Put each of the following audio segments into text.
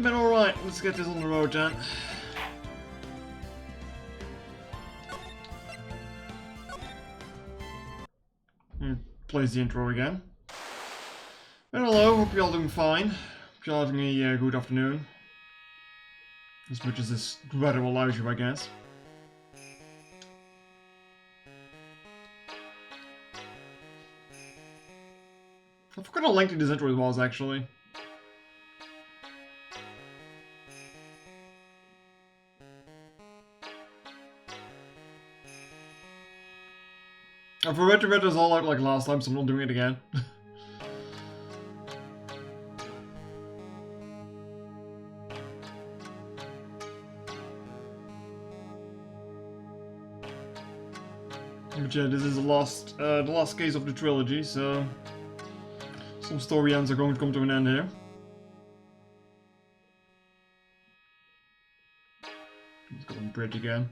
But alright, let's get this on the road then. Plays the intro again. But hello, hope you're all doing fine. Hope you're all having a good afternoon. As much as this weather allows you, I guess. I forgot how lengthy this intro was, actually. I forgot to read this all out like last time, so I'm not doing it again. But yeah, this is the last case of the trilogy, so some story ends are going to come to an end here. Let's go on the bridge again.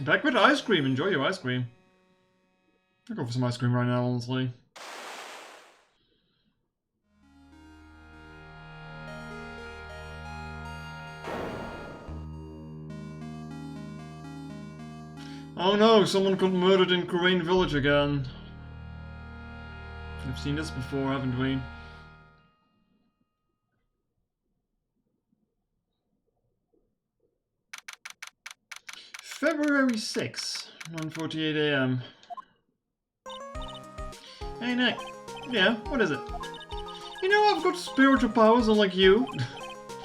Back with ice cream. Enjoy your ice cream. I'll go for some ice cream right now, honestly. Oh no, someone got murdered in Korean village again. We've seen this before, haven't we? February 6, 9:48 AM. Hey Nick. Yeah, what is it? You know I've got spiritual powers unlike you.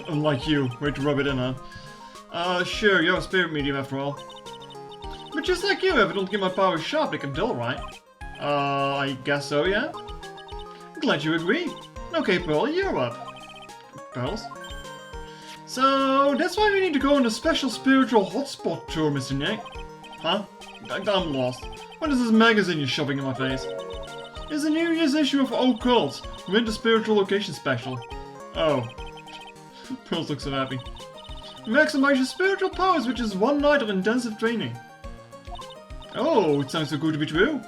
Unlike you. Way to rub it in, huh? Sure, you're a spirit medium after all. But just like you, if I don't get my powers sharp, they can dull, right? I guess so, yeah? I'm glad you agree. Okay, Pearl, you're up. Pearls? So, that's why we need to go on a special spiritual hotspot tour, Mr. Nick. Huh? I'm lost. What is this magazine you're shoving in my face? It's the New Year's issue of Occult, Winter Spiritual Location Special. Oh. Pearls looks so happy. Maximize your spiritual powers, which is one night of intensive training. Oh, it sounds so good to be true.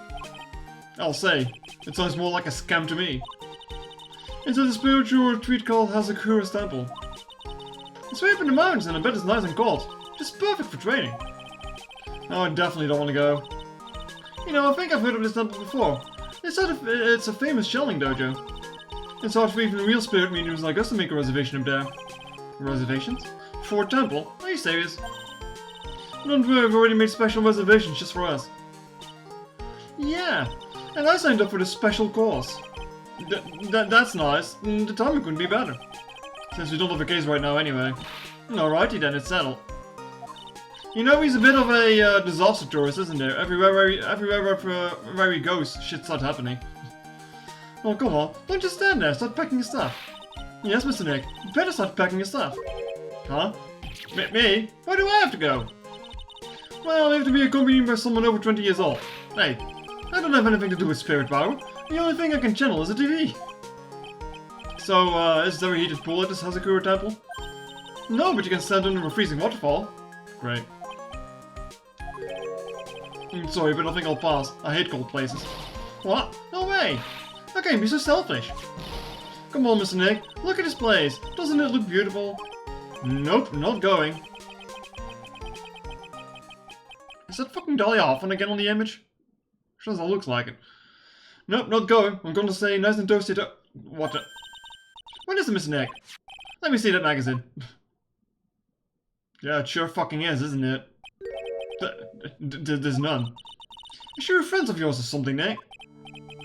I'll say, it sounds more like a scam to me. It's at a spiritual retreat called Hazakura's Temple. It's way up in the mountains and I bet it's nice and cold. Just perfect for training. Oh, I definitely don't want to go. You know, I think I've heard of this temple before. It's a famous shelling dojo. It's hard for even real spirit mediums like us to make a reservation up there. Reservations? For a temple? Are you serious? Don't worry, I've already made special reservations just for us. Yeah, and I signed up for this special course. That's nice. The timing couldn't be better. Since we don't have a case right now anyway. Alrighty then, it's settled. You know, he's a bit of a disaster tourist, isn't there? Everywhere where he goes, shit starts happening. Oh, come on. Don't just stand there. Start packing your stuff. Yes, Mr. Nick. You better start packing your stuff. Huh? Me? Why do I have to go? Well, you have to be accompanied by someone over 20 years old. Hey, I don't have anything to do with spirit power. The only thing I can channel is a TV. So, is there a heated pool at this Hazakura temple? No, but you can stand under a freezing waterfall. Great. Sorry, but I think I'll pass. I hate cold places. What? No way! How can you be so selfish? Come on, Mr. Nick. Look at this place. Doesn't it look beautiful? Nope, not going. Is that fucking Dahlia Hoffman again on the image? Sure as it looks like it. Nope, not going. I'm going to say nice and toasty What the... What is it, Mr. Nick? Let me see that magazine. Yeah, it sure fucking is, isn't it? There's none. I'm sure friends of yours or something, Nick.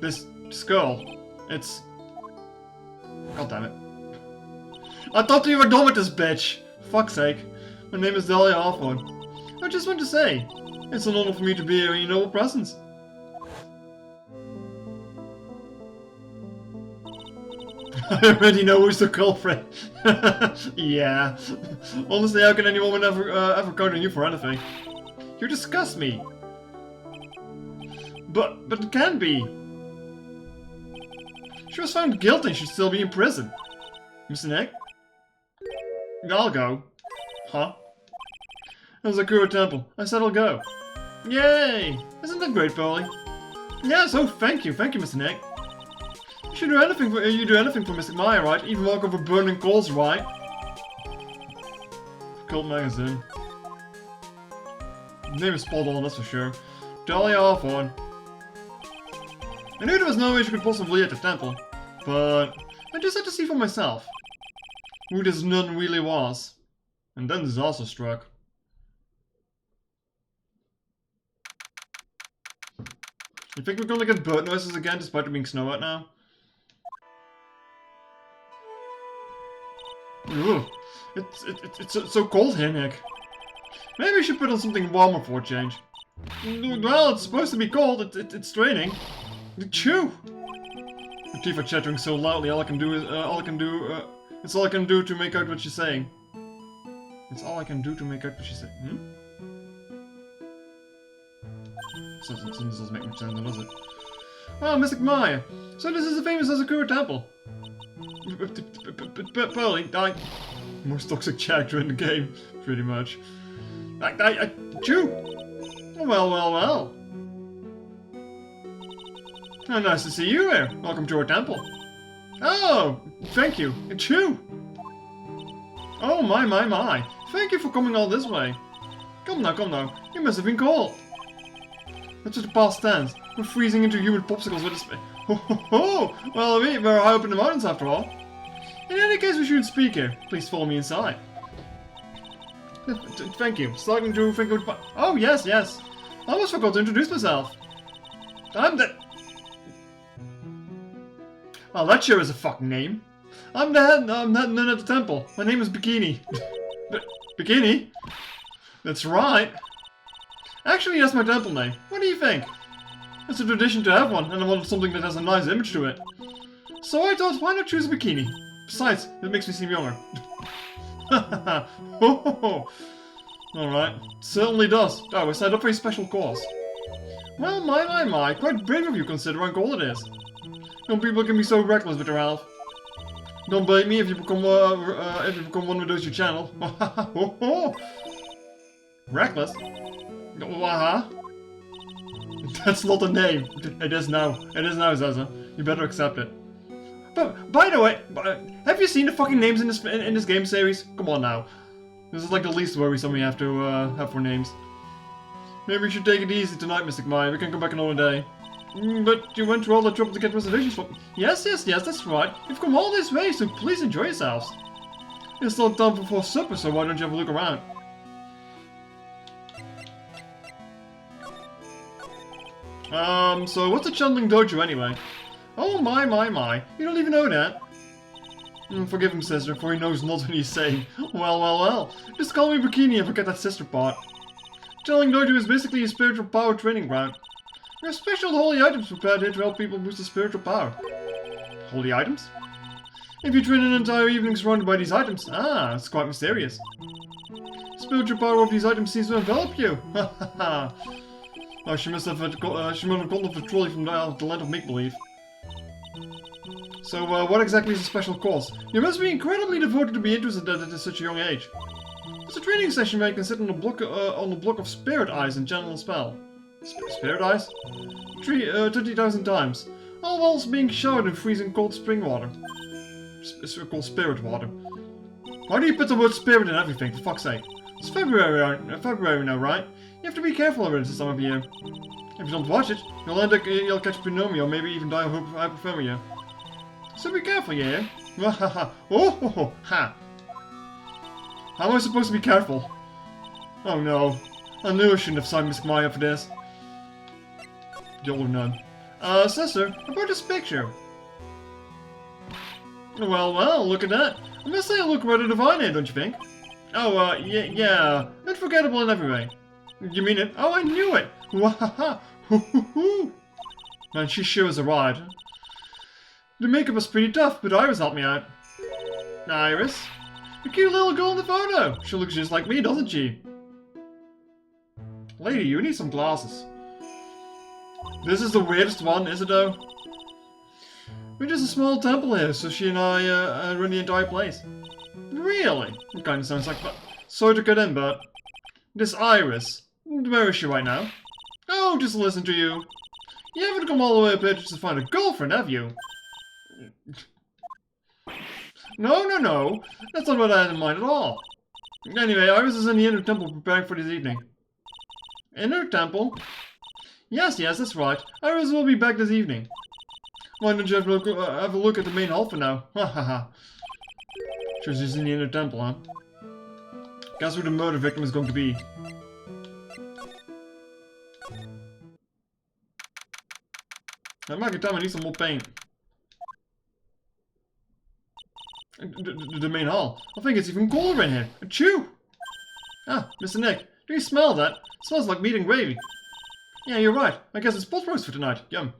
This girl. It's... God damn it. I thought you were done with this bitch. Fuck's sake. My name is Dahlia Hoffman. I just want to say, it's an honor for me to be here in your noble presence. I already know who's the culprit. Yeah. Honestly, how can any woman ever count on you for anything? You disgust me. But it can be. She was found guilty and should still be in prison. Mr. Nick? I'll go. Huh? Hazakura Temple. I said I'll go. Yay! Isn't that great, Polly? Yes, oh, thank you, Mr. Nick. You do anything for Mystic Maya, right? Even walk over burning coals, right? Cult magazine. Name is spot on, that's for sure. Dolly Hawthorne. I knew there was no way she could possibly at the temple, but I just had to see for myself who this nun really was. And then disaster struck. You think we're gonna get bird noises again despite there being snow out now? Ugh. It's so cold here, Nick. Maybe we should put on something warmer for a change. Well, it's supposed to be cold. It's raining. Chew. The teeth are chattering so loudly. It's all I can do to make out what she's saying. It's all I can do to make out what she's saying. Hmm? This doesn't make much sense, does it? Well, Mystic Maya. So this is the famous Asakura Temple. Pearly, most toxic character in the game, pretty much. Chew. Well. Oh, nice to see you here. Welcome to our temple. Oh, thank you. Chew. Oh, my. Thank you for coming all this way. Come now. You must have been cold. That's what the past tense. We're freezing into human popsicles with a Ho! Well, we're high up in the mountains after all. In any case, we shouldn't speak here. Please follow me inside. Thank you. Starting to think of... Oh, yes. I almost forgot to introduce myself. I'm the... Well, that sure is a fucking name. I'm the head nun at the temple. My name is Bikini. Bikini? That's right. Actually, that's my temple name. What do you think? It's a tradition to have one, and I wanted something that has a nice image to it. So I thought, why not choose a bikini? Besides, it makes me seem younger. Alright, certainly does. Oh, we signed up for a special course. Well, my, quite brave of you considering how cold it is. Some people can be so reckless with their health. Don't blame me if you become one of those you channel. Reckless? That's not a name. It is now, Zaza. You better accept it. But by the way, have you seen the fucking names in this game series? Come on now. This is like the least worrisome we have to have for names. Maybe we should take it easy tonight, Mystic Maya. We can come back another day. But you went through all the trouble to get reservations for... Yes, that's right. You've come all this way, so please enjoy yourselves. It's still time before supper, so why don't you have a look around? So what's a channeling dojo anyway? Oh my, you don't even know that? Forgive him, sister, for he knows not what he's saying. Well. Just call me Bikini and forget that sister part. Channeling dojo is basically a spiritual power training ground. There are special holy items prepared here to help people boost their spiritual power. Holy items? If you train an entire evening surrounded by these items, it's quite mysterious. Spiritual power of these items seems to envelop you. Oh, she must have gotten off the trolley from the land of make-believe. So, what exactly is a special course? You must be incredibly devoted to be interested at such a young age. It's a training session where you can sit on a block of spirit eyes and channel a spell. Spirit eyes? 30,000 times. All whilst being showered in freezing cold spring water. Called spirit water. Why do you put the word spirit in everything, for fuck's sake? It's February now, right? You have to be careful of it this time of year. If you don't watch it, you'll catch pneumonia or maybe even die of hypothermia. So be careful, yeah? Ha! How am I supposed to be careful? Oh no. I knew I shouldn't have signed Miss Maya up for this. The older nun. Sister, about this picture. Well, look at that. I must say I look rather divine here, don't you think? Oh, yeah. Unforgettable in every way. You mean it? Oh, I knew it! Wahaha! Hoo-hoo-hoo! Man, she sure is a ride. The makeup was pretty tough, but Iris helped me out. Iris? The cute little girl in the photo! She looks just like me, doesn't she? Lady, you need some glasses. This is the weirdest one, is it though? We're just a small temple here, so she and I run the entire place. Really? It kinda sounds like that. Sorry to cut in, but... This Iris, where is she right now? Oh, just listen to you. You haven't come all the way up here just to find a girlfriend, have you? No. That's not what I had in mind at all. Anyway, Iris is in the inner temple preparing for this evening. Inner temple? Yes, that's right. Iris will be back this evening. Why don't you have a look at the main hall for now? Ha ha ha. She's in the inner temple, huh? Guess who the murder victim is going to be. That might be time I need some more paint. The main hall. I think it's even colder in here. Achoo! Ah, Mr. Nick, do you smell that? It smells like meat and gravy. Yeah, you're right. I guess it's pot roast for tonight. Yum.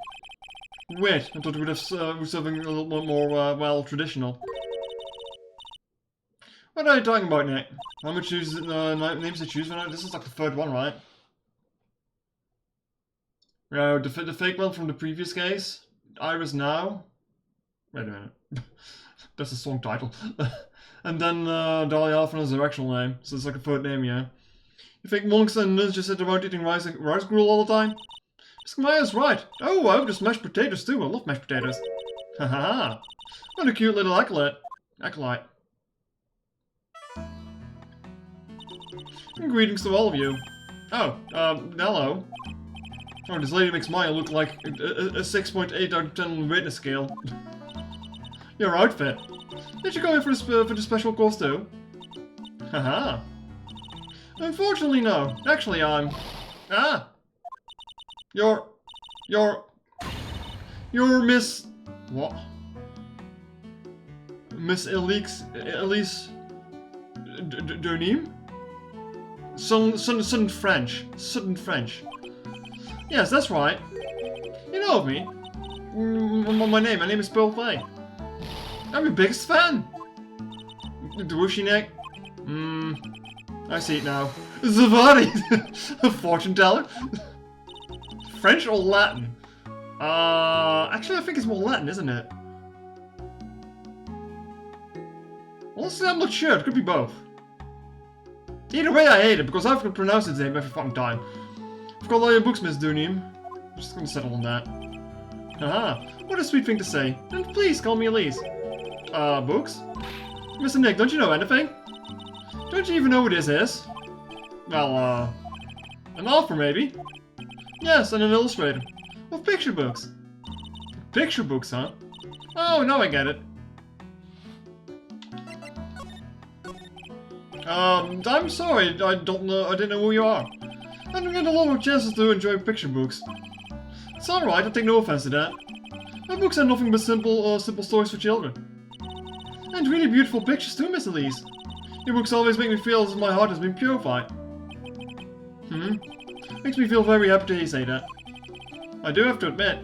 Wait, I thought we would have something a little bit more, well, traditional. What are you talking about, Nick? How much names to choose from? This is like the third one, right? The fake one from the previous case? Iris Now? Wait a minute. That's the song title. And then Dahlia Alpha's her actual name, so it's like a third name, yeah. You think monks and nuns just sit around eating rice gruel all the time? Miss Maya's right. Oh, I hope there's mashed potatoes too. I love mashed potatoes. Haha. What a cute little acolyte. And greetings to all of you. Oh, hello. Oh, this lady makes Maya look like a 6.8 out of 10 on the witness scale. Your outfit. Did you go in for the special course too? Haha. Unfortunately, no. Actually, I'm... Ah! You're Miss... What? Miss Elise Dernim? Sudden French. Yes, that's right. You know of me. My name is Pearl Play. I'm your biggest fan. The whooshy neck. I see it now. Zavadi! A fortune teller? French or Latin? Actually I think it's more Latin, isn't it? Honestly, I'm not sure. It could be both. Either way, I hate it, because I have to pronounce its name every fucking time. I've got all your books, Miss Dunim. I'm just gonna settle on that. Haha, what a sweet thing to say. And please call me Elise. Books? Mr. Nick, don't you know anything? Don't you even know who this is? Well, an author maybe? Yes, and an illustrator. Of picture books. Picture books, huh? Oh, now I get it. I'm sorry, I didn't know who you are. I don't get a lot of chances to enjoy picture books. It's alright, I take no offense to that. My books are nothing but simple stories for children. And really beautiful pictures too, Miss Elise. Your books always make me feel as if my heart has been purified. Makes me feel very happy to hear you say that. I do have to admit,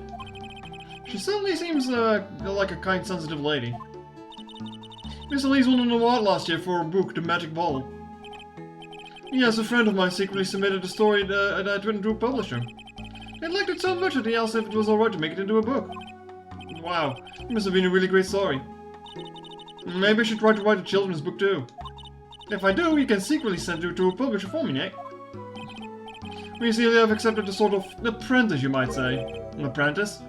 she certainly seems like a kind, sensitive lady. Miss Elise won an award last year for her book, The Magic Ball. Yes, a friend of mine secretly submitted a story that I'd written to a publisher. They liked it so much that he asked if it was alright to make it into a book. Wow, it must have been a really great story. Maybe I should try to write a children's book too. If I do, you can secretly send it to a publisher for me, Nick. We see they have accepted a sort of apprentice, you might say. An apprentice?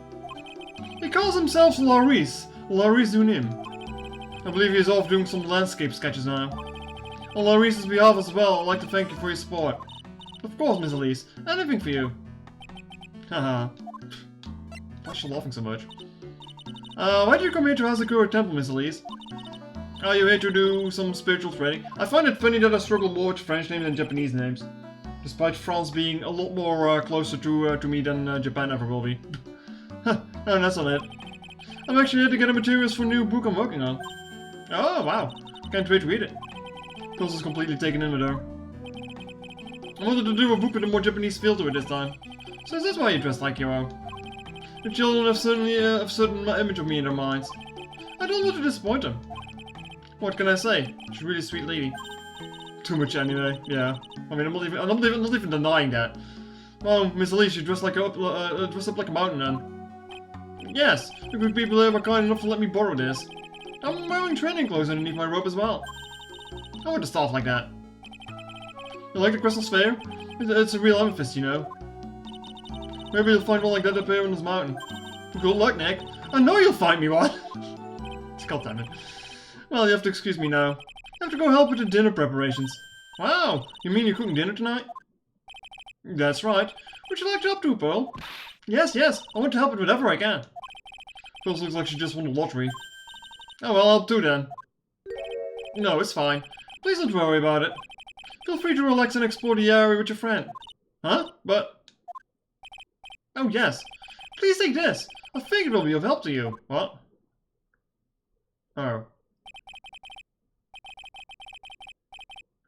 He calls himself Laurice Dunim. I believe he is off doing some landscape sketches now. On Laurice's behalf as well, I'd like to thank you for your support. Of course, Miss Elise. Anything for you. Haha. Why is she laughing so much? Why did you come here to Hazakura Temple, Miss Elise? Are you here to do some spiritual training? I find it funny that I struggle more with French names than Japanese names. Despite France being a lot more closer to me than Japan ever will be. No, that's not it. I'm actually here to get the materials for a new book I'm working on. Oh, wow. Can't wait to read it. Pulse is completely taken in with her. I wanted to do a book with a more Japanese feel to it this time. So is this why you dress like you are? The children have certainly a certain image of me in their minds. I don't want to disappoint them. What can I say? She's a really sweet lady. Too much anyway, yeah. I mean, I'm not even denying that. Well, Miss Elise, you dress up like a mountain then. Yes, the good people there were kind enough to let me borrow this. I'm wearing training clothes underneath my robe as well. I want to start like that. You like the crystal sphere? It's a real amethyst, you know. Maybe you'll find one like that up here on this mountain. Good luck, Nick. I know you'll find me one! God damn it. Well, you have to excuse me now. I have to go help with the dinner preparations. Wow, you mean you're cooking dinner tonight? That's right. Would you like to help too, Pearl? Yes, I want to help with whatever I can. Pearl looks like she just won the lottery. Oh well, I'll help too then. No, it's fine. Please don't worry about it. Feel free to relax and explore the area with your friend. Huh? But... Oh yes. Please take this. I figured it'll be of help to you. What? Oh.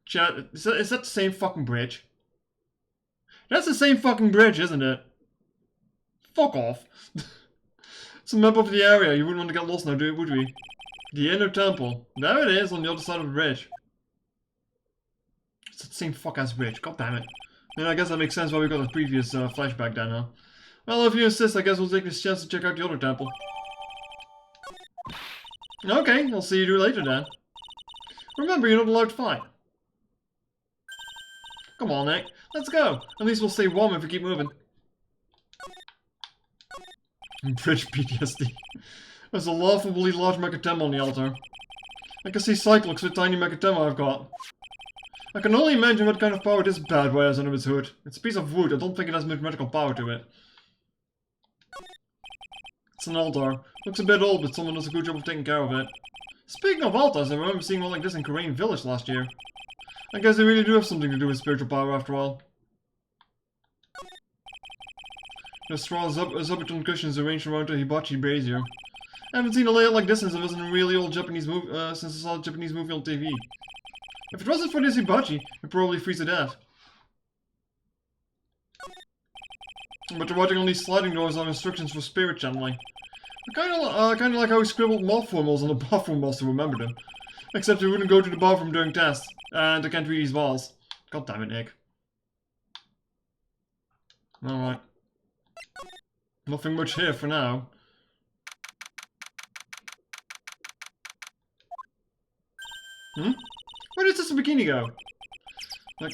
Chat, is that the same fucking bridge? That's the same fucking bridge, isn't it? Fuck off. It's a map of the area. You wouldn't want to get lost now, would we? The inner temple. There it is, on the other side of the bridge. It's the same fuck-ass bridge. God damn it. I mean, I guess that makes sense why we got the previous flashback then, huh? Well, if you insist, I guess we'll take this chance to check out the other temple. Okay, I'll see you later then. Remember, you're not allowed to fight. Come on, Nick. Let's go. At least we'll stay warm if we keep moving. Bridge PTSD. There's a laughably large Mechatema on the altar. I can see Cyclops with tiny Mechatema I've got. I can only imagine what kind of power this bad boy has under his hood. It's a piece of wood. I don't think it has much magical power to it. It's an altar. Looks a bit old, but someone does a good job of taking care of it. Speaking of altars, I remember seeing one like this in Korean Village last year. I guess they really do have something to do with spiritual power after all. There's straw Zabuton cushions arranged around a hibachi brazier. I haven't seen a layout like this since I was in a really old Japanese movie, since I saw a Japanese movie on TV. If it wasn't for this hibachi, I'd probably freeze to death. But the writing on these sliding doors are instructions for spirit channeling. I kinda like how he scribbled moth formulas on the bathroom walls to remember them. Except he wouldn't go to the bathroom during tests, and I can't read these walls. God damn it, Nick. Alright. Nothing much here for now. Hmm? Where does this bikini go? Like...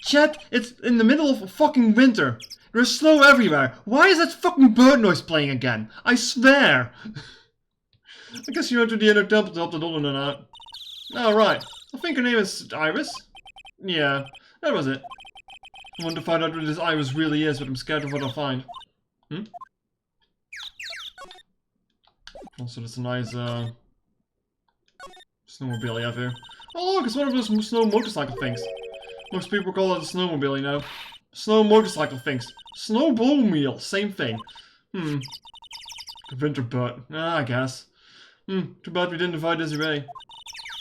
Chat, it's in the middle of fucking winter. There's snow everywhere. Why is that fucking bird noise playing again? I swear! I guess you entered the inner temple to help the Dolan out. Oh, right. I think her name is Iris? Yeah, that was it. I want to find out what this Iris really is, but I'm scared of what I'll find. Hmm? Also, there's a nice, snowmobile you have here. Oh, look, it's one of those snow motorcycle things. Most people call it a snowmobile, you know. Snow motorcycle things. Snowmobile, same thing. The winter butt. I guess. Too bad we didn't invite Desiree.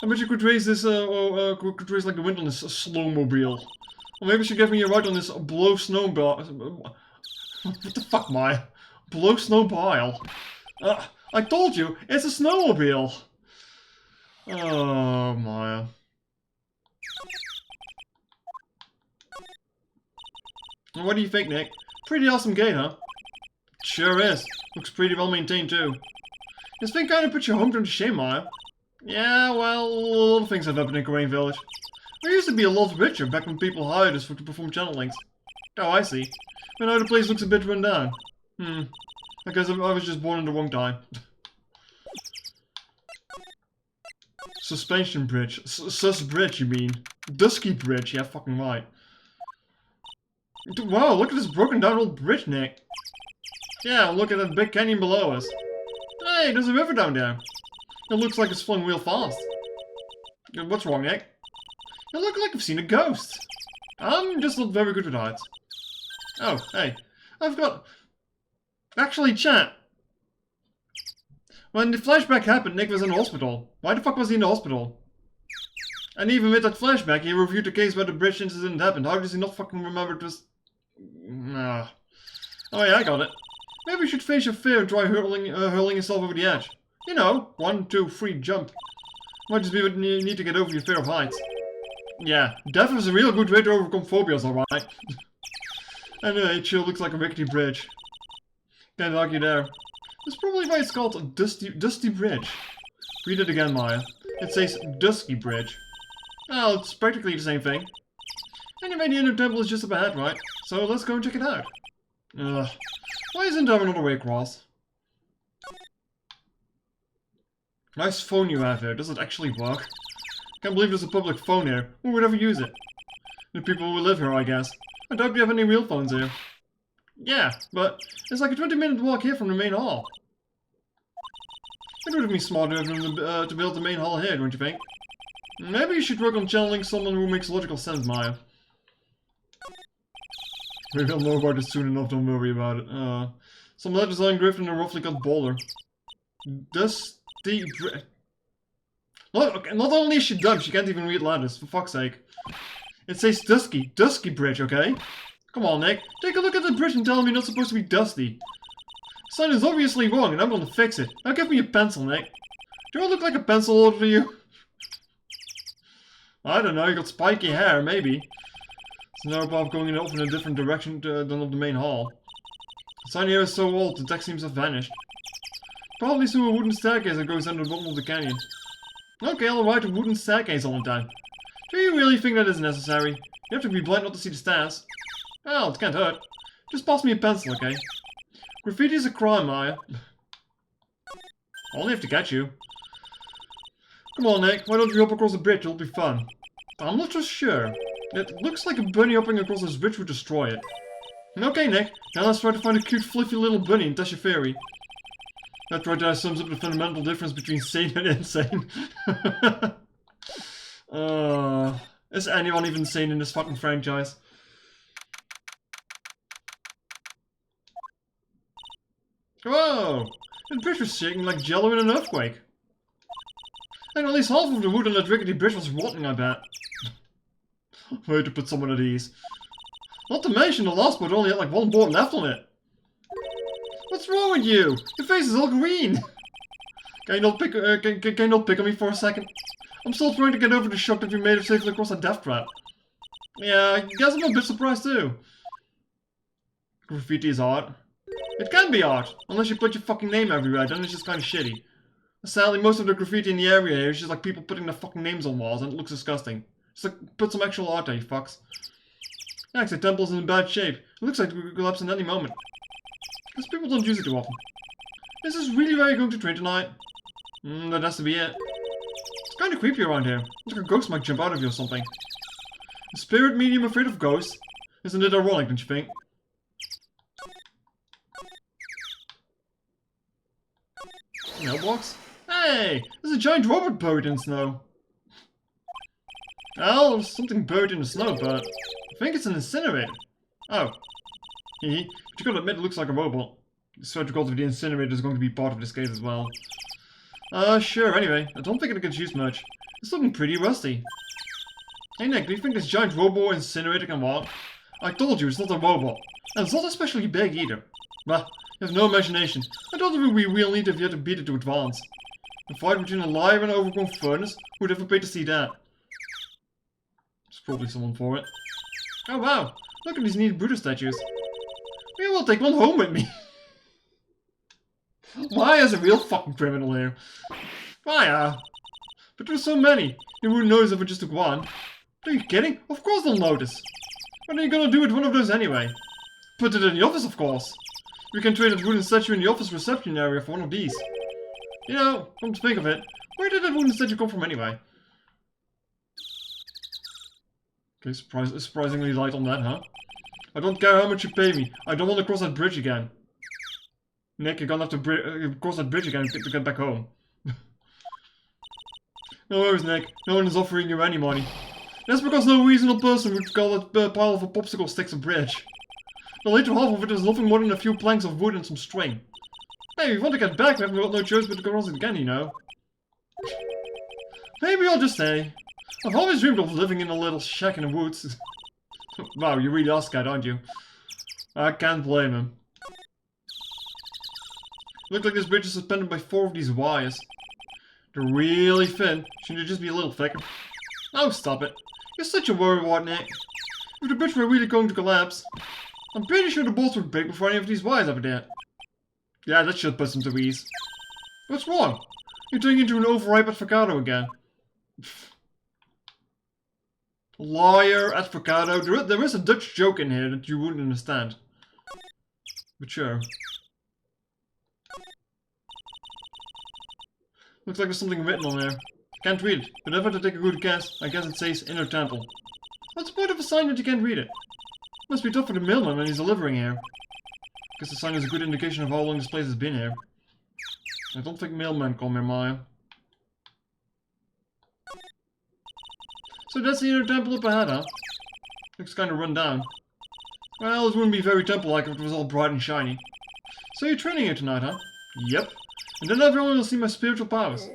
I bet you could raise this, could raise like the wind on this snowmobile. Or maybe she gave me a ride on this blow snowmobile. What the fuck, Maya? Blow snowmobile. I told you, it's a snowmobile. Oh, Maya. What do you think, Nick? Pretty awesome gate, huh? Sure is. Looks pretty well maintained, too. This thing kinda puts your hometown to shame, Maya. Yeah, well, a lot of things have happened in Korean Village. We used to be a lot richer back when people hired us to perform channelings. Oh, I see. But now the place looks a bit run down. I guess I was just born in the wrong time. Suspension bridge. Sus bridge, you mean? Dusky bridge, yeah, fucking right. Wow, look at this broken down old bridge, Nick. Yeah, look at that big canyon below us. Hey, there's a river down there. It looks like it's flowing real fast. What's wrong, Nick? You look like I've seen a ghost. I'm just not very good with heights. Oh, hey. I've got... Actually, chat. When the flashback happened, Nick was in hospital. Why the fuck was he in the hospital? And even with that flashback, he reviewed the case where the bridge incident happened. How does he not fucking remember it was... Nah. Oh yeah, I got it. Maybe you should face your fear and try hurling yourself over the edge. You know, 1, 2, 3, jump. Might just be what you need to get over your fear of heights. Yeah, death is a real good way to overcome phobias, alright. Anyway, it sure looks like a rickety bridge. Can't argue there. That's probably why it's called a Dusty Bridge. Read it again, Maya. It says Dusky Bridge. Well, it's practically the same thing. Anyway, the inner temple is just up ahead, right? So let's go and check it out. Why isn't there another way across? Nice phone you have here. Does it actually work? Can't believe there's a public phone here. Who would ever use it? The people who live here, I guess. I doubt we have any real phones here. Yeah, but it's like a 20-minute walk here from the main hall. It would have been smarter of them to build the main hall here, don't you think? Maybe you should work on channeling someone who makes logical sense, Maya. Maybe I'll know about it soon enough, don't worry about it. Some letters are engraved in a roughly cut boulder. Dusty Bridge. Not only is she dumb, she can't even read letters, for fuck's sake. It says Dusky Bridge, okay? Come on, Nick. Take a look at the bridge and tell me you're not supposed to be dusty. The sign is obviously wrong, and I'm gonna fix it. Now give me a pencil, Nick. Do I look like a pencil holder to you? I don't know, you got spiky hair, maybe. It's now about going off in a different direction than of the main hall. The sign here is so old, the text seems to have vanished. Probably through a wooden staircase that goes under the bottom of the canyon. Okay, I'll write a wooden staircase all the time. Do you really think that is necessary? You have to be blind not to see the stairs. Well, it can't hurt. Just pass me a pencil, okay? Graffiti is a crime, Maya. I only have to catch you. Come on, Nick. Why don't we hop across the bridge? It'll be fun. I'm not so sure. It looks like a bunny hopping across this bridge would destroy it. Okay, Nick. Now let's try to find a cute, fluffy little bunny and test your theory. That right there sums up the fundamental difference between sane and insane. Is anyone even sane in this fucking franchise? Whoa! The bridge was shaking like jello in an earthquake. And at least half of the wood on that rickety bridge was rotting, I bet. Way to put someone at ease. Not to mention the last boat only had like one board left on it. What's wrong with you? Your face is all green. Can you not pick on me for a second? I'm still trying to get over the shock that we made it safely across that death trap. Yeah, I guess I'm a bit surprised too. Graffiti is art. It can be art, unless you put your fucking name everywhere, then it's just kind of shitty. Sadly, most of the graffiti in the area here is just like people putting their fucking names on walls, and it looks disgusting. Just like, put some actual art there, you fucks. Actually, the temple's in bad shape. It looks like it could collapse in any moment. Because people don't use it too often. Is this really where you're going to train tonight? That has to be it. It's kind of creepy around here. Looks like a ghost might jump out of you or something. A spirit medium afraid of ghosts? Isn't it ironic, don't you think? Mailbox? Hey! There's a giant robot buried in snow. Well, there's something buried in the snow, but I think it's an incinerator. Oh. But you gotta admit it looks like a robot. The surgical of the incinerator is going to be part of this case as well. Sure, anyway. I don't think it gets used much. It's looking pretty rusty. Hey Nick, do you think this giant robot incinerator can walk? I told you, it's not a robot. And it's not especially big either. Bah, you have no imagination. I don't think we will need if you had to beat it to advance. A fight between a live and overgrown furnace? Who'd ever pay to see that? There's probably someone for it. Oh wow, look at these neat Buddha statues. Maybe I'll take one home with me. Maya's a real fucking criminal here. Maya! But there's so many. You wouldn't notice if I just took one. Are you kidding? Of course they'll notice. What are you gonna do with one of those anyway? Put it in the office, of course. We can trade that wooden statue in the office reception area for one of these. You know, come to think of it, where did that wooden statue come from anyway? Okay, surprisingly light on that, huh? I don't care how much you pay me. I don't want to cross that bridge again. Nick, you're gonna have to cross that bridge again to get back home. No worries, Nick. No one is offering you any money. That's because no reasonable person would call that pile of popsicle sticks a bridge. The later half of it is nothing more than a few planks of wood and some string. Hey, we want to get back, we haven't got no choice but to go cross it again, you know. Maybe I'll just say, I've always dreamed of living in a little shack in the woods. Wow, you really are scared, aren't you? I can't blame him. Looks like this bridge is suspended by 4 of these wires. They're really thin. Shouldn't it just be a little thicker? Oh, stop it. You're such a worrywart, Nick. If the bridge were really going to collapse, I'm pretty sure the bolts would break before any of these wires ever did. Yeah, that should put them to ease. What's wrong? You're turning into an overripe avocado again. Liar, avocado. There is a Dutch joke in here that you wouldn't understand. But sure. Looks like there's something written on there. Can't read it, but if I had to take a good guess, I guess it says Inner Temple. What's the point of a sign that you can't read it? Must be tough for the mailman when he's delivering here. Guess the sign is a good indication of how long this place has been here. I don't think mailmen come here, Maya. So that's the Inner Temple up ahead, huh? Looks kinda run down. Well, it wouldn't be very temple-like if it was all bright and shiny. So you're training here tonight, huh? Yep. And then everyone will see my spiritual powers. What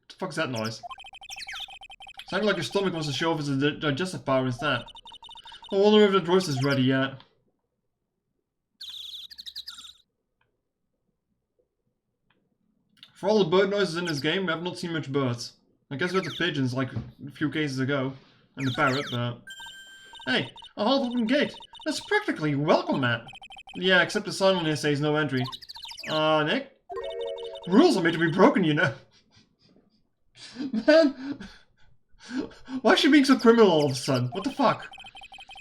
the fuck's that noise? Sounded like your stomach wants to show off its digestive power instead. I wonder if the roast is ready yet. For all the bird noises in this game, we have not seen much birds. I guess we had the pigeons like a few cases ago. And the parrot, but... Hey, a half-open gate. That's practically welcome mat. Yeah, except the sign on here says no entry. Nick? Rules are made to be broken, you know. Man! Why is she being so criminal all of a sudden? What the fuck?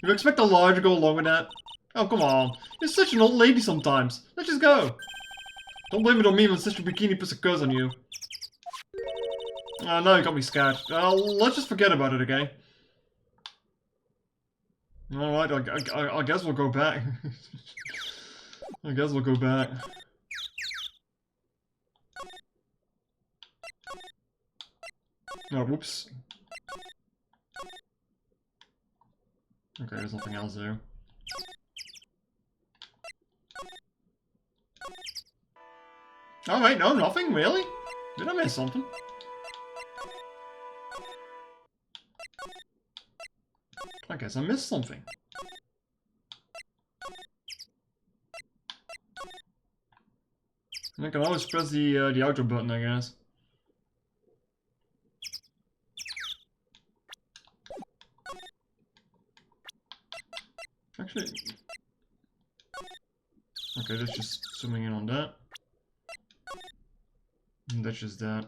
You expect a large to go along with that? Oh, come on. You're such an old lady sometimes. Let's just go. Don't blame it on me when Sister Bikini puts a curse on you. Now you got me scared. Let's just forget about it, okay? Alright, I guess we'll go back. I guess we'll go back. Oh, whoops. Okay, there's nothing else there. Oh wait, no, nothing, really? Did I miss something? I guess I missed something. And I can always press the outer button, I guess. Actually... Okay, that's just zooming in on that. And that's just that.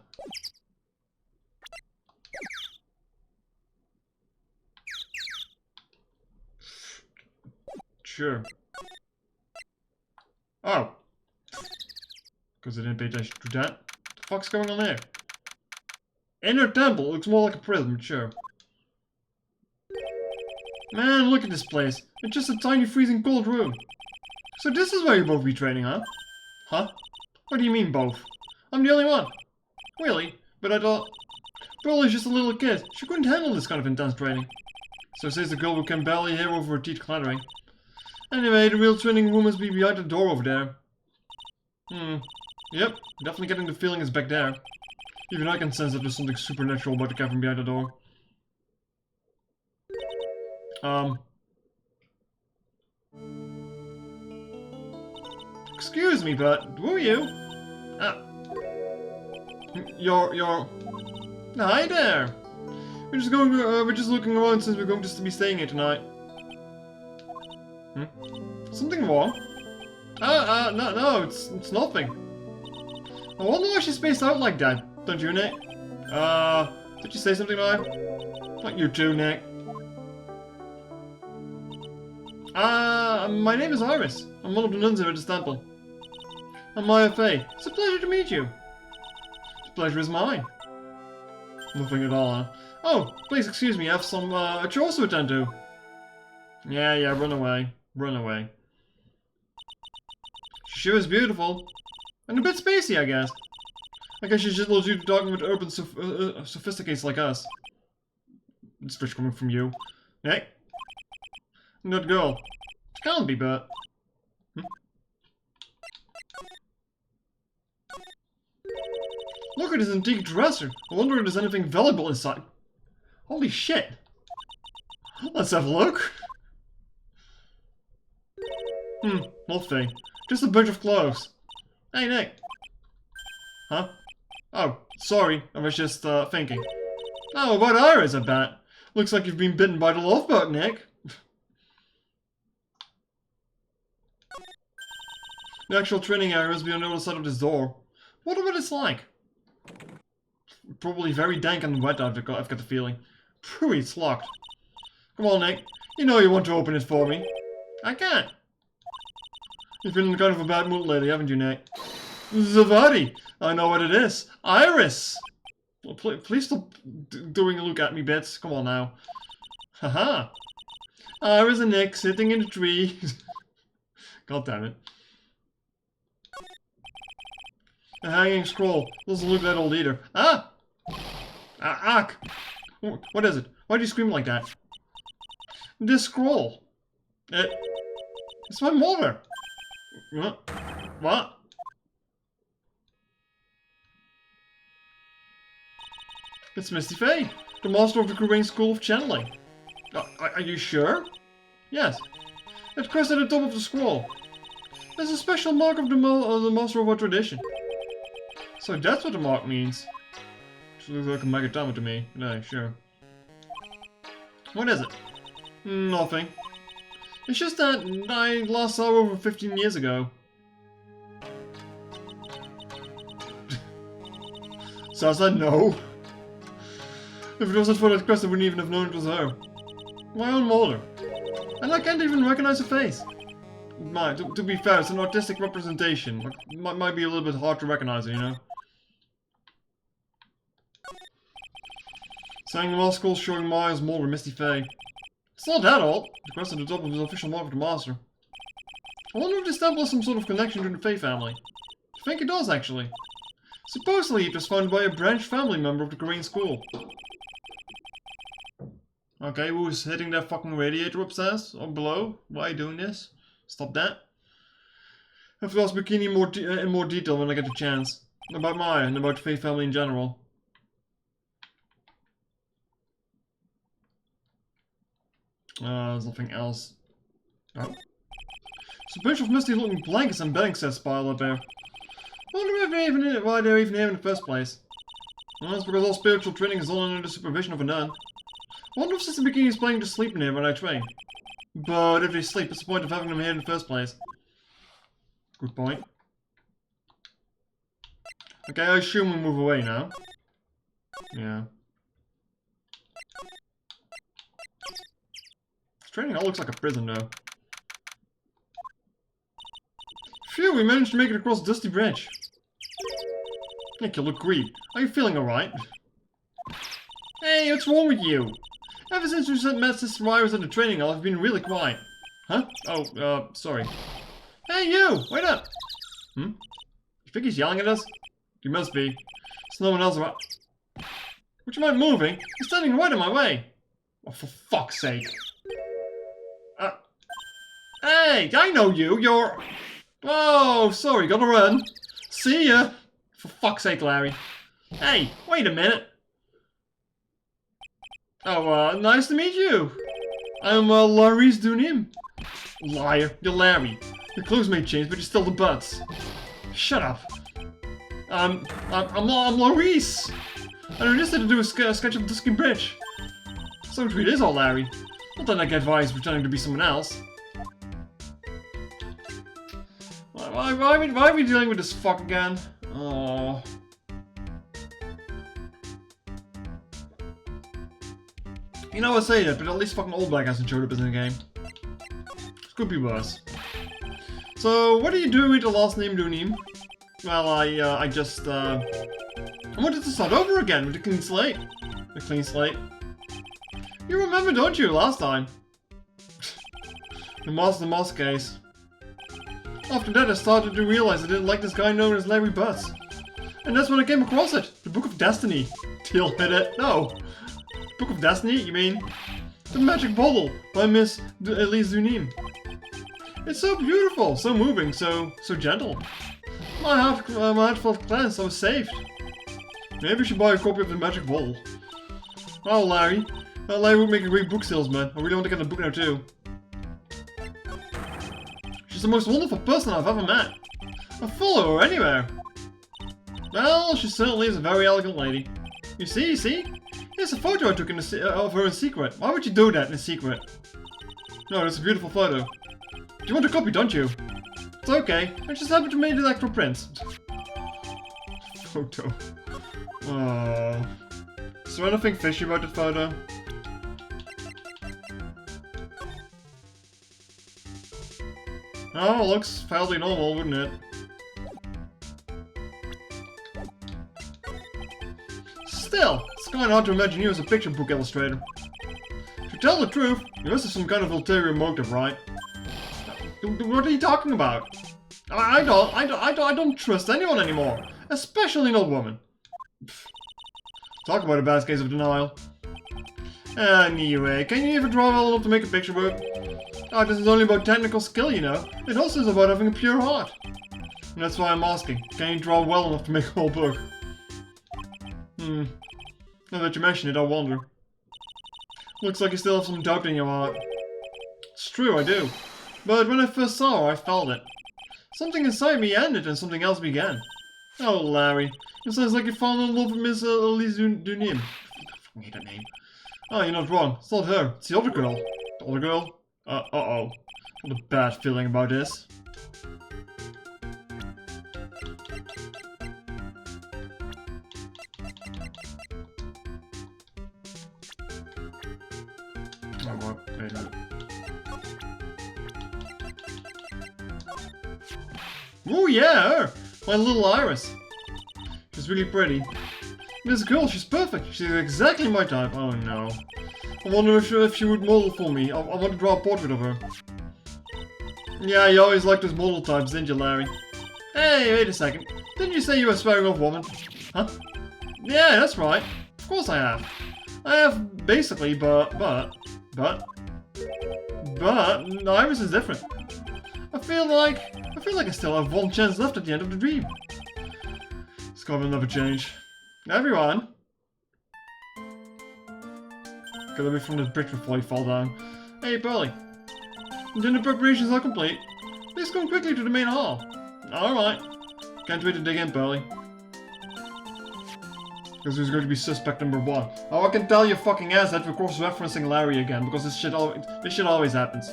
Sure. Oh! Because I didn't pay attention to that. What the fuck's going on there? Inner Temple looks more like a prison, but sure. Man, look at this place. It's just a tiny freezing cold room. So this is where you both be training, huh? Huh? What do you mean both? I'm the only one. Really? But I thought... Pearl is just a little kid. She couldn't handle this kind of intense training. So says the girl who can barely hear over her teeth clattering. Anyway, the real training room must be behind the door over there. Yep, definitely getting the feeling it's back there. Even I can sense that there's something supernatural about the cavern behind the door. Excuse me, but who are you? You're... Hi there! We're just looking around since we're going to be staying here tonight. Something wrong? No, it's nothing. I wonder why she's spaced out like that, don't you, Nick? Did you say something, Maya? Not you too, Nick. My name is Iris. I'm one of the nuns here at this temple. I'm Maya Fey. It's a pleasure to meet you. The pleasure is mine. Nothing at all, huh? Oh, please excuse me, I have some, chores to attend to. Yeah, run away. Run away. She sure is beautiful. And a bit spacey, I guess. I guess she just loves you talking with urban sophisticates like us. It's fish coming from you. Hey? That girl. She can't be, but... Look at this antique dresser. I wonder if there's anything valuable inside. Holy shit. Let's have a look. Nothing. Just a bunch of clothes. Hey, Nick. Huh? Oh, sorry. I was just, thinking. Oh, about Iris, I bet. Looks like you've been bitten by the love bug, Nick. The actual training area must be on the other side of this door. Wonder what it's like. Probably very dank and wet, I've got the feeling. Phew, it's locked. Come on, Nick. You know you want to open it for me. I can't. You've been in kind of a bad mood lately, haven't you, Nick? Zavadi! I know what it is. Iris! Well, please stop doing a look at me bits. Come on now. Haha! Iris and Nick sitting in the tree. God damn it. A hanging scroll. Doesn't look that old either. Ah! Ack! What is it? Why do you scream like that? This scroll. It's my mother. What? It's Misty Faye, the master of the Green School of Channeling. Are you sure? Yes. It's crest at the top of the scroll. There's a special mark of the master of our tradition. So that's what the mark means. It looks like a megatama to me. No, sure. What is it? Nothing. It's just that I last saw her over 15 years ago. So I said no. If it wasn't for that quest, I wouldn't even have known it was her. My own mother. And I can't even recognize her face. To be fair, it's an artistic representation. Like, might be a little bit hard to recognize it, you know? Saying the last scroll showing Maya's mother, Misty Faye. It's not that old. The crest at the top of his official mark of the master. I wonder if this temple has some sort of connection to the Faye family. I think it does, actually. Supposedly, it was founded by a branch family member of the Korean school. Okay, who's hitting that fucking radiator upstairs? Or below? Why are you doing this? Stop that. I have to ask Bikini in more detail when I get the chance. About Maya and about the Faye family in general. There's nothing else. Oh. There's a bunch of musty looking blankets and bedding sets piled up there. I wonder why they're even here in the first place. Well, that's because all spiritual training is all under the supervision of a nun. I wonder if Sister Bikini is planning to sleep in here when I train. But if they sleep, what's the point of having them here in the first place? Good point. Okay, I assume we move away now. Yeah. This training hall looks like a prison, though. Phew, we managed to make it across Dusty Bridge. Nick, you look green. Are you feeling alright? Hey, what's wrong with you? Ever since we met Sister Iris at the training hall, I've been really quiet. Huh? Oh, sorry. Hey, you! Wait up! You think he's yelling at us? He must be. There's no one else around. Would you mind moving? He's standing right in my way. Oh, for fuck's sake. Hey, I know you. You're... Oh, sorry, gotta run. See ya. For fuck's sake, Larry. Hey, wait a minute. Oh, nice to meet you. I'm, Larry's Dunim. Liar, you're Larry. Your clothes may change, but you're still the butts. Shut up. I'm Laurice. And I just had to do a sketch of Dusky Bridge. So it is all Larry. Not that I get why he's pretending to be someone else. Why are we dealing with this fuck again? Oh. You know I say that, but at least fucking Old Black hasn't showed up in the game. Could be worse. So, what are you doing with the last name Dunim? Well, I wanted to start over again with a clean slate. A clean slate. You remember, don't you, last time? the Moss case. After that, I started to realize I didn't like this guy known as Larry Butts. And that's when I came across it. The Book of Destiny. Teal hit it. No. Book of Destiny? You mean? The Magic Bottle by Miss Elise Dunim. It's so beautiful, so moving, so gentle. My heart felt cleansed, I was saved. Maybe we should buy a copy of the Magic Bottle. Oh, Larry. Larry would make a great book salesman. I really want to get the book now, too. She's the most wonderful person I've ever met. I follow her anywhere. Well, she certainly is a very elegant lady. You see? Here's a photo I took of her in secret. Why would you do that in secret? No, it's a beautiful photo. You want a copy, don't you? It's okay. I just happened to make the actual prints. Photo. Oh. Is there anything fishy about the photo? Oh, looks fairly normal, wouldn't it? still, it's kind of hard to imagine you as a picture book illustrator. To tell the truth, you must have some kind of ulterior motive, right? What are you talking about? I don't trust anyone anymore, especially an old woman. Talk about a bad case of denial. Anyway, can you even draw well enough to make a picture book? Art isn't only about technical skill, you know. It also is about having a pure heart. And that's why I'm asking, can you draw well enough to make a whole book? Now that you mention it, I wonder. Looks like you still have some doubt in your heart. It's true, I do. But when I first saw her, I felt it. Something inside me ended and something else began. Oh, Larry. It sounds like you found in love with Miss Elise Dunim. I hate that name. Oh, you're not wrong. It's not her. It's the other girl. The other girl? Uh-oh. I have a bad feeling about this. Oh, what? Wait a minute. Oh, yeah, her! My little Iris. She's really pretty. This girl, she's perfect. She's exactly my type. Oh, no. I wonder if she would model for me. I want to draw a portrait of her. Yeah, you always liked those model types, didn't you, Larry? Hey, wait a second. Didn't you say you were a swearing off woman? Huh? Yeah, that's right. Of course I have. I have, basically, but Iris is different. I feel like I still have one chance left at the end of the dream. It's gonna never change. Everyone! Gotta be from the bridge before you fall down. Hey, Pearly. Dinner preparations are complete. Please come quickly to the main hall. Alright. Can't wait to dig in, Pearly. Because who's going to be suspect number 1? Oh, I can tell you fucking ass that we're cross-referencing Larry again, because this shit always happens.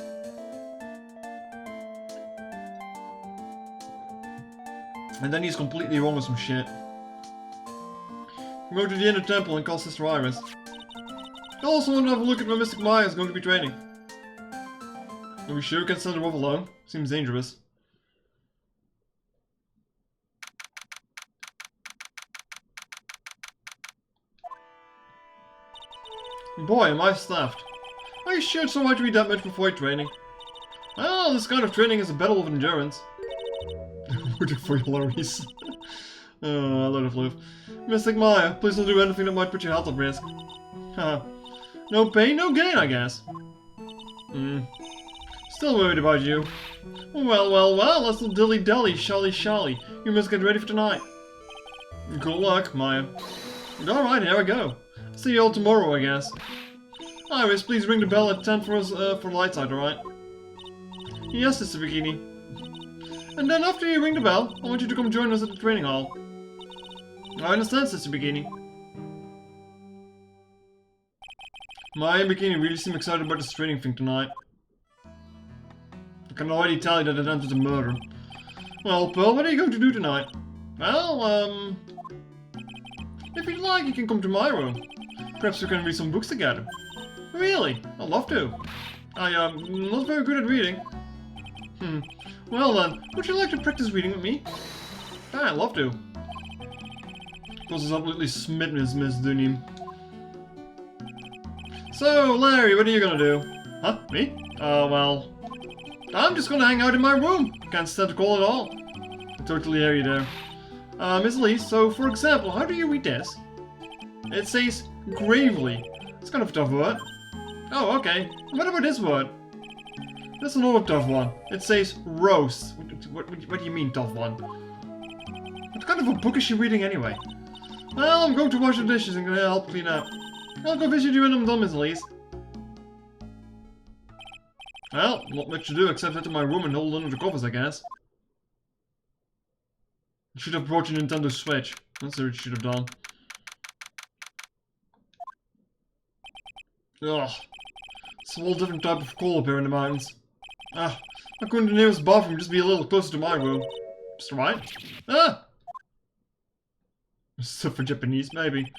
And then he's completely wrong with some shit. Go to the inner temple and call Sister Iris. I also want to have a look at where Mystic Maya is going to be training. Are we sure we can send her off alone? Seems dangerous. Boy, am I stuffed. Are you sure it's alright to eat that much before training? Well, this kind of training is a battle of endurance. Rooting for your lorries. Oh, I love the floof. Mystic Maya, please don't do anything that might put your health at risk. Haha. No pain, no gain, I guess. Still worried about you. Well, let's not dilly-dally, shally-shally. You must get ready for tonight. Good luck, Maya. Alright, here I go. See you all tomorrow, I guess. Iris, please ring the bell at 10 for us for light side, alright? Yes, Sister Bikini. And then after you ring the bell, I want you to come join us at the training hall. I understand, Sister Bikini. Maya and Bikini really seem excited about this training thing tonight. I can already tell you that it ends with a murder. Well, Pearl, what are you going to do tonight? Well, if you'd like, you can come to my room. Perhaps we can read some books together. Really? I'd love to. I'm not very good at reading. Well then, would you like to practice reading with me? I'd love to. Of course, it's absolutely smitten as Miss Dunim. So, Larry, what are you gonna do? Huh? Me? Well... I'm just gonna hang out in my room. Can't stand the cold at all. I totally hear you there. Miss Elise, so for example, how do you read this? It says gravely. It's kind of a tough word. Oh, okay. What about this word? That's another tough one. It says roast. What do you mean, tough one? What kind of a book is she reading anyway? Well, I'm going to wash the dishes and gonna help clean up. I'll go visit you when I'm done, Miss Elise. Well, not much to do except head to my room and hold under the covers, I guess. I should have brought your Nintendo Switch. That's what you should have done. Ugh. It's a whole different type of cold up here in the mountains. Why couldn't the nearest bathroom just be a little closer to my room? Mr. Wright? Stuff for Japanese, maybe.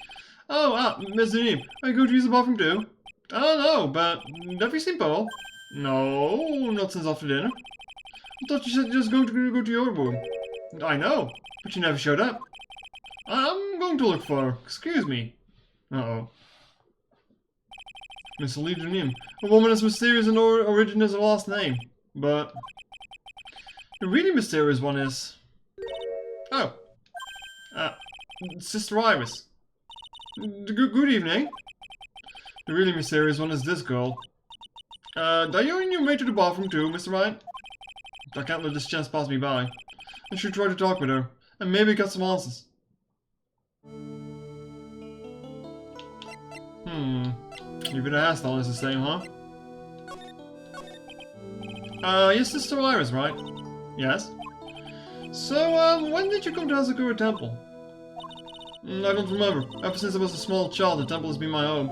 Oh, Miss Dunim, are you going to use the bathroom too? Oh, no, but have you seen Paul? No, not since after dinner. I thought you said you were just going to go to your room. I know, but you never showed up. I'm going to look for her. Excuse me. Uh-oh. Miss Legion name. A woman as mysterious in origin as her last name. But the really mysterious one is... Oh. Sister Iris. Good evening. The really mysterious one is this girl. Are you on your way to the bathroom too, Mr. Wright? I can't let this chance pass me by. I should try to talk with her, and maybe get some answers. Even the hairstyle is the same, huh? Your sister Iris, right? Yes. So, when did you come to Hazakura Temple? I don't remember. Ever since I was a small child, the temple has been my home.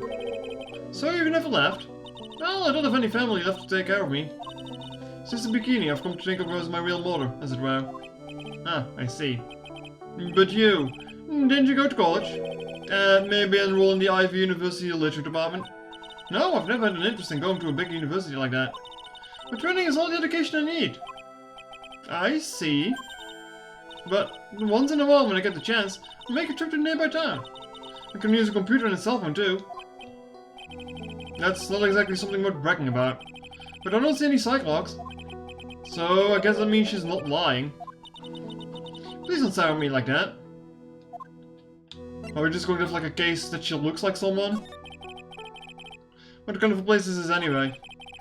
So you never left? Well, I don't have any family left to take care of me. Since the bikini, I've come to think of her as my real mother, as it were. Ah, I see. But you, didn't you go to college? Maybe enroll in the Ivy University Literature Department? No, I've never had an interest in going to a big university like that. But training is all the education I need. I see. But once in a while, when I get the chance, I'll make a trip to a nearby town. I can use a computer and a cell phone too. That's not exactly something worth bragging about. But I don't see any cyclops. So I guess that means she's not lying. Please don't sound at me like that. Are we just going to have like a case that she looks like someone? What kind of a place is this anyway?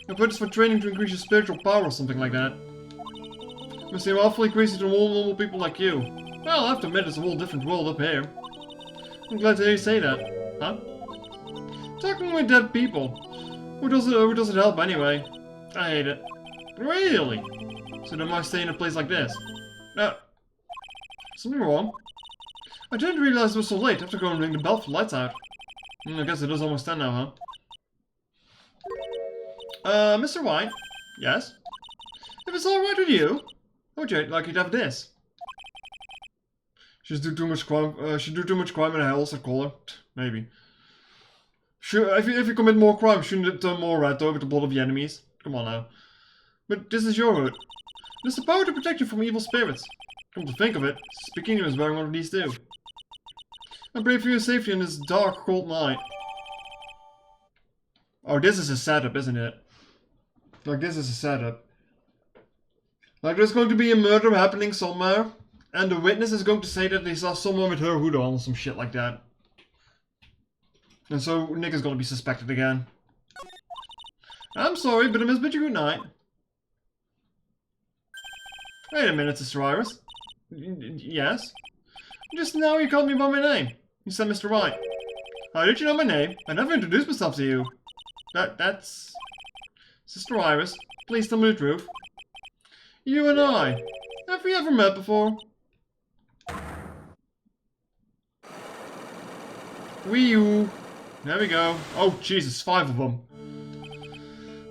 I put this for training to increase your spiritual power or something like that. It seem awfully crazy to normal people like you. Well, I have to admit it's a whole different world up here. I'm glad to hear you say that. Huh? Talking with dead people. Who does it help anyway? I hate it. Really? So then why stay in a place like this? Something wrong? I didn't realize it was so late. I have to go and ring the bell for the lights out. I guess it is almost 10 now, huh? Mr. White? Yes? If it's alright with you, how would you like to have this? She's do too much crime. She do too much crime in a house, I call her. Maybe. Sure, if you commit more crime, shouldn't it turn more red over the blood of the enemies? Come on now. But this is your hood. It has the power to protect you from evil spirits. Come to think of it, Speaking is wearing one of these too. I pray for your safety in this dark, cold night. Oh, this is a setup, isn't it? Like, this is a setup. Like, there's going to be a murder happening somewhere, and the witness is going to say that they saw someone with her hood on or some shit like that. And so Nick is going to be suspected again. I'm sorry, but I must bid you good night. Wait a minute, Sister Iris. Yes? Just now you called me by my name. You said Mr. Wright. How did you know my name? I never introduced myself to you. That's... Sister Iris, please tell me the truth. You and I. Have we ever met before? Wii U. There we go. Oh, Jesus, 5 of them.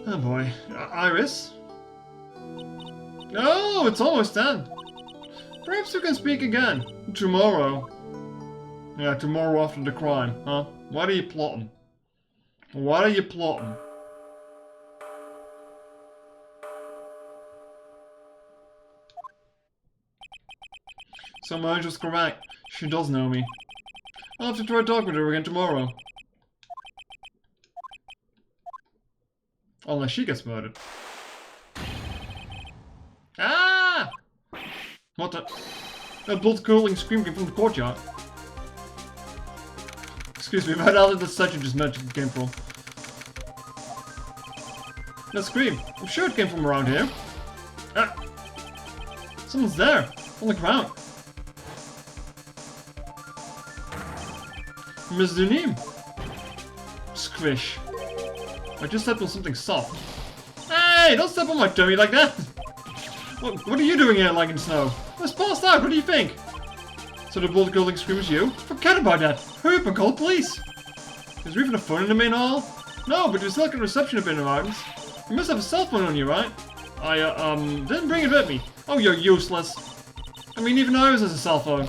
Oh boy. Iris? Oh, it's almost done. Perhaps we can speak again. Tomorrow. Yeah, tomorrow after the crime, huh? What are you plotting? What are you plotting? So my was correct. She does know me. I'll have to try to talk with her again tomorrow. Unless she gets murdered. Ah! What the? A blood-curdling scream came from the courtyard. Excuse me, right out of the statue just mentioned came from. That scream. I'm sure it came from around here. Ah! Someone's there, on the ground. Miss Dunim. Squish. I just stepped on something soft. Hey, don't step on my tummy like that! What are you doing here, like in snow? I was passed out, what do you think? So the blood-curdling scream is you? Forget about that! Hurry up and call the police! Is there even a phone in the main hall? No, but there's like a reception up in the mountains. You must have a cell phone on you, right? I, didn't bring it with me. Oh, you're useless. I mean, even Iris has a cell phone.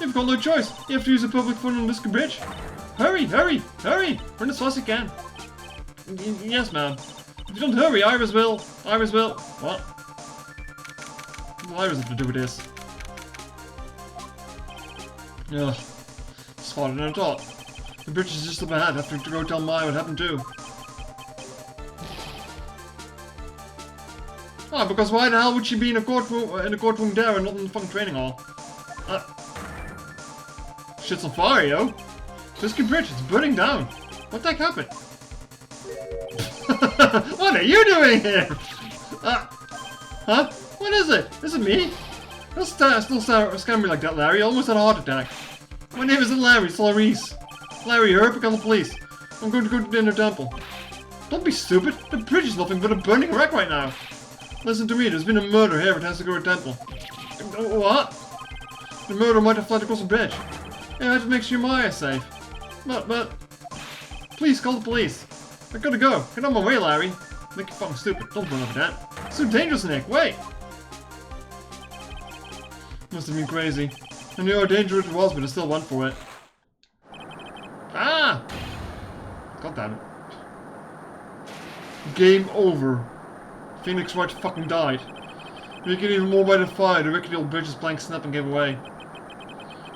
You've got no choice. You have to use a public phone on this bridge. Hurry, hurry, hurry! Run as fast as you can. Yes, ma'am. If you don't hurry, Iris will. What? What does Iris have to do with this? Ugh. It's harder than I thought. The bridge is just up ahead. I have to go tell Maya what happened too. Oh, because why the hell would she be in a courtroom there and not in the fucking training hall? Shit's on fire, yo. Biscuit Bridge, it's burning down. What the heck happened? What are you doing here? Huh? What is it? Is it me? Don't scare me like that, Larry. I almost had a heart attack. My name isn't Larry, it's Clarice. Larry, hurry up and call the police. I'm going to go to the inner temple. Don't be stupid. The bridge is nothing but a burning wreck right now. Listen to me, there's been a murder here. It has to go to the temple. What? The murderer might have fled across the bridge. Yeah, I have to make sure Maya is safe. But... Please, call the police. I gotta go. Get on my way, Larry. Make you fucking stupid. Don't run over that. It's too dangerous, Nick. Wait! Must have been crazy. I knew how dangerous it was, but I still went for it. Ah! God damn it. Game over. Phoenix Wright fucking died. Making even more by the fire, the rickety old bridge's plank snapped and gave away.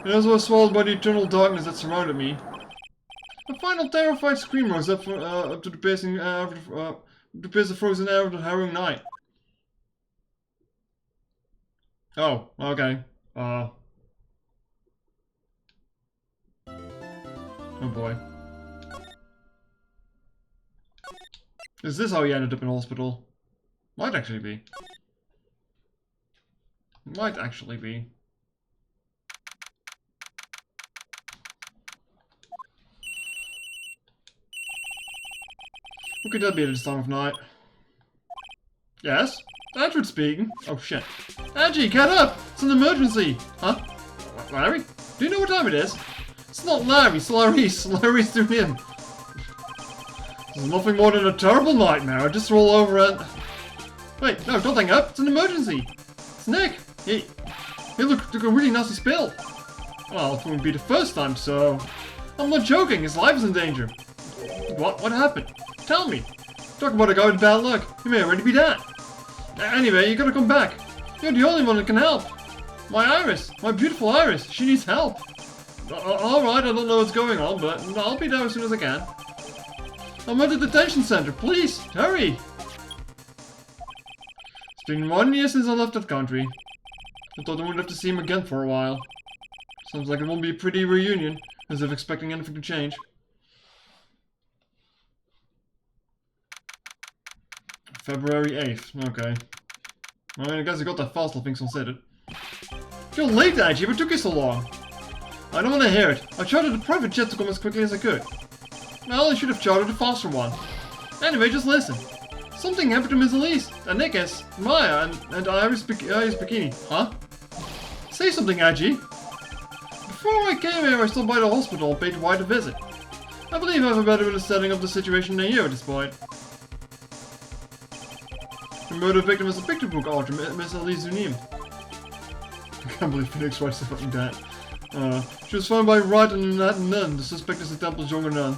And as I was swallowed by the eternal darkness that surrounded me, a final terrified scream rose up to the piercing to pierce the frozen air of the harrowing night. Oh, okay. Oh boy. Is this how he ended up in hospital? Might actually be. Might actually be. Who could that be at this time of night? Yes? Edward speaking. Oh shit. Angie, get up! It's an emergency! Huh? Larry? Do you know what time it is? It's not Larry, it's Clarice. Larry's through him. This is nothing more than a terrible nightmare. I just roll over and... Wait, no, don't hang up. It's an emergency. It's Nick. He took a really nasty spill. Well, it wouldn't be the first time, so... I'm not joking. His life is in danger. What? What happened? Tell me. Talk about a guy with bad luck. He may already be dead. Anyway, you gotta come back. You're the only one that can help. My Iris. My beautiful Iris. She needs help. Alright, I don't know what's going on, but I'll be there as soon as I can. I'm at the detention center. Please, hurry. It's been 1 year since I left that country. I thought I wouldn't have to see him again for a while. Sounds like it won't be a pretty reunion, as if expecting anything to change. February 8th, okay. I mean, I guess I got that fast, all things considered. You're late, Angie, what took you so long? I don't want to hear it. I chartered a private jet to come as quickly as I could. Well, I should have chartered a faster one. Anyway, just listen. Something happened to Miss Elise, and Nickis, Maya, and Iris Bikini. Huh? Say something, Angie. Before I came here, I stopped by the hospital and paid Wright a visit. I believe I have a better understanding of the situation than you at this point. The murder victim is a picture book author, Miss Elise Zunim. I can't believe Phoenix Wright's fucking dead. She was found by Wright and a nun. The suspect is the temple's younger nun.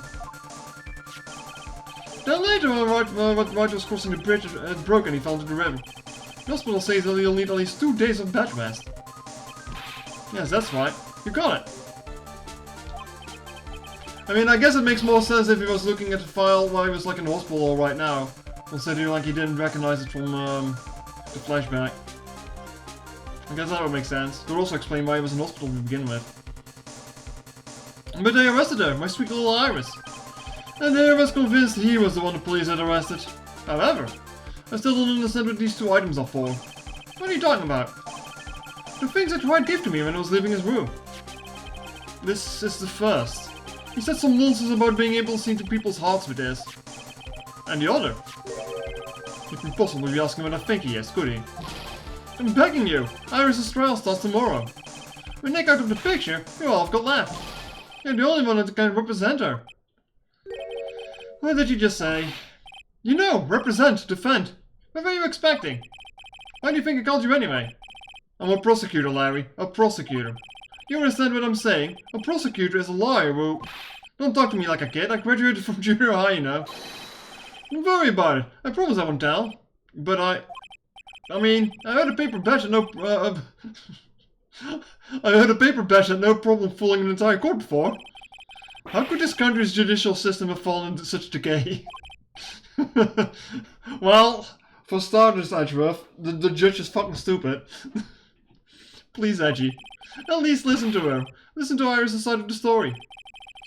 Then later, when Wright was crossing the bridge, it broke and he fell into the river. The hospital says that he'll need at least 2 days of bed rest. Yes, that's right. You got it. I mean, I guess it makes more sense if he was looking at the file while he was like in the hospital right now. Considering like he didn't recognize it from the flashback. I guess that would make sense. It would also explain why he was in hospital to begin with. But they arrested her, my sweet little Iris. And they was convinced he was the one the police had arrested. However, I still don't understand what these 2 items are for. What are you talking about? The things that Wright gave to me when I was leaving his room. This is the first. He said some nonsense about being able to see into people's hearts with this. And the other? He couldn't possibly be asking what I think he is, could he? I'm begging you! Iris' trial starts tomorrow. With Nick out of the picture, you all have got left. You're the only one that can represent her. What did you just say? You know, represent, defend. What were you expecting? Why do you think I called you anyway? I'm a prosecutor, Larry. A prosecutor. You understand what I'm saying? A prosecutor is a lawyer who... Don't talk to me like a kid. I graduated from junior high, you know. Don't worry about it. I promise I won't tell. But I mean, I heard a paper badge had no... I heard a paper badge had no problem fooling an entire court before. How could this country's judicial system have fallen into such decay? Well, for starters, Edgeworth, the judge is fucking stupid. Please, Edgy. At least listen to her. Listen to Iris' side of the story.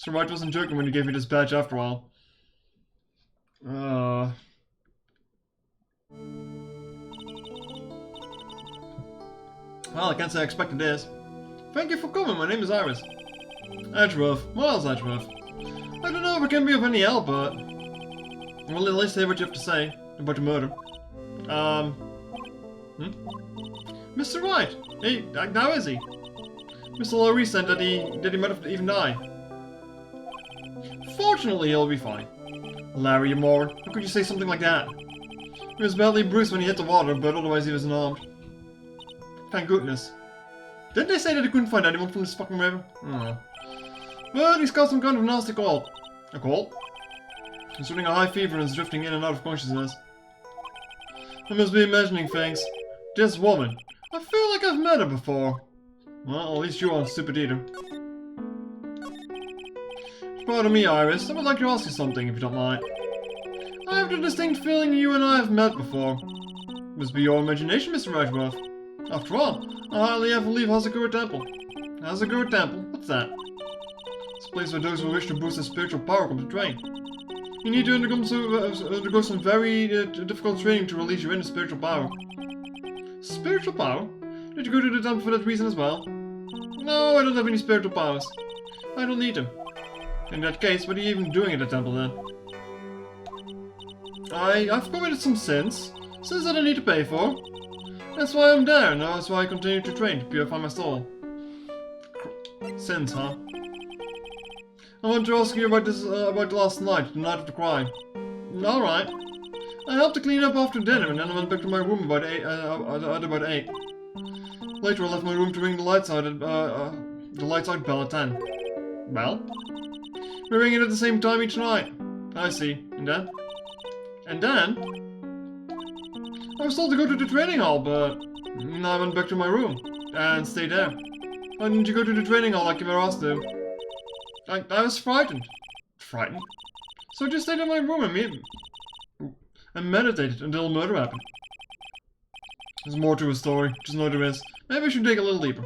Sir Wright wasn't joking when he gave me this badge after all. Well, I can't say I expected this. Thank you for coming, my name is Iris. Edgeworth. What else, Edgeworth? I don't know if it can be of any help, but... well, at least hear what you have to say about the murder. Mr. Wright! Hey, how is he? Mr. Lowry said that he might have even died. Fortunately, he'll be fine. Larry, you moron. How could you say something like that? He was badly bruised when he hit the water, but otherwise he was unarmed. Thank goodness. Didn't they say that they couldn't find anyone from this fucking river? Oh. But he's got some kind of nasty cold. A cold? He's running a high fever and is drifting in and out of consciousness. I must be imagining things. This woman. I feel like I've met her before. Well, at least you aren't stupid either. Pardon me, Iris. I would like to ask you something, if you don't mind. I have the distinct feeling you and I have met before. Must be your imagination, Mr. Edgeworth. After all, I hardly ever leave Hazakura Temple. Hazakura Temple? What's that? It's a place where those who wish to boost their spiritual power come to train. You need to undergo some very difficult training to release your inner spiritual power. Spiritual power? Did you go to the temple for that reason as well? No, I don't have any spiritual powers. I don't need them. In that case, what are you even doing at the temple then? I've committed some sins. Sins that I need to pay for. That's why I'm there, and that's why I continue to train to purify my soul. Sins, huh? I want to ask you about this, about last night, the night of the crime. Alright. I helped to clean up after dinner, and then I went back to my room about 8. Later, I left my room to ring the lights out bell at 10. Well? We're ringing at the same time each night. I see. And then? And then? I was told to go to the training hall, but I went back to my room and stayed there. Why didn't you go to the training hall like you were asked to? I was frightened. Frightened? So I just stayed in my room and meditated until the murder happened. There's more to a story, just know there is. Maybe I should dig a little deeper.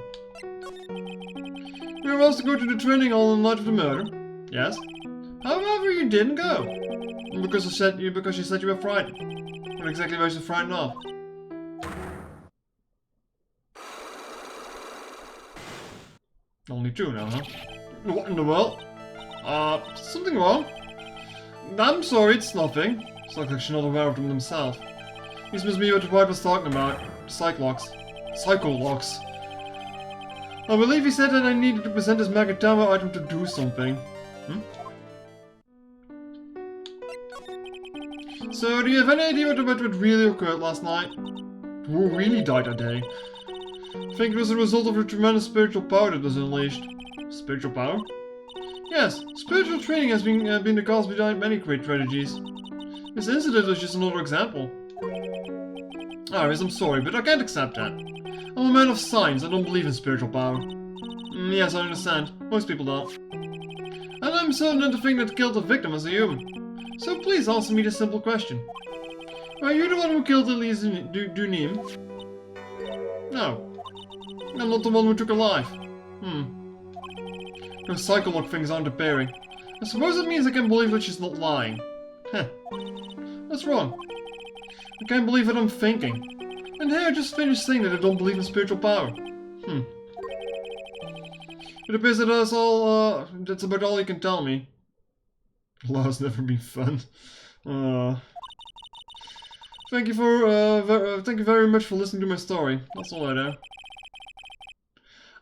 You were asked to go to the training hall on the night of the murder. Yes. However, you didn't go. Because you said you were frightened. What exactly was you frightened of? Only 2 now, huh? What in the world? Something wrong? I'm sorry, it's nothing. It's like she's not aware of them themselves. This must be what the Wright was talking about. Psycholocks. I believe he said that I needed to present this Magatama item to do something. So, do you have any idea what really occurred last night? Who really died that day? I think it was a result of the tremendous spiritual power that was unleashed. Spiritual power? Yes, spiritual training has been the cause behind many great tragedies. This incident was just another example. Iris, I'm sorry, but I can't accept that. I'm a man of science, I don't believe in spiritual power. Yes, I understand. Most people don't. And I'm certain that the thing that killed the victim was a human. So please answer me this simple question. Are you the one who killed Elise Dunim? No. I'm not the one who took her life. Those psychologue things aren't appearing. I suppose it means I can't believe that she's not lying. Heh. What's wrong? I can't believe what I'm thinking. And here I just finished saying that I don't believe in spiritual power. It appears that that's about all you can tell me. Law's never been fun. Thank you very much for listening to my story. That's all I know.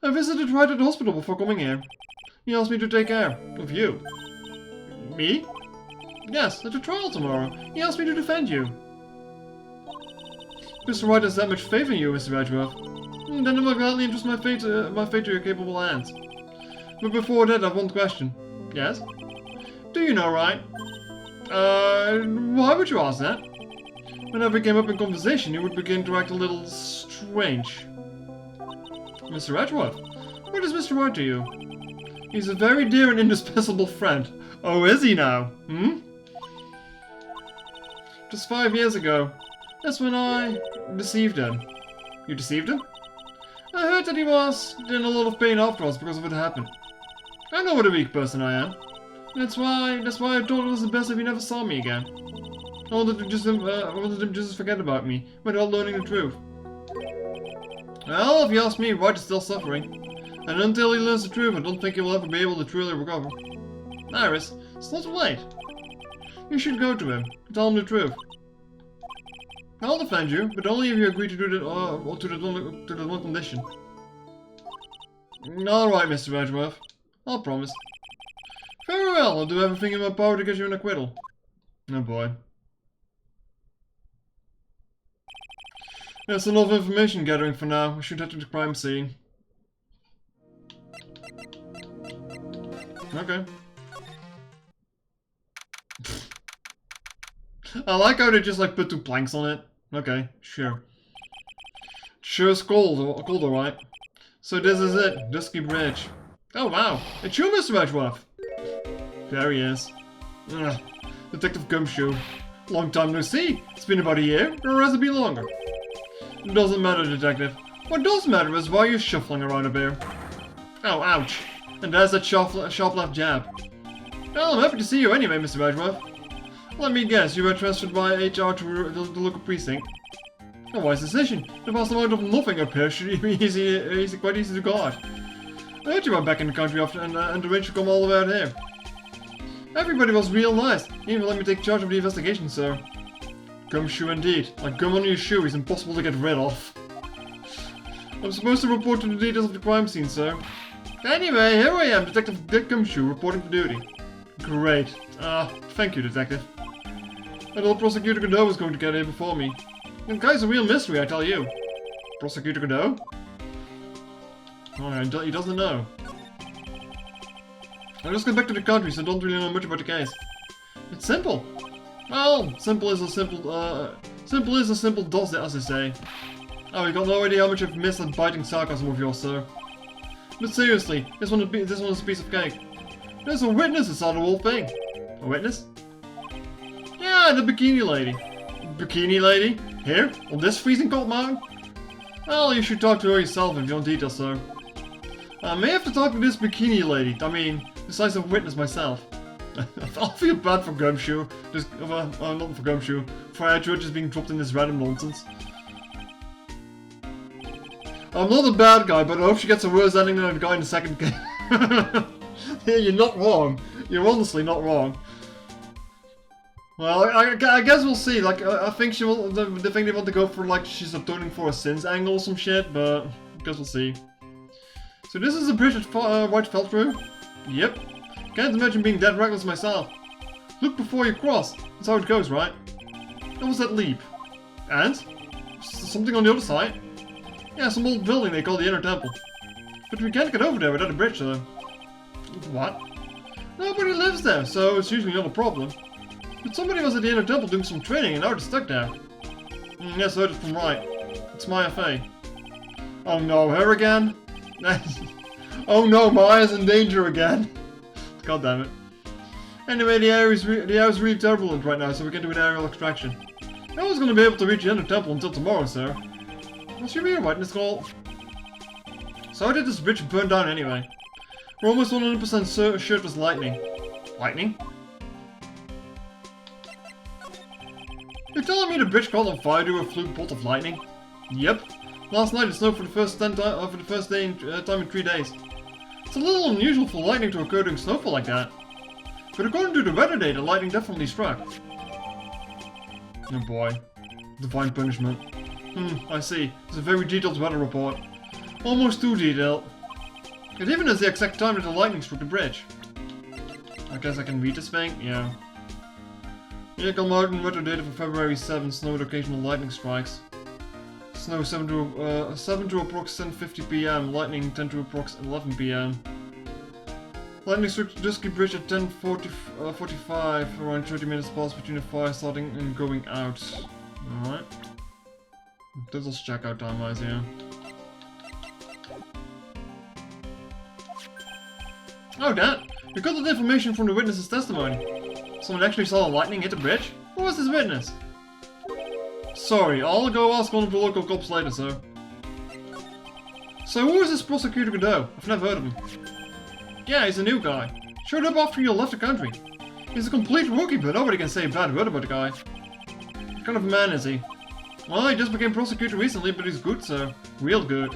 I visited Wright at the hospital before coming here. He asked me to take care of you. Me? Yes, at the trial tomorrow. He asked me to defend you. Mr. Wright has that much faith in you, Mr. Edgeworth. Then I will gladly entrust my fate to your capable hands. But before that, I have one question. Yes? Do you know Wright? Why would you ask that? Whenever we came up in conversation, you would begin to act a little strange. Mr. Edgeworth, what is Mr. Wright to you? He's a very dear and indispensable friend. Oh, is he now? Hmm? Just 5 years ago. That's when I deceived him. You deceived him? I heard that he was in a lot of pain afterwards because of what happened. I know what a weak person I am. That's why I told him it was the best if he never saw me again. I wanted him just to forget about me without learning the truth. Well, if you ask me, Wright is still suffering. And until he learns the truth, I don't think he will ever be able to truly recover. Iris, it's not too late. You should go to him and tell him the truth. I'll defend you, but only if you agree to do that, to the one condition. Alright, Mr. Edgeworth. I'll promise. Very well, I'll do everything in my power to get you an acquittal. Oh boy. That's enough information gathering for now. We should head to the crime scene. Okay. I like how they just like put 2 planks on it. Okay, sure. Sure it's cold alright. So this is it, Dusky Bridge. Oh wow, it's you, Mr. Edgeworth. There he is. Ugh. Detective Gumshoe. Long time no see. It's been about a year, or has it been longer? It doesn't matter, Detective. What does matter is why you're shuffling around up here. Oh, ouch. And there's that sharp left jab. Well, I'm happy to see you anyway, Mr. Edgeworth. Let me guess, you were transferred by HR to the local precinct. A wise decision. The vast amount of nothing up here should be quite easy to guard. I heard you were back in the country after and arranged to come all the way out here. Everybody was real nice. Even let me take charge of the investigation, sir. Gumshoe indeed. Like gum on your shoe, he's impossible to get rid of. I'm supposed to report to the details of the crime scene, sir. Anyway, here I am, Detective Dick Gumshoe, reporting for duty. Great. Thank you, Detective. That old Prosecutor Godot was going to get here before me. The guy's a real mystery, I tell you. Prosecutor Godot? Oh, he doesn't know. I just got back to the country, so I don't really know much about the case. It's simple. Well, simple is a simple does it, as they say. Oh, you got no idea how much I've missed that biting sarcasm of yours, sir. But seriously, this one is a piece of cake. There's a witness inside the whole thing. A witness? Yeah, the bikini lady. Bikini lady? Here? On this freezing cold mountain? Well, you should talk to her yourself if you want details, sir. I may have to talk to this bikini lady. I mean, besides a witness myself. I'll feel bad for Gumshoe. Not for Gumshoe. For Edgeworth just being dropped in this random nonsense. I'm not a bad guy, but I hope she gets a worse ending than the guy in the second game. Yeah, you're not wrong. You're honestly not wrong. Well, I guess we'll see. Like, I think she will. They think they want to go for like she's atoning for her sins angle or some shit, but I guess we'll see. So this is the bridge that Wright fell through? Yep. Can't imagine being that reckless myself. Look before you cross. That's how it goes, right? What was that leap? And? Something on the other side? Yeah, some old building they call the Inner Temple. But we can't get over there without a bridge, though. What? Nobody lives there, so it's usually not a problem. But somebody was at the Inner Temple doing some training and now they're stuck there. Yes, I heard it from Wright. It's Maya Fey. Oh no, her again? Oh no, Maya's in danger again. God damn it. Anyway, the air is really turbulent right now, so we can do an aerial extraction. No one's going to be able to reach the Inner Temple until tomorrow, sir. What's your right in this call? So how did this bridge burn down anyway? We're almost 100% sure it was lightning. Lightning? You're telling me the bridge caught on fire due to a fluke bolt of lightning? Yep. Last night it snowed for the first time in 3 days. It's a little unusual for lightning to occur during snowfall like that. But according to the weather data, lightning definitely struck. Oh boy. Divine punishment. I see. It's a very detailed weather report. Almost too detailed. It even has the exact time that the lightning struck the bridge. I guess I can read this thing? Yeah. Vehicle mountain weather data for February 7, snow with occasional lightning strikes. Snow 7 to approx 10:50 PM, lightning 10 to approx 11 PM. Lightning struck the Dusky Bridge at 10:45, around 30 minutes passed between the fire starting and going out. Alright. This is checkout time, guys, yeah. Oh, Dad, we got the information from the witness's testimony. Someone actually saw the lightning hit the bridge? Who was this witness? Sorry, I'll go ask one of the local cops later, sir. So who is this prosecutor Godot? I've never heard of him. Yeah, he's a new guy. Showed up after you left the country. He's a complete rookie, but nobody can say a bad word about the guy. What kind of a man is he? Well, he just became prosecutor recently, but he's good, sir. Real good.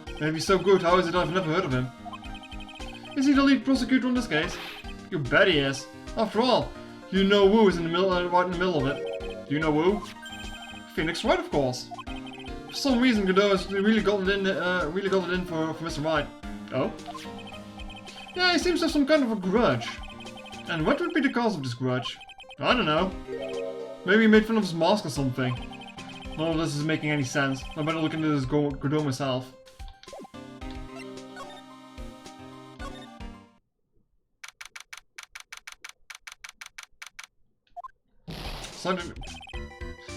If he's so good, how is it I've never heard of him? Is he the lead prosecutor on this case? You bet he is. After all, you know Wu is in the middle, right in the middle of it. Do you know Wu? Phoenix Wright, of course. For some reason, Godot has really got it in for Mr. Wright. Oh? Yeah, he seems to have some kind of a grudge. And what would be the cause of this grudge? I don't know. Maybe he made fun of his mask or something. None of this is making any sense. I better look into this Godot myself.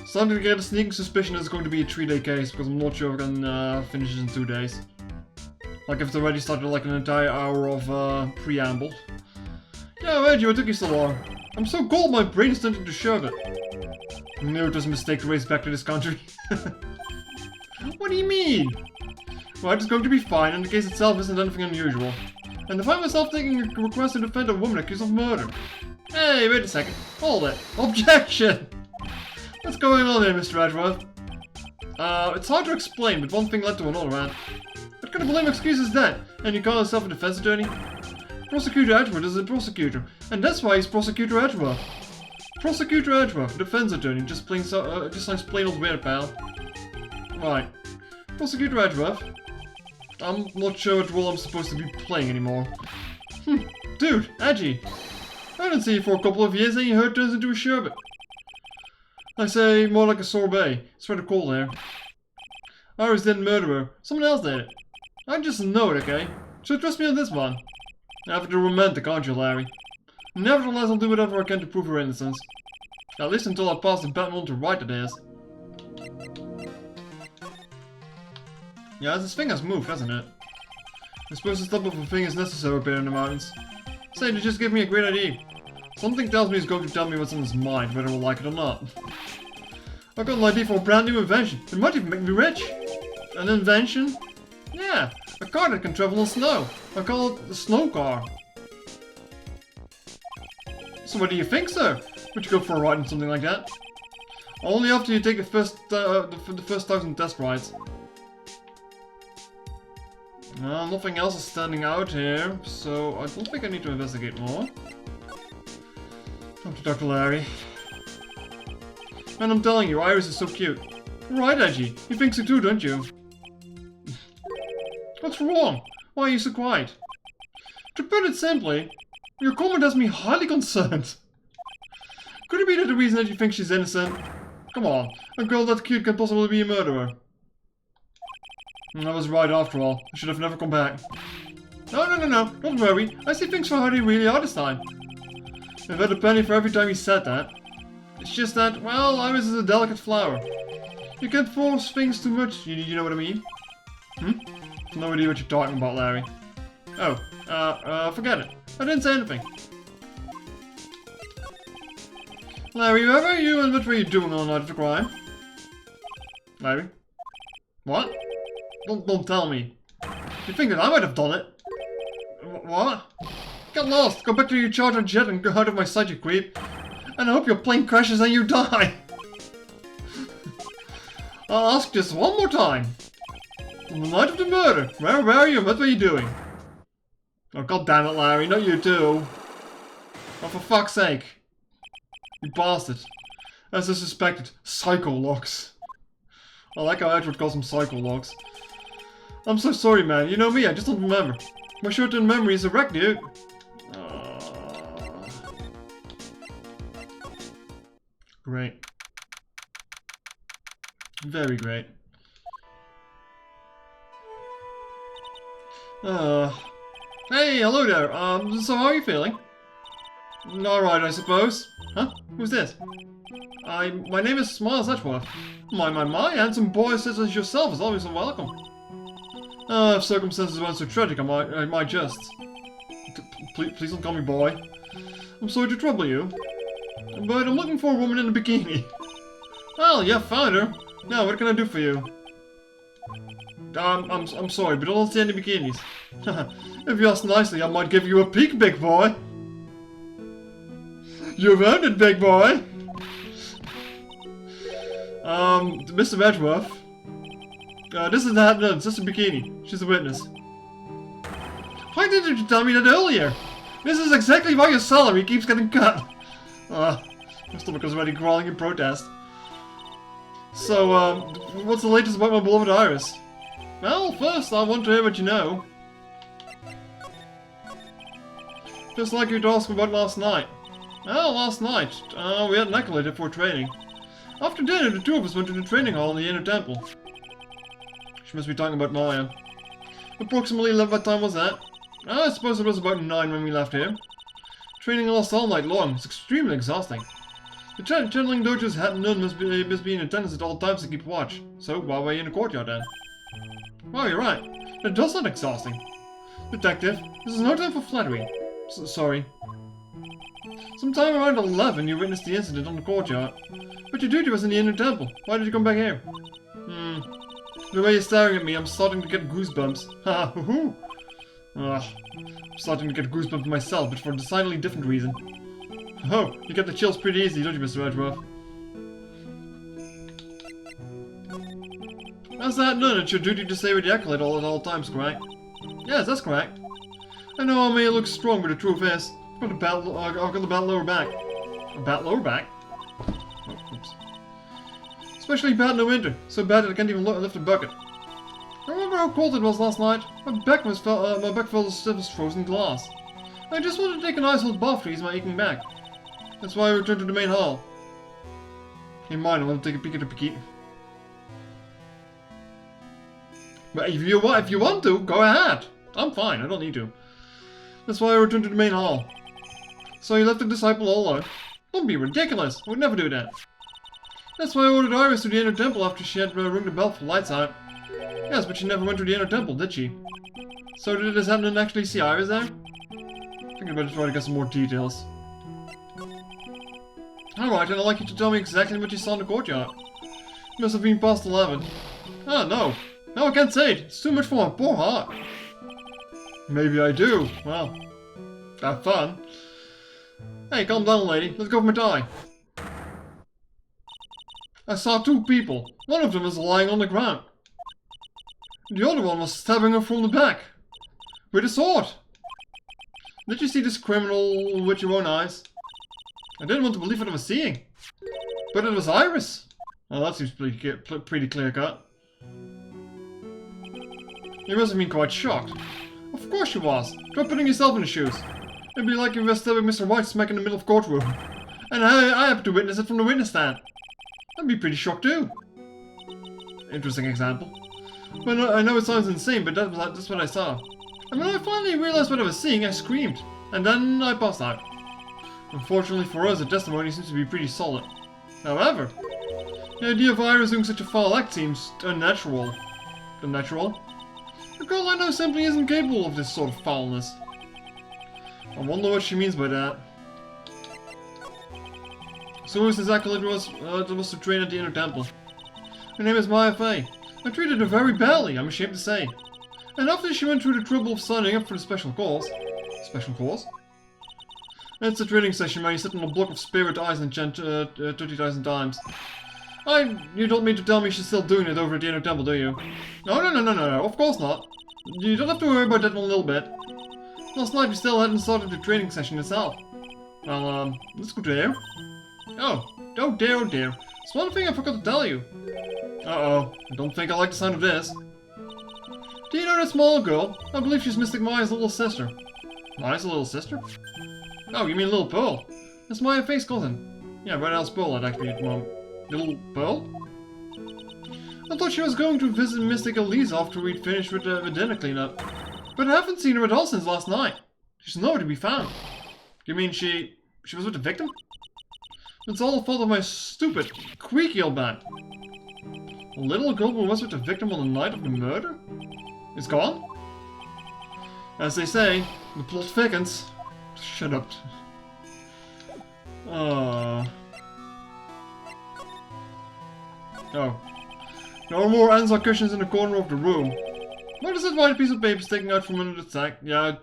Starting to get a sneaking suspicion it's going to be a 3-day case, because I'm not sure I can finish it in 2 days. Like if it's already started like an entire hour of preamble. Yeah, Reggie, what took you so long? I'm so cold my brain is starting to shove it. I knew it was a mistake to race back to this country. What do you mean? Well, it's going to be fine, and the case itself isn't anything unusual. And to find myself taking a request to defend a woman accused of murder. Hey, wait a second. Hold it. Objection! What's going on here, Mr. Edgeworth? It's hard to explain, but one thing led to another, man. What kind of lame excuse is that? And you call yourself a defense attorney? Prosecutor Edgeworth is a prosecutor, and that's why he's Prosecutor Edgeworth. Prosecutor Edgeworth, defense attorney, just sounds plain old weird, pal. Right. Prosecutor Edgeworth. I'm not sure what role I'm supposed to be playing anymore. Dude, Edgy. I haven't seen you for a couple of years and your hair turns into a sherbet. I say, more like a sorbet. It's rather cold here. Iris didn't murder her. Someone else did it. I just know it, okay? So trust me on this one. After the romantic, aren't you, Larry? Nevertheless, I'll do whatever I can to prove her innocence. At least until I pass the baton on to Wright, it is. Yeah, this thing has moved, hasn't it? I suppose the stop of a thing is necessary up here in the mountains. Say, you just gave me a great idea. Something tells me he's going to tell me what's on his mind, whether I like it or not. I've got an idea for a brand new invention. It might even make me rich. An invention? Yeah, a car that can travel on snow. I call it the snow car. So what do you think, sir? Would you go for a ride in something like that? Only after you take the first 1,000 test rides. Nothing else is standing out here, so I don't think I need to investigate more. Up to Dr. Larry. And I'm telling you, Iris is so cute. Right, Edgy. You think so too, don't you? What's wrong? Why are you so quiet? To put it simply, your comment has me highly concerned. Could it be that the reason that you think she's innocent? Come on, a girl that cute can possibly be a murderer. I was right after all. I should have never come back. No, don't worry. I see things for how they really are this time. I've had a penny for every time he said that. It's just that, well, Iris is a delicate flower. You can't force things too much, you know what I mean? No idea what you're talking about, Larry. Oh, forget it. I didn't say anything. Larry, where were you and what were you doing on the night of the crime? Larry? What? Don't tell me. You think that I might have done it? What? Get lost! Go back to your charter jet and go out of my sight, you creep. And I hope your plane crashes and you die! I'll ask just one more time. On the night of the murder, where were you and what were you doing? Oh, god damn it, Larry, not you too. Oh, for fuck's sake. You bastard. As I suspected, psychologs. I like how Edward calls them psychologs. I'm so sorry, man. You know me, I just don't remember. My short-term memory is a wreck, dude. Great. Very great. Hey, hello there. So how are you feeling? Alright, I suppose. Huh? Who's this? My name is Miles Edgeworth. My, handsome boy such as yourself is always welcome. If circumstances weren't so tragic, I might just... Please don't call me boy. I'm sorry to trouble you, but I'm looking for a woman in a bikini. Well, yeah, found her. Now, what can I do for you? I'm sorry, but I don't see any bikinis. If you ask nicely, I might give you a peek, big boy. You've earned it, big boy. Mr. Edgeworth. This is not no, it's just a bikini. She's a witness. Why didn't you tell me that earlier? This is exactly why your salary keeps getting cut. My stomach was already growling in protest. So, what's the latest about my beloved Iris? Well, first, I want to hear what you know. Just like you'd ask about last night. Well, last night, we had an accolade for training. After dinner, the two of us went to the training hall in the inner temple. She must be talking about Maya. Approximately what time was that? I suppose it was about 9 when we left here. Training lasts all night long. It's extremely exhausting. The channeling dojo's head nun must be in attendance at all times to keep watch. So, why were you in the courtyard then? Well, you're right. That does sound exhausting. Detective, this is no time for flattery. Sorry. Sometime around 11 you witnessed the incident on the courtyard. But your duty was in the inner temple. Why did you come back here? The way you're staring at me, I'm starting to get goosebumps. Ha hoo. I'm starting to get goosebumps myself, but for a decidedly different reason. Oh, you get the chills pretty easy, don't you, Mr. Edgeworth? As that nun, it's your duty to stay with the accolade at all times, correct? Yes, that's correct. I know I may look strong, but the truth is, I've got a bad lower back. A bad lower back? Oh, oops. Especially bad in the winter, so bad that I can't even lift a bucket. Remember how cold it was last night? My back felt as stiff as frozen glass. I just wanted to take a nice hot bath to ease my aching back. That's why I returned to the main hall. Hey, mind, I want to take a peek at the bikini. But if you want to, go ahead. I'm fine, I don't need to. That's why I returned to the main hall. So you left the disciple all alone? Don't be ridiculous, I would never do that. That's why I ordered Iris to the inner temple after she had rung the bell for lights out. Yes, but she never went to the inner temple, did she? So did this happen to actually see Iris there? I think I better try to get some more details. Alright, and I'd like you to tell me exactly what you saw in the courtyard. It must have been past 11. Ah, no. No, I can't say it. It's too much for my poor heart. Maybe I do. Well, have fun. Hey, calm down, lady. Let's go for my tie. I saw two people. One of them was lying on the ground. The other one was stabbing her from the back. With a sword. Did you see this criminal with your own eyes? I didn't want to believe what I was seeing. But it was Iris. Well, that seems pretty clear cut. You must have been quite shocked. Of course you was. Try putting yourself in the shoes. It'd be like if you were stabbing Mr. Wright smack in the middle of courtroom. And I happen to witness it from the witness stand. I'd be pretty shocked too. Interesting example. But I know it sounds insane, but that's what I saw. And when I finally realized what I was seeing, I screamed. And then I passed out. Unfortunately for us, the testimony seems to be pretty solid. However, the idea of Iris doing such a foul act seems unnatural. Unnatural? The girl I know simply isn't capable of this sort of foulness. I wonder what she means by that. So is this accolade was to train at the inner temple. Her name is Maya Fey. I treated her very badly, I'm ashamed to say. And after she went through the trouble of signing up for the special course... Special course? It's a training session where you sit on a block of spirit eyes and chant 30,000 times. You don't mean to tell me she's still doing it over at the inner temple, do you? No, of course not. You don't have to worry about that one little bit. Last night we still hadn't started the training session itself. Well, that's good to hear. Oh dear. There's one thing I forgot to tell you. Uh-oh, I don't think I like the sound of this. Do you know that small girl? I believe she's Mystic Maya's little sister. Maya's little sister? Oh, you mean Little Pearl? That's Maya Fey's cousin. Yeah, right else Pearl I'd actually at the moment. Little Pearl? I thought she was going to visit Mystic Elise after we'd finished with the dinner cleanup. But I haven't seen her at all since last night. She's nowhere to be found. You mean she was with the victim? It's all the fault of my stupid, squeaky old man. A little girl who was with the victim on the night of the murder? Is gone? As they say, The plot thickens. Shut up. Oh. There are more Ansar cushions in the corner of the room. What is that white piece of paper sticking out from under the sack? Yeah,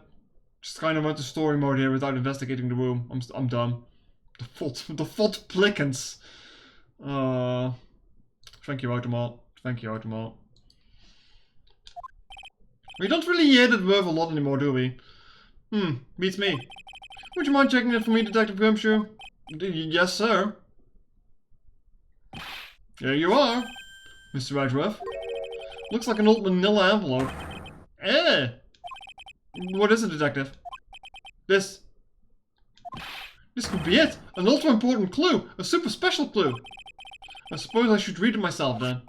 just kind of went to story mode here without investigating the room. I'm dumb. The fault plickens. Thank you, Automat. Thank you, Automat. We don't really hear that word a lot anymore, do we? Beats me. Would you mind checking it for me, Detective Gumshoe? Yes, sir. Here you are, Mr. Redruff. Looks like an old manila envelope. Eh! What is it, Detective? This could be it! An ultra important clue! A super special clue! I suppose I should read it myself then.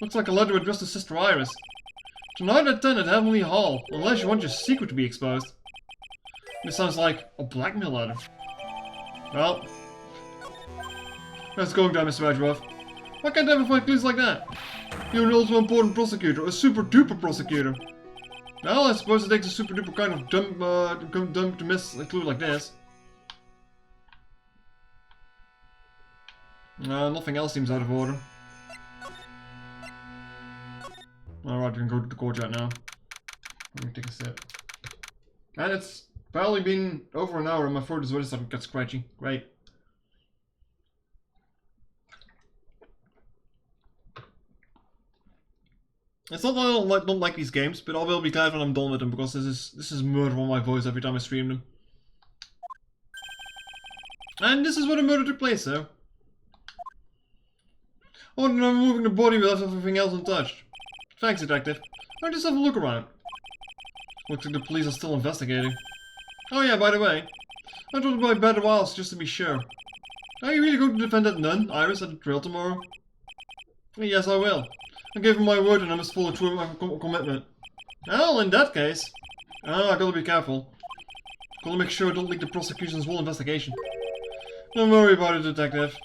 Looks like a letter addressed to Sister Iris. Tonight at 10 at Heavenly Hall, unless you want your secret to be exposed. This sounds like a blackmail letter. Well, let's go down, Mr. Redruff. Why can't I ever find clues like that? You're an ultra important prosecutor, a super duper prosecutor. Well, I suppose it takes a super duper kind of dumb to miss a clue like this. Nothing else seems out of order. Alright, we can go to the courtyard now. Let me take a sip. And it's probably been over an hour and my throat is already starting to get scratchy. Great. It's not that I don't like these games, but I will be glad when I'm done with them because this is murder on my voice every time I stream them. And this is where the murder took place, so. Oh, and I'm removing the body, we left everything else untouched. Thanks, Detective. I'll just have a look around. Looks like the police are still investigating. Oh yeah, by the way, I thought about better whiles just to be sure. Are you really going to defend that nun, Iris, at the drill tomorrow? Yes, I will. I gave him my word and I must follow through with my commitment. Well, in that case... I gotta be careful. Gotta make sure I don't leak the prosecution's whole investigation. Don't worry about it, Detective.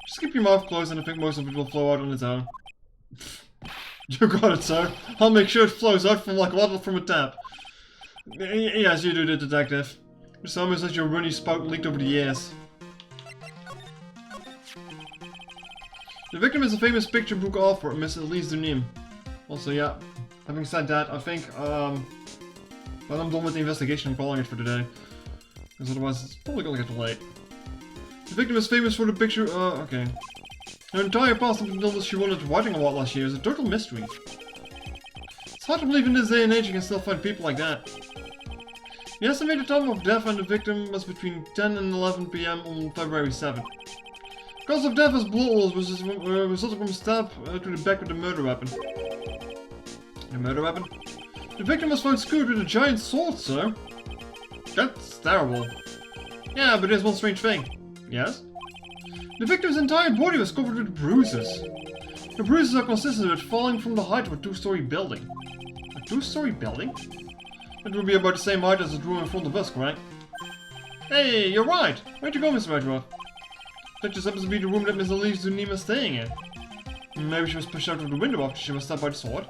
Just keep your mouth closed and I think most of it will flow out on its own. You got it, sir. I'll make sure it flows out from like water from a tap. Yes, you do, Detective. It's almost like your runny spout leaked over the years. The victim is a famous picture book author, Miss Elise Dunim. Also, yeah, having said that, I think, when I'm done with the investigation, I'm calling it for today. Because otherwise, it's probably gonna get late. The victim is famous for the picture, okay. Her entire past up until she won a writing award last year is a total mystery. It's hard to believe in this day and age you can still find people like that. The estimated time of death and the victim was between 10 and 11 PM on February 7th. Cause of death is blood loss, which is resulting from a stab to the back with a murder weapon. A murder weapon? The victim was found screwed with a giant sword, sir. That's terrible. Yeah, but there's one strange thing. Yes? The victim's entire body was covered with bruises. The bruises are consistent with falling from the height of a two-story building. A two-story building? It would be about the same height as the room in front of us, correct? Hey, you're right! Where'd you go, Mr. Redruff? That just happens to be the room that Miss Elise Dunim is staying in. Maybe she was pushed out of the window after she was stabbed by the sword.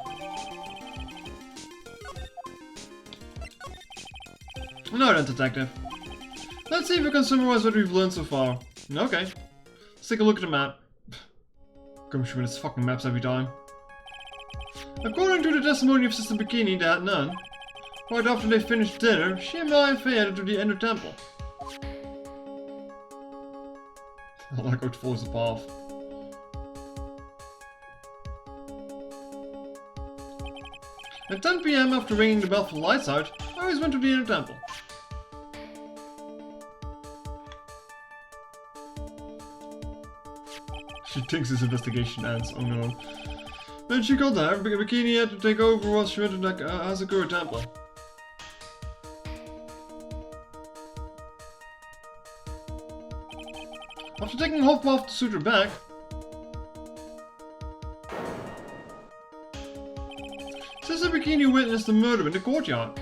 Now then, Detective. Let's see if we can summarize what we've learned so far. Okay. Let's take a look at the map. Comes through its fucking maps every time. According to the testimony of Sister Bikini, that nun, right after they finished dinner, she and I headed to the Ender Temple. I like how it follows the path. At 10 PM after ringing the bell for lights out, I always went to the Inner Temple. She thinks this investigation ends, oh no. When she got there, Bikini had to take over while she went to the Hazakura Temple. After taking a hot bath to suit her back, Sister Bikini witnessed the murder in the courtyard.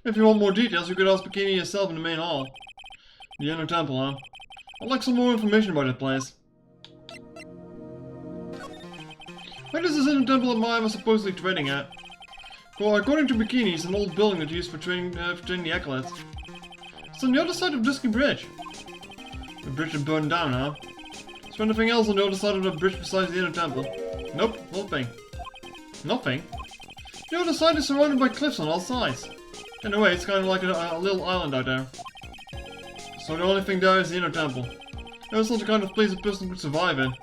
If you want more details, you could ask Bikini herself in the main hall. The Inner Temple, huh? I'd like some more information about that place. Why What is this inner temple that Maya was supposedly training at? Well, according to Bikini, it's an old building that used for training the acolytes. It's on the other side of Dusky Bridge. The bridge had burned down, huh? Is there anything else on the other side of the bridge besides the inner temple? Nope, nothing. Nothing? The other side is surrounded by cliffs on all sides. In a way, it's kind of like a little island out there. So the only thing there is the inner temple. And it's not the kind of place a person could survive in.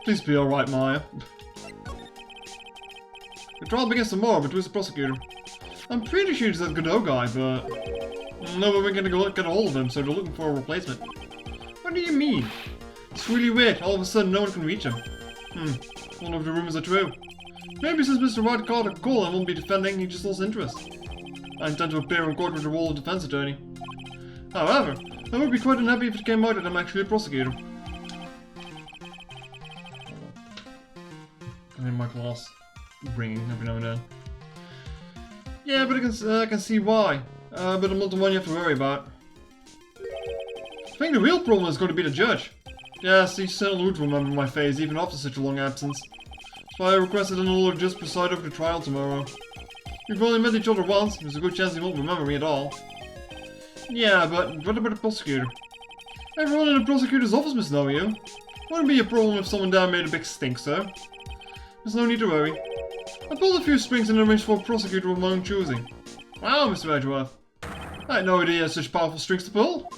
Please be alright, Maya. The trial begins tomorrow, but who's the prosecutor? I'm pretty sure he's that Godot guy, but... no one can get a hold of him, so they're looking for a replacement. What do you mean? It's really weird, all of a sudden no one can reach him. One of the rumors are true. Maybe since Mr. Wright called a call and won't be defending, he just lost interest. I intend to appear in court with the role of defense attorney. However, I would be quite unhappy if it came out that I'm actually a prosecutor. I'm in my class. Ringing every now and then. Yeah, but I can see why. But I'm not the one you have to worry about. I think the real problem is going to be the judge. Yes, he certainly would remember my face even after such a long absence. That's why I requested another judge preside over the trial tomorrow. We've only met each other once, there's a good chance he won't remember me at all. Yeah, but what about the prosecutor? Everyone in the prosecutor's office must know you. Wouldn't be a problem if someone there made a big stink, sir. There's no need to worry. I pulled a few strings and arranged for a prosecutor of my own choosing. Wow, Mr. Edgeworth. I had no idea you had such powerful strings to pull.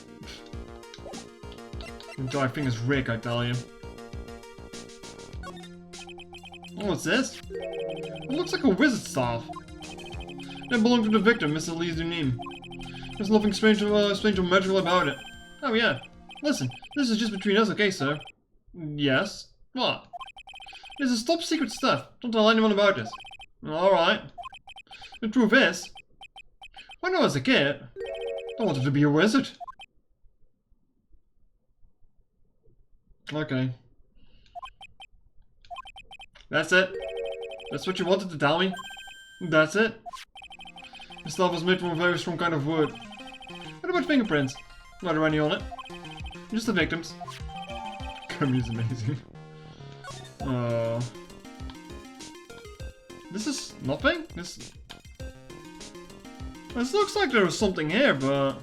Entire thing is Rick, I tell you. Oh, what's this? It looks like a wizard's staff. That belonged to the victim, Mr. Lee Dunim. There's nothing strange or magical about it. Oh yeah. Listen, this is just between us, okay, sir? Yes? What? This is top secret stuff. Don't tell anyone about this. Alright. The truth is, when I was a kid, I wanted to be a wizard. Okay. That's it? That's what you wanted to tell me? That's it? The stuff was made from a very strong kind of wood. What about fingerprints? Are there any on it? Just the victims. Kirby's amazing. This is nothing? This looks like there was something here, but...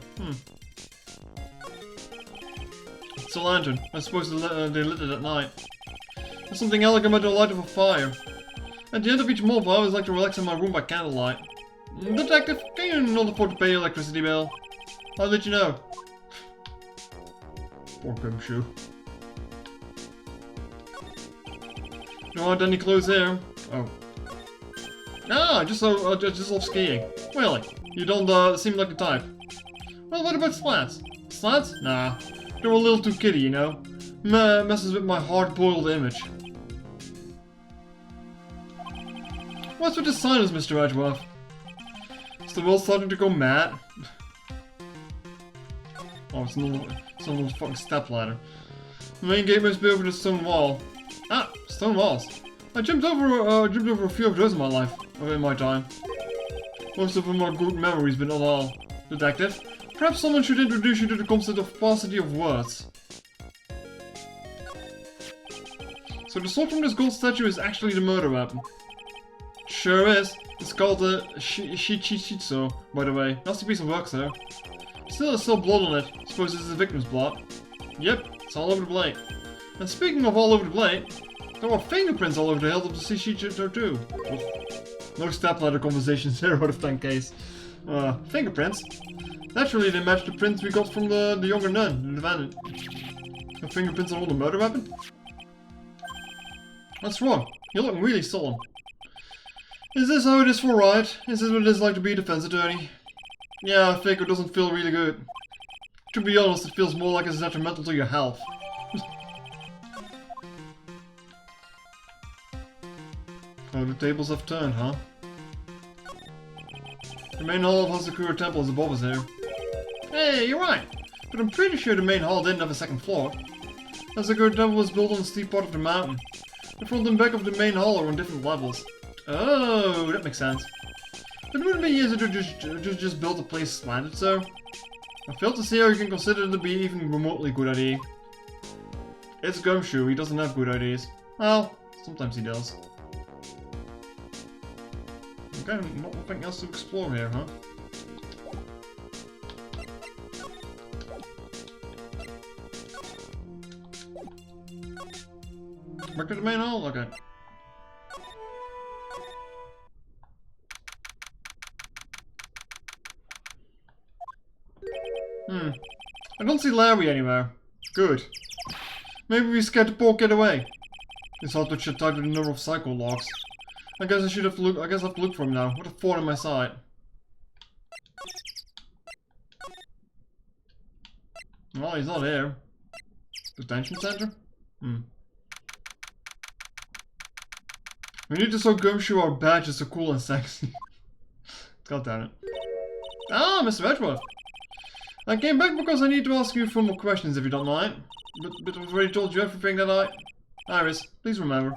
It's a lantern. I suppose they lit it at night. There's something elegant about the light of a fire. At the end of each month, I always like to relax in my room by candlelight. Detective, can you not afford to pay your electricity bill? I'll let you know. Poor Gumshoe. You aren't any clothes here? Oh. Ah, just off skiing. Really? You don't seem like the type. Well, what about slats? Slats? Nah. They're a little too kiddie, you know? Messes with my hard-boiled image. What's with the silence, Mr. Edgeworth? Is the world starting to go mad? Oh, it's another fucking stepladder. The main gate must be over the stone wall. Ah, stone walls. I jumped over a few of those in my time. Most of them are good memories, but not all. Detective, perhaps someone should introduce you to the concept of paucity of words. So the sword from this gold statue is actually the murder weapon. Sure is. It's called the Shichichitsu, by the way. Nasty piece of work, sir. There's still blood on it. Suppose this is the victim's blood. Yep, it's all over the blade. And speaking of all over the blade, there are fingerprints all over the hilt of the Shichichitsu too. No stepladder conversations here out of 10 case. Fingerprints? Naturally, they match the prints we got from the younger nun, the defendant. The fingerprints on the murder weapon? What's wrong? You're looking really sullen. Is this how it is for Wright? Is this what it is like to be a defense attorney? Yeah, I think it doesn't feel really good. To be honest, it feels more like it's detrimental to your health. Oh, the tables have turned, huh? The main hall of Hazakura Temple is above us here. Hey, you're right. But I'm pretty sure the main hall didn't have a second floor. Hazakura Temple was built on the steep part of the mountain. The front and back of the main hall are on different levels. Oh, that makes sense. But wouldn't it be easier to just build a place slanted, so? I fail to see how you can consider it to be even remotely good idea. It's Gumshoe, he doesn't have good ideas. Well, sometimes he does. Okay, nothing else to explore here, huh? Back to the main hall? Okay. I don't see Larry anywhere. Good. Maybe we scared the poor kid away. His heart should type with a number of psycho logs. I guess I should have to look. I guess I have to look for him now. What a thorn in my side. Well, he's not here. Detention center? We need to show Gumshoe our badge is so cool and sexy. God damn it. Ah, Mr. Edgeworth. I came back because I need to ask you a few more questions if you don't mind. But I've already told you everything that I... Iris, please remember.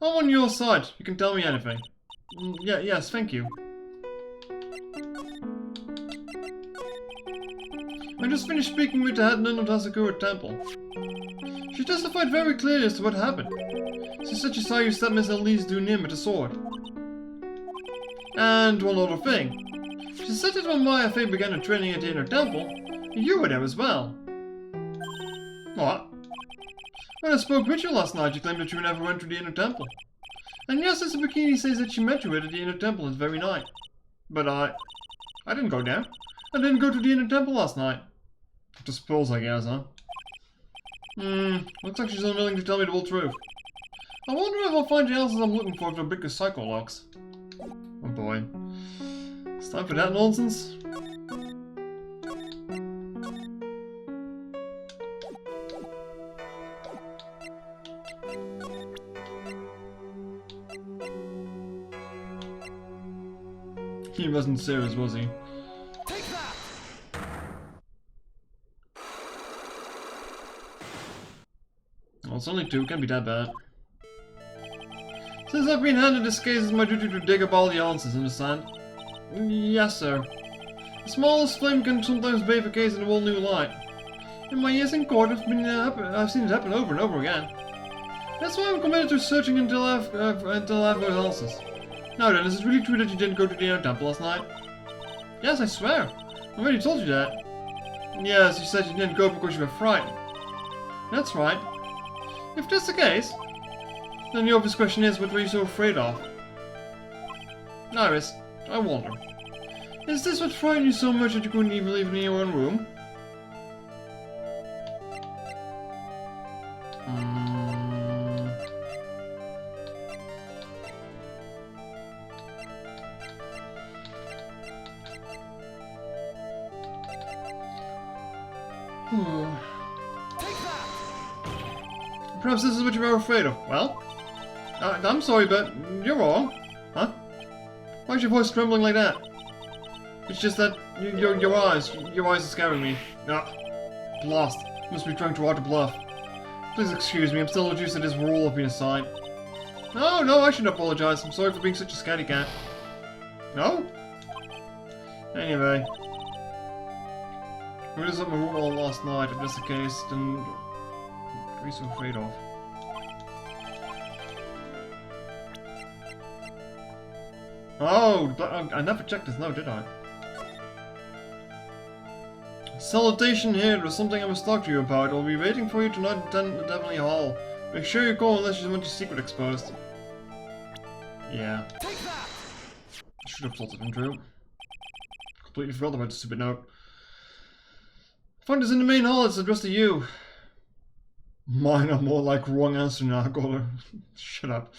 I'm on your side. You can tell me anything. Yes, thank you. I just finished speaking with the head nun of the Asakura Temple. She testified very clearly as to what happened. She said she saw you stab Miss Elise Dunim with a sword. And one other thing. She said that when Maya Fey began her training at the Inner Temple, you were there as well. What? When I spoke with you last night, you claimed that you never went to the Inner Temple. And yes, Sister Bikini says that she met you at the Inner Temple that very night. But I didn't go there. I didn't go to the Inner Temple last night. Just suppose, I guess, huh? Looks like she's unwilling to tell me the whole truth. I wonder if I'll find the answers I'm looking for with the bigger psycho locks. Oh boy. It's time for that nonsense. He wasn't serious, was he? Take that! Well, it's only 2, can't be that bad. Since I've been handed this case, it's my duty to dig up all the answers, understand? Yes, sir. The smallest flame can sometimes bathe a case in a whole new light. In my years in court, I've seen it happen over and over again. That's why I'm committed to searching until I've those answers. Now then, is it really true that you didn't go to the Inner Temple last night? Yes, I swear. I already told you that. Yes, you said you didn't go because you were frightened. That's right. If that's the case, then the obvious question is, what were you so afraid of? Iris, I wonder. Is this what frightened you so much that you couldn't even leave in your own room? Take that! Perhaps this is what you were afraid of. Well, I'm sorry, but you're wrong. Huh? Why is your voice trembling like that? It's just that your eyes are scaring me. Ah, blast. Must be trying too hard to bluff. Please excuse me, I'm still reduced to this rule of being a sight. No, I shouldn't apologize. I'm sorry for being such a scaredy cat. No? Anyway. We just up my room all last night. If that's the case, then what are you so afraid of? Oh, I never checked this note, did I? Salutation here, there's something I must talk to you about. I'll be waiting for you tonight at 10 at Devaney Hall. Make sure you call unless you want your secret exposed. Yeah. Take that! I should have thought it true. Completely forgot about the stupid note. Find us in the main hall, it's addressed to you. Mine are more like wrong answer now, caller. Shut up.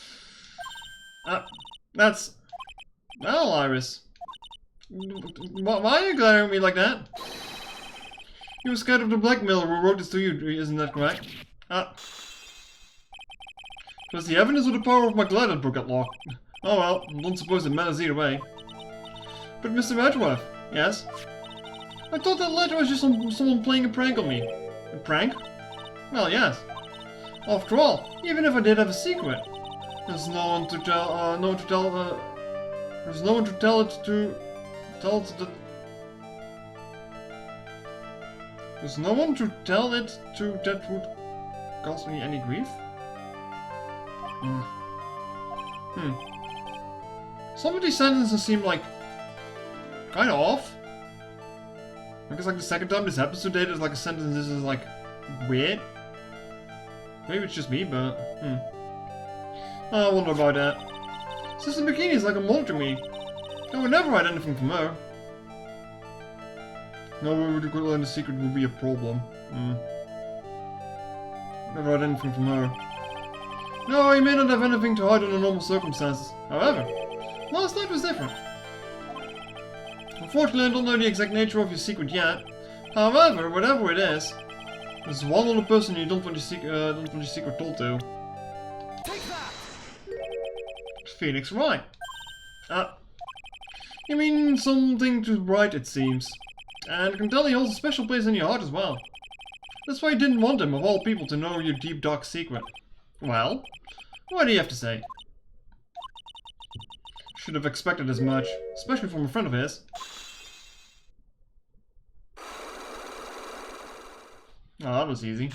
That's... Well, Iris. Why are you glaring at me like that? You were scared of the blackmailer who wrote this to you, isn't that correct? Does the evidence or the power of my Gladden book get locked? Oh well, I don't suppose it matters either way. But Mr. Edgeworth, yes? I thought that letter was just someone playing a prank on me. A prank? Well, yes. After all, even if I did have a secret, there's no one to tell, there's no one to tell it to, there's no one to tell it to that would cause me any grief? Some of these sentences seem like kind of off. I guess like the second time this episode did is like a sentence this is like weird. Maybe it's just me, but I wonder about that. Sister Bikini is like a mother to me. I would never hide anything from her. No one would learn the secret would be a problem. Never hide anything from her. No, he may not have anything to hide under normal circumstances. However, last night was different. Unfortunately, I don't know the exact nature of your secret yet. However, whatever it is, there's one other person you don't want your secret told to. Take that! Phoenix Wright. You mean something to Wright, it seems. And I can tell he holds a special place in your heart as well. That's why you didn't want him, of all people, to know your deep, dark secret. Well, what do you have to say? Should have expected as much, especially from a friend of his. Oh, that was easy.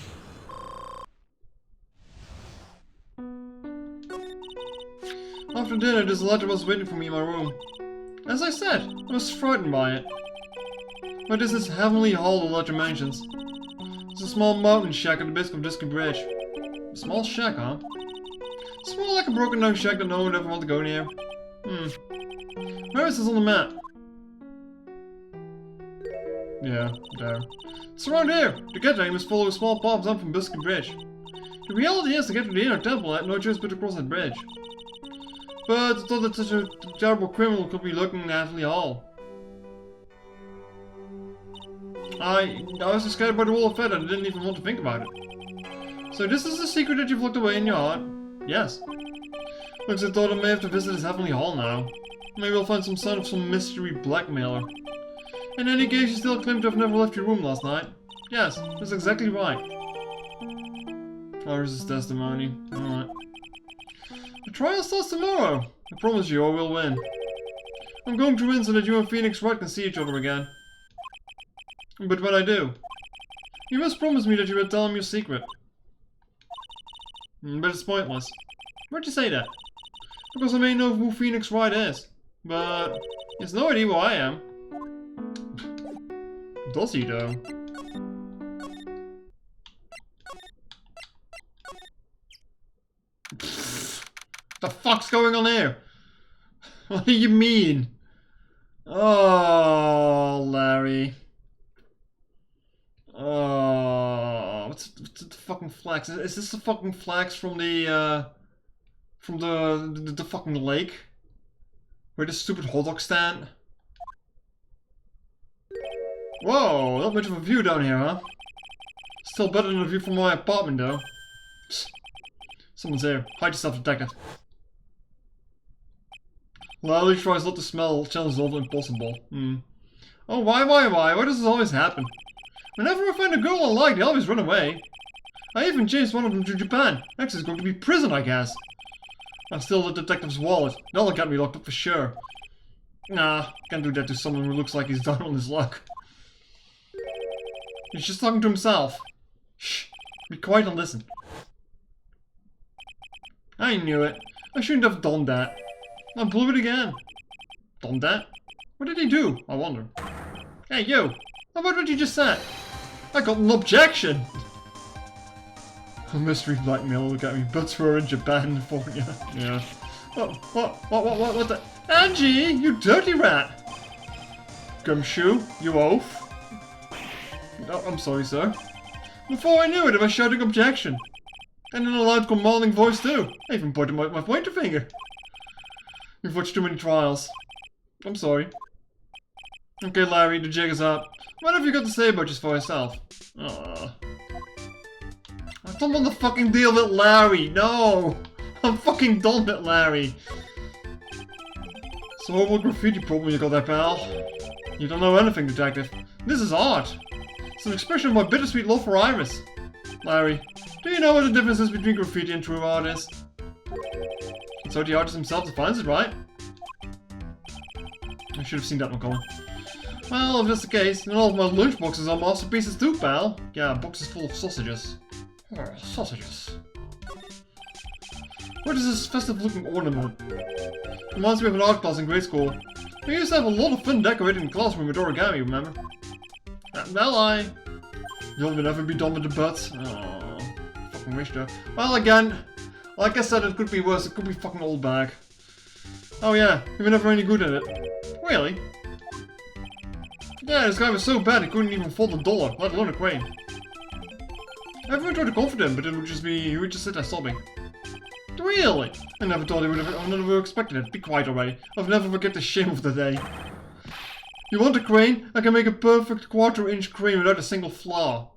After dinner, this letter was waiting for me in my room. As I said, I was frightened by it. But this is Heavenly Hall the letter mentions. It's a small mountain shack at the base of Disky Bridge. A small shack, huh? It's more like a broken down shack that no one would ever want to go near. Where is this on the map? Yeah, there. It's around here. To get there, you must follow a small path down from Biscuit Bridge. The reality is, to get to the inner temple, I had no choice but to cross that bridge. But I thought that such a terrible criminal could be lurking in Heavenly Hall. I was so scared by the wall of feather that I didn't even want to think about it. So this is the secret that you've locked away in your heart? Yes. Looks I thought I may have to visit his Heavenly Hall now. Maybe I'll find some sign of some mystery blackmailer. In any case, you still claim to have never left your room last night. Yes, that's exactly right. Ours is testimony. Alright. The trial starts tomorrow. I promise you I will win. I'm going to win so that you and Phoenix Wright can see each other again. But when I do, you must promise me that you will tell him your secret. But it's pointless. Why'd you say that? Because I may know who Phoenix Wright is, but he has no idea who I am. Does he though? The fuck's going on here? What do you mean? Oh, Larry. Oh, what's the fucking flax? Is this the fucking flax from the fucking lake? Where the stupid hot dog stand? Whoa, not much of a view down here, huh? Still better than the view from my apartment, though. Someone's here. Hide yourself, detective. Lally tries not to smell. Challenge is also impossible. Oh, why? Why does this always happen? Whenever I find a girl I like, they always run away. I even chased one of them to Japan. Next is going to be prison, I guess. I steal the detective's wallet. That'll get me locked up for sure. Nah, can't do that to someone who looks like he's down on his luck. He's just talking to himself. Shh. Be quiet and listen. I knew it. I shouldn't have done that. I blew it again. Done that? What did he do? I wonder. Hey, you! How about what you just said? I got an objection! A mystery blackmailer, look at me. Butts were in Japan for you. Yeah. What the? Angie! You dirty rat! Gumshoe, you oaf. Oh, I'm sorry, sir. Before I knew it, I was shouting objection. And in a loud commanding voice too. I even pointed my pointer finger. You've watched too many trials. I'm sorry. Okay, Larry, the jig is up. What have you got to say about just for yourself? I don't want to fucking deal with Larry. No! I'm fucking done with Larry. So what graffiti problem you got there, pal? You don't know anything, detective. This is art. It's an expression of my bittersweet love for Iris. Larry, do you know what the difference is between graffiti and true art is? So the artist himself defines it, right? I should have seen that one coming. Well, if that's the case, then all of my lunchboxes are masterpieces too, pal. Yeah, boxes full of sausages. Sausages. What is this festive-looking ornament? Reminds me of an art class in grade school. We used to have a lot of fun decorating the classroom with origami, remember? Well, you'll never be done with the butts. Oh, fucking wish though. Well, again, like I said, it could be worse. It could be fucking old bag. Oh yeah, you were never any good at it. Really? Yeah, this guy was so bad he couldn't even fold a dollar, let alone a coin. Everyone tried to comfort him, but he would just sit there sobbing. Really? I never thought he would have. I never expected it. Be quiet already. I'll never forget the shame of the day. You want a crane? I can make a perfect 1/4-inch crane without a single flaw.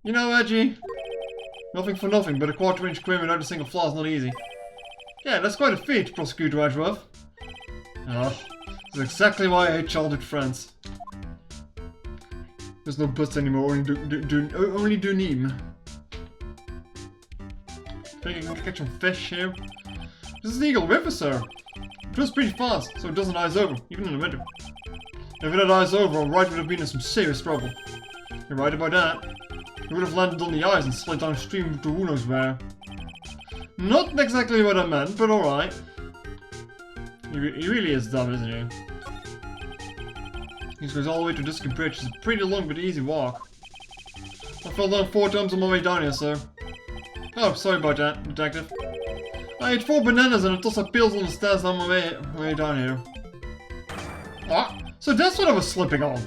You know, Edgy, nothing for nothing, but a 1/4-inch crane without a single flaw is not easy. Yeah, that's quite a feat, Prosecutor Edgeworth. Oh, that's exactly why I hate childhood friends. There's no butts anymore, only Duneem. Think you can catch some fish here? This is the Eagle River, sir. It goes pretty fast, so it doesn't ice over, even in the winter. If it had ice over, Wright would have been in some serious trouble. You're right about that. He would have landed on the ice and slid downstream to who knows where. Not exactly what I meant, but alright. He really is dumb, isn't he? He goes all the way to Disco Bridge. It's a pretty long but easy walk. I fell down 4 times on my way down here, sir. Oh, sorry about that, detective. I ate 4 bananas and a toss of pills on the stairs on my way down here. Ah, so that's what I was slipping on.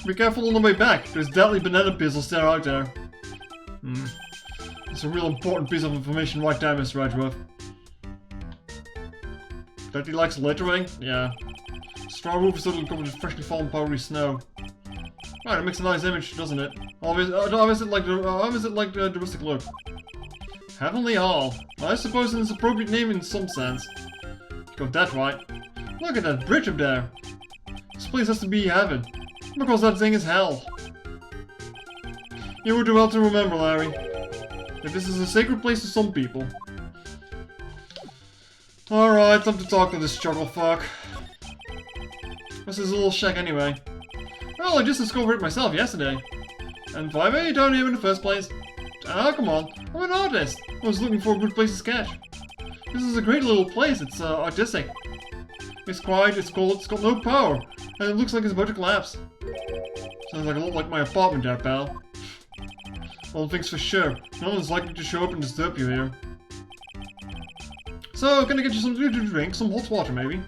Be careful on the way back. There's deadly banana peels still out there. It's a real important piece of information right there, Mr. Edgeworth. That he likes littering? Yeah. Straw roof is totally covered with freshly fallen powdery snow. Right, it makes a nice image, doesn't it? How is it like the rustic look? Heavenly Hall. I suppose it's an appropriate name in some sense. Got that right. Look at that bridge up there. This place has to be heaven. Because that thing is hell. You would do well to remember, Larry. That this is a sacred place to some people. Alright, time to talk to this chuckle fuck. What's his little shack anyway? Well, I just discovered it myself yesterday. And why were you down here in the first place? Ah, come on. I'm an artist. I was looking for a good place to sketch. This is a great little place. It's artistic. It's quiet, it's cold, it's got no power. And it looks like it's about to collapse. Sounds like a lot like my apartment there, pal. Well, thanks for sure. No one's likely to show up and disturb you here. So, can I get you something to drink? Some hot water, maybe?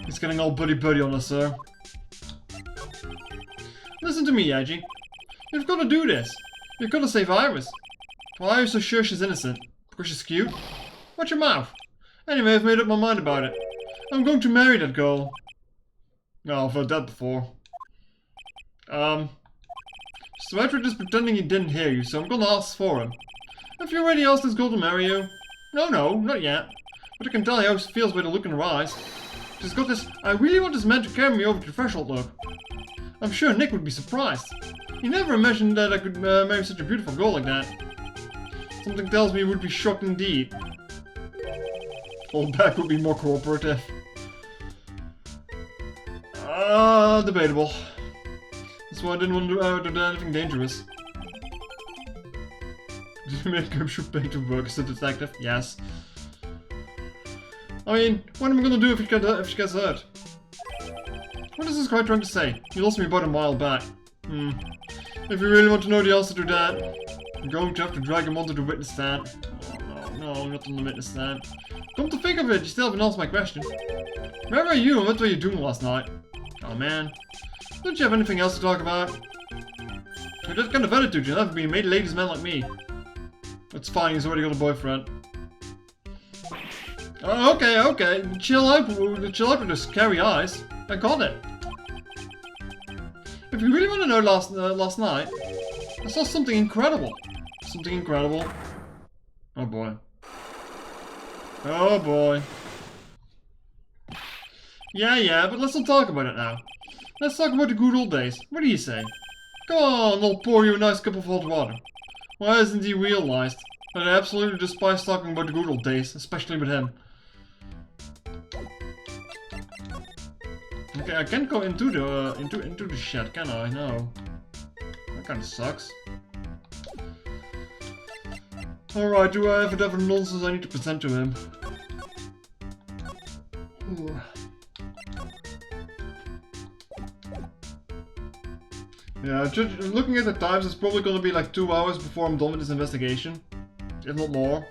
He's getting all buddy-buddy on us, sir. Listen to me, Yaji. You've got to do this. You've got to save Iris. Why are you so sure she's innocent? Because she's cute? Watch your mouth. Anyway, I've made up my mind about it. I'm going to marry that girl. No, I've heard that before. So Edward is pretending he didn't hear you, so I'm gonna ask for him. Have you already asked this girl to marry you? No, not yet. But I can tell you how she feels by the look in her eyes. She's got this, I really want this man to carry me over the threshold look. I'm sure Nick would be surprised. He never imagined that I could marry such a beautiful girl like that. Something tells me he would be shocked indeed. Old Beck would be more cooperative. Debatable. That's why I didn't want to do anything dangerous. Did you make him shoot pay to work as a detective? Yes. I mean, what am I gonna do if she gets hurt? What is this guy trying to say? He lost me about a mile back. If you really want to know the answer to that, I'm going to have to drag him onto the witness stand. Oh no, not on the witness stand. Come to think of it, you still haven't answered my question. Where were you and what were you doing last night? Oh man. Don't you have anything else to talk about? With that kind of attitude, you'll never be a made ladies man like me. It's fine, he's already got a boyfriend. Oh, okay. Chill out with this scary eyes. I got it. If you really want to know last night, I saw something incredible. Something incredible. Oh boy. Oh boy. Yeah, but let's not talk about it now. Let's talk about the good old days. What do you say? Come on, I'll pour you a nice cup of hot water. Why hasn't he realized that I absolutely despise talking about the good old days, especially with him? Okay, I can't go into the shed, can I? No. That kinda sucks. Alright, do I have whatever nonsense I need to present to him? Yeah, looking at the times, it's probably gonna be like 2 hours before I'm done with this investigation. If not more.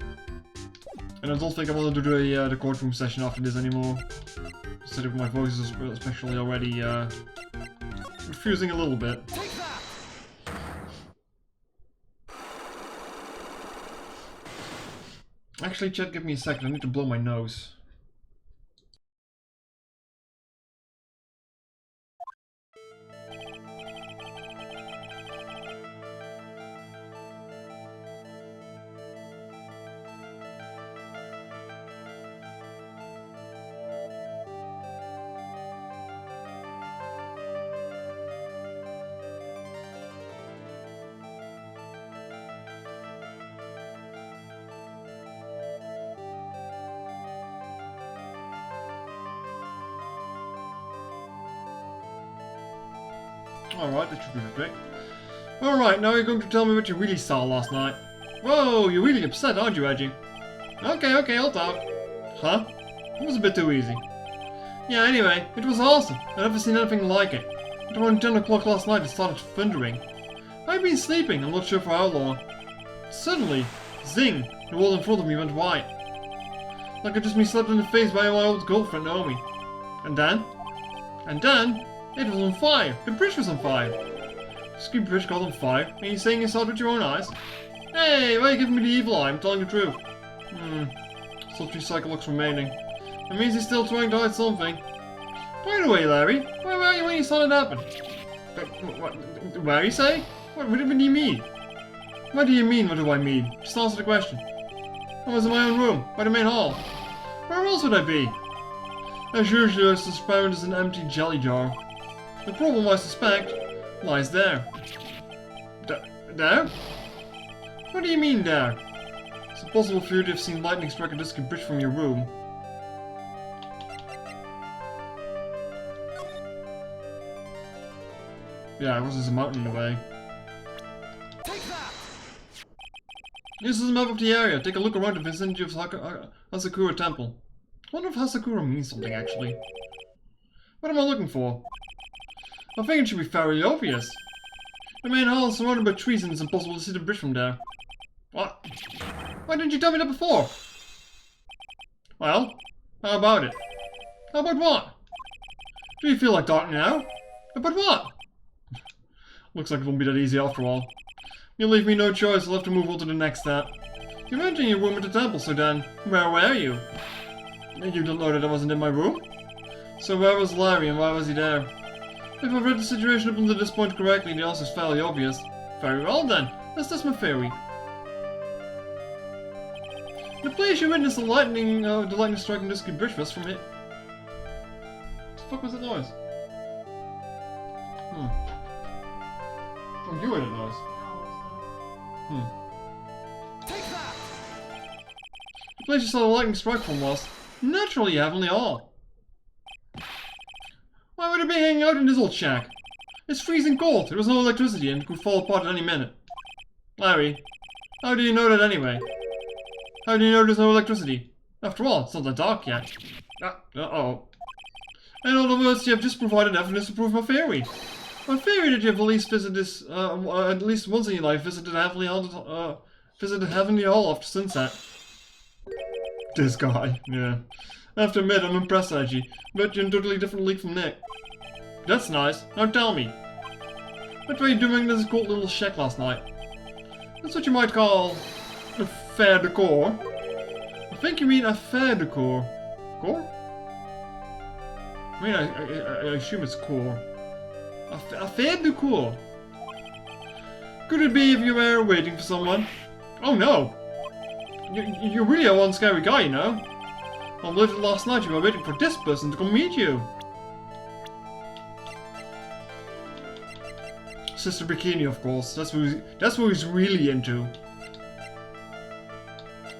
And I don't think I want to do the courtroom session after this anymore. Instead of my voice is especially already refusing a little bit. Take that! Actually, chat, give me a second. I need to blow my nose. Alright, that should be the trick. Alright, now you're going to tell me what you really saw last night. Whoa, you're really upset, aren't you, Reggie? Okay, I'll talk. Huh? It was a bit too easy. Yeah, anyway, it was awesome. I've never seen anything like it. At around 10 o'clock last night it started thundering. I'd been sleeping, I'm not sure for how long. Suddenly, zing, the wall in front of me went white. Like I'd just been slapped in the face by my old girlfriend, Naomi. And then, it was on fire. The bridge was on fire. The ski bridge got on fire, and you're saying you saw it with your own eyes? Hey, why are you giving me the evil eye? I'm telling the truth. Still 3 cycle looks remaining. It means he's still trying to hide something. By the way, Larry, where were you when you saw it happen? Where you say? What do you mean? What do you mean, what do I mean? Just answer the question. I was in my own room, by the main hall. Where else would I be? As usual, as transparent as an empty jelly jar. The problem, I suspect, lies there. There? What do you mean, there? It's impossible for you to have seen lightning strike a distant bridge from your room. Yeah, it was just a mountain in the way. Take that! This is a map of the area. Take a look around the vicinity of Hasakura Temple. I wonder if Hasakura means something, actually. What am I looking for? I think it should be fairly obvious. The main hall is surrounded by trees and it's impossible to see the bridge from there. What? Why didn't you tell me that before? Well, how about it? How about what? Do you feel like talking now? About what? Looks like it won't be that easy after all. You leave me no choice, I'll have to move on to the next step. You mentioned your room at the temple, so then, where were you? You don't know that I wasn't in my room? So where was Larry and why was he there? If I've read the situation up until this point correctly, the answer is fairly obvious. Very well then, let's test my theory. The place you witnessed the lightning striking the ski bridge was from it. What the fuck was that noise? Oh, you heard it noise. Take that! The place you saw the lightning strike from was naturally Heavenly Hall. Why would it be hanging out in this old shack? It's freezing cold, there was no electricity and it could fall apart at any minute. Larry, how do you know that anyway? How do you know there's no electricity? After all, it's not that dark yet. Uh-oh. In other words, you have just provided evidence to prove my theory. My theory that you have at least visited this, at least once in your life, visited Heavenly Hall after sunset. This guy, yeah. I have to admit, I'm impressed, Reggie. But you're in a totally different league from Nick. That's nice. Now tell me. What were you doing in this cold little shack last night? That's what you might call a fair decor. I think you mean a fair decor. Core? I mean, I assume it's core. A fair decor. Could it be if you were waiting for someone? Oh no! You're really a one scary guy, you know? On late last night you were waiting for this person to come meet you. Sister Bikini, of course. That's what he's really into.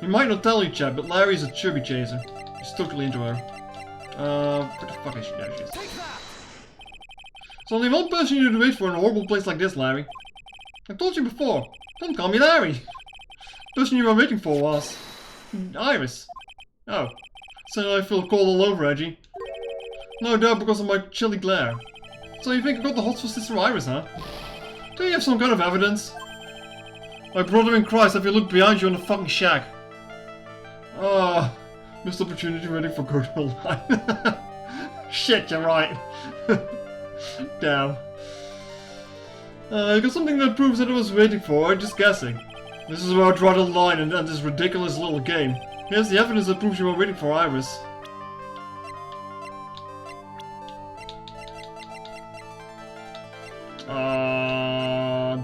He might not tell you, Chad, but Larry's a chubby chaser. He's totally into her. What the fuck is she? There she is. There's only one person you need to wait for in a horrible place like this, Larry. I told you before. Don't call me Larry. The person you were waiting for was Iris. Oh. So I feel cold all over, Reggie. No doubt because of my chilly glare. So you think I got the hots for Sister Iris, huh? Do you have some kind of evidence? My brother in Christ, have you looked behind you on the fucking shack? Ah, missed opportunity ready for good old line. Shit, you're right. Damn. I got something that proves that I was waiting for, I'm just guessing. This is where I draw the line and end this ridiculous little game. Here's the evidence that proves you were waiting for Iris.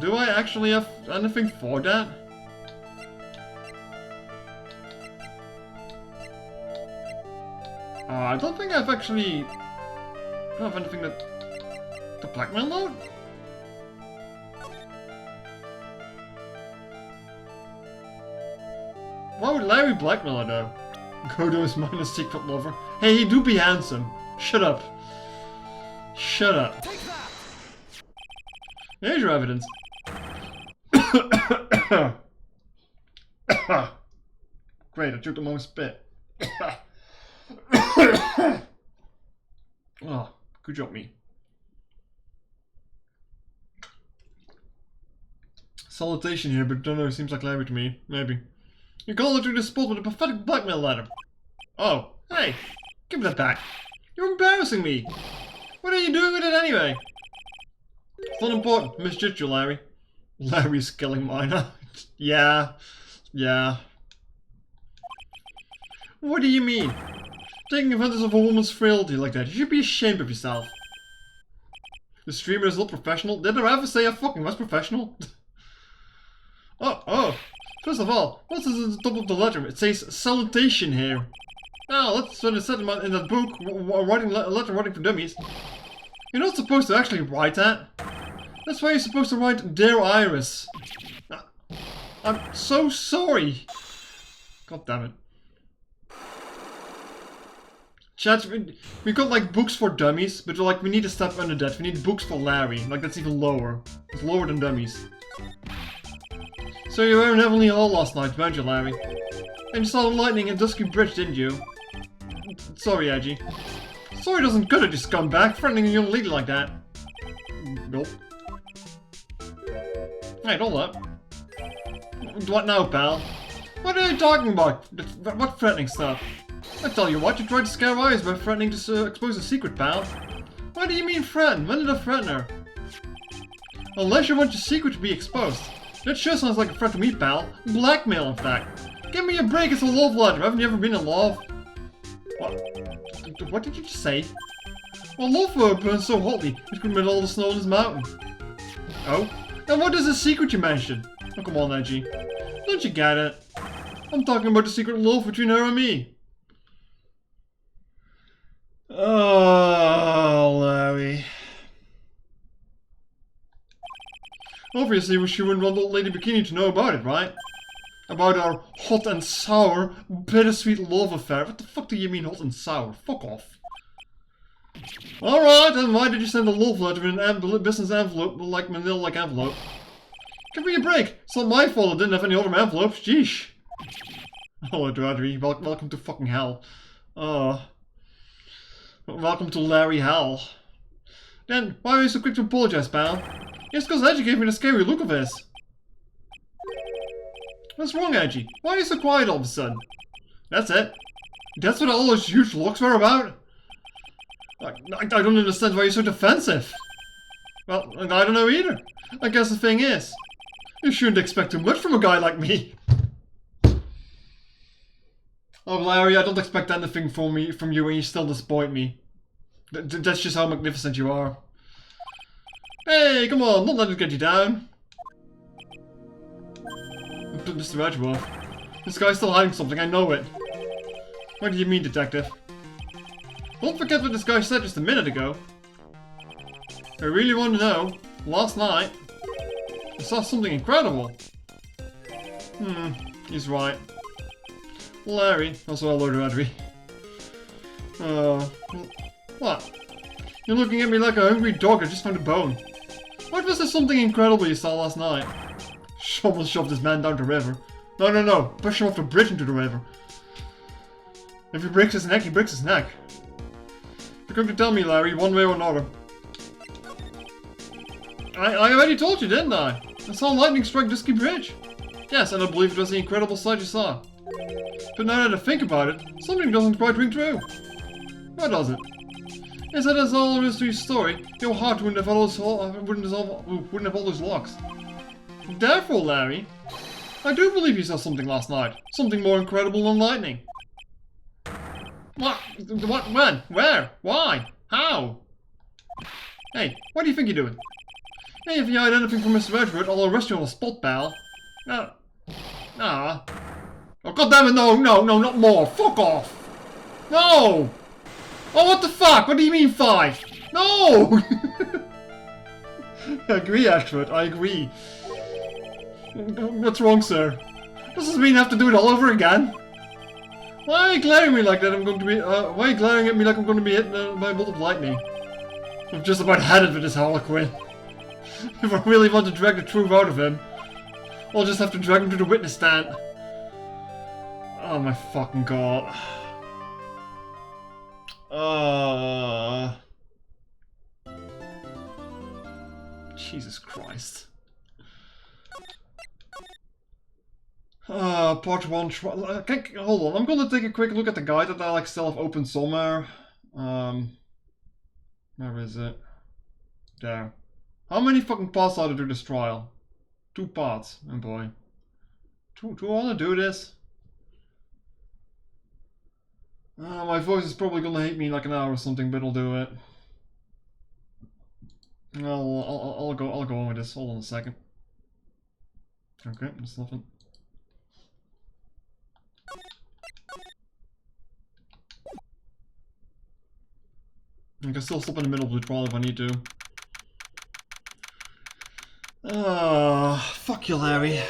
Do I actually have anything for that? I don't think I've actually... I don't have anything that... to blackmail mode? Why would Larry blackmail her though? Go to his minus secret lover. Hey, he do be handsome. Shut up. Shut up. Take that. Here's your evidence. Great, I took the wrong spit. Oh, good job, me. Salutation here, but don't know, seems like Larry to me. Maybe. You called her to this spot with a pathetic blackmail letter. Oh, hey, give that back. You're embarrassing me. What are you doing with it anyway? It's not important. Misjudged you, Larry. Larry's killing miner. Yeah. What do you mean? Taking advantage of a woman's frailty like that. You should be ashamed of yourself. The streamer is not professional. Did I ever say I fucking was professional? Oh. First of all, what's this at the top of the letter? It says salutation here. Oh, that's what it said in that book, letter writing for dummies. You're not supposed to actually write that. That's why you're supposed to write Dear Iris. I'm so sorry. God damn it. Chat, we got like books for dummies, but like we need a step under that. We need books for Larry. Like that's even lower. It's lower than dummies. So you were in Heavenly Hall last night, weren't you, Larry? And you saw the lightning and Dusky Bridge, didn't you? Sorry, Edgy. Sorry doesn't cut it, you scumbag, threatening a young lady like that. Nope. Hey, hold up. What now, pal? What are you talking about? What threatening stuff? I tell you what, you tried to scare Iris by threatening to expose a secret, pal. What do you mean threaten? When did I threaten her? Unless you want your secret to be exposed. That sure sounds like a threat to me, pal. Blackmail, in fact. Give me a break, it's a love letter. Haven't you ever been in love? What did you just say? Well, love for her burns so hotly, it could melt all the snow in this mountain. Oh? And what is the secret you mentioned? Oh, come on, Edgy. Don't you get it? I'm talking about the secret love between her and me. Oh, Larry. Obviously, she wouldn't want old Lady Bikini to know about it, right? About our hot and sour, bittersweet love affair. What the fuck do you mean hot and sour? Fuck off. Alright, and why did you send a love letter in an business envelope, like manila-like envelope? Give me a break. It's not my fault I didn't have any other envelopes. Jeesh. Hello, Dradry. Welcome to fucking hell. Welcome to Larry Hell. Then, why are you so quick to apologize, pal? It's because Edgy gave me the scary look of his. What's wrong, Edgy? Why are you so quiet all of a sudden? That's it? That's what all those huge looks were about? I don't understand why you're so defensive. Well, I don't know either. I guess the thing is, you shouldn't expect too much from a guy like me. Oh, Larry, I don't expect anything from you and you still disappoint me. That's just how magnificent you are. Hey, come on, don't let it get you down. Mr. Edgeworth, this guy's still hiding something, I know it. What do you mean, detective? Don't forget what this guy said just a minute ago. I really want to know. Last night, I saw something incredible. He's right. Larry, also hello to Edry. What? You're looking at me like a hungry dog I just found a bone. What was there something incredible you saw last night? Almost shoved this man down the river. No. Push him off the bridge into the river. If he breaks his neck, he breaks his neck. You're going to tell me, Larry, one way or another. I already told you, didn't I? I saw lightning strike Dusky Bridge. Yes, and I believe it was the incredible sight you saw. But now that I think about it, something doesn't quite ring true. What does it? Is that as all there is to your story, your heart wouldn't have all those locks. Therefore, Larry, I do believe you saw something last night. Something more incredible than lightning. What? What? When? Where? Why? How? Hey, what do you think you're doing? Hey, if you hide anything from Mr. Edgeworth, I'll arrest you on the spot, pal. Oh, goddammit, no, not more. Fuck off. No! Oh, what the fuck? What do you mean 5? No! I agree, Ashford, I agree. What's wrong, sir? Does this mean I have to do it all over again? Why are you glaring at me like that? Why are you glaring at me like I'm going to be hit by a bolt of lightning? I'm just about had it with this Harlequin. If I really want to drag the truth out of him, I'll just have to drag him to the witness stand. Oh my fucking god. Jesus Christ. Part 1. Hold on, I'm gonna take a quick look at the guide that I still have open somewhere. Where is it? There. How many fucking parts are there to this trial? 2 parts. Oh boy. Do I wanna do this? My voice is probably gonna hate me in like an hour or something, but I'll do it. I'll go on with this. Hold on a second. Okay, that's nothing. I can still stop in the middle of the trial if I need to. Fuck you, Larry.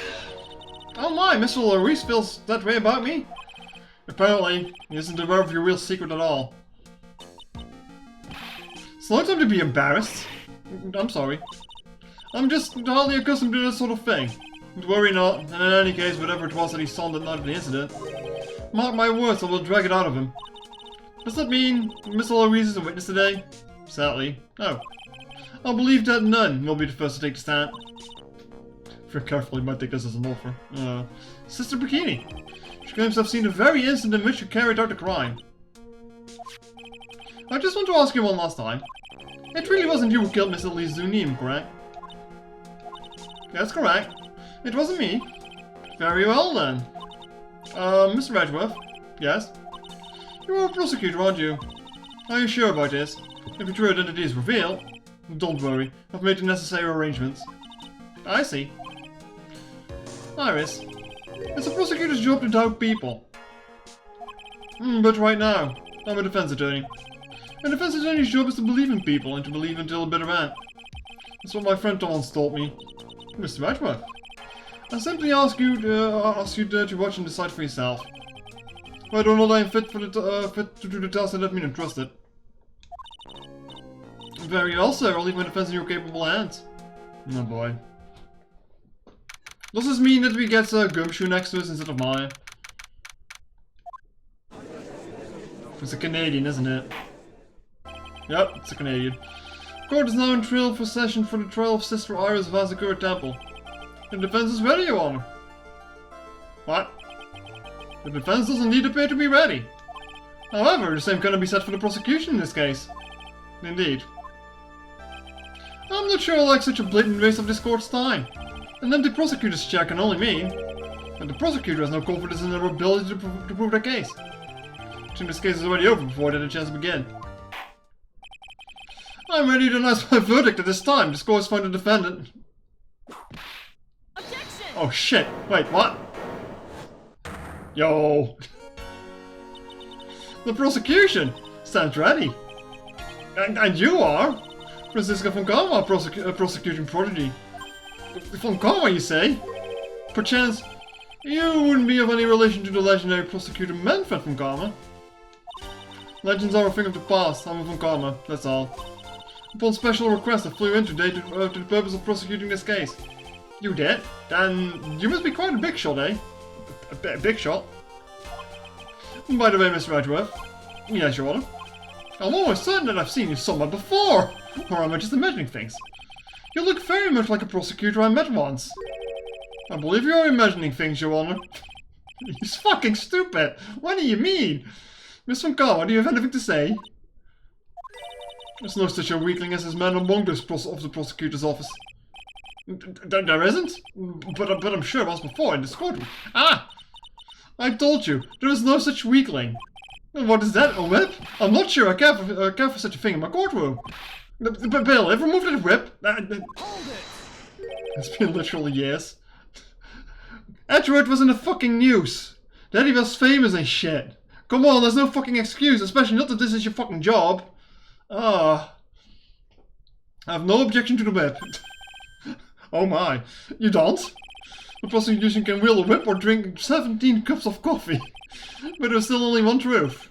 Oh my, Mr. Larice feels that way about me? Apparently, he isn't aware of your real secret at all. It's no time to be embarrassed. I'm sorry. I'm just hardly accustomed to this sort of thing. Don't worry not, and in any case, whatever it was that he saw that night of the incident, mark my words, I will drag it out of him. Does that mean Mr. Larice is a witness today? Sadly, no. I'll believe that none will be the first to take the stand. If you're careful, you might take this as an offer. Sister Bikini. She claims to have seen the very instant in which you carried out the crime. I just want to ask you one last time. It really wasn't you who killed Mr. Lee Zunim, correct? That's correct. It wasn't me. Very well then. Mr. Edgeworth? Yes? You are a prosecutor, aren't you? Are you sure about this? If your true identity is revealed... Don't worry, I've made the necessary arrangements. I see. Iris, it's a prosecutor's job to doubt people. But right now, I'm a defense attorney. A defense attorney's job is to believe in people and to believe until the bitter end. That's what my friend Thomas taught me. Mr. Edgeworth, I simply ask you to watch and decide for yourself. Whether or not I am fit to do the task that let me entrusted. Very well, sir. I'll leave my defense in your capable hands. Oh boy. Does this mean that we get Gumshoe next to us instead of Maya? It's a Canadian, isn't it? Yep, it's a Canadian. Court is now in trial for session for the trial of Sister Iris of Azakura Temple. The defense is ready, Your Honor. What? The defense doesn't indeed appear to be ready. However, the same cannot be said for the prosecution in this case. Indeed. I'm not sure I like such a blatant waste of this court's time. An empty prosecutor's chair can only mean that the prosecutor has no confidence in their ability to prove their case. Which in this case is already over before they had a chance to begin. I'm ready to announce my verdict at this time. This court has found the defendant. Objection! Oh shit! Wait, what? Yo! The prosecution stands ready. And you are? Francisca von Karma, prosecuting prodigy. Von Karma, you say? Perchance, you wouldn't be of any relation to the legendary prosecutor Manfred von Karma? Legends are a thing of the past. I'm a von Karma, that's all. Upon special request, I flew in today to the purpose of prosecuting this case. You did? Then you must be quite a big shot, eh? A big shot? By the way, Mr. Edgeworth. Yes, Your Honor. I'm almost certain that I've seen you somewhere before! Or am I just imagining things? You look very much like a prosecutor I met once. I believe you're imagining things, Your Honor. He's fucking stupid. What do you mean? Miss Von Karma, do you have anything to say? There's no such a weakling as this man among those of the prosecutor's office. There isn't? But I'm sure it was before in this courtroom. Ah! I told you, there is no such weakling. What is that, a whip? I'm not sure I care for such a thing in my courtroom. Bill, ever moved that whip? Hold it! It's been literally years. Edward was in the fucking news. That he was famous and shit. Come on, there's no fucking excuse, especially not that this is your fucking job. I have no objection to the whip. Oh my, you don't? The prosecution can wield a whip or drink 17 cups of coffee. But there's still only one truth.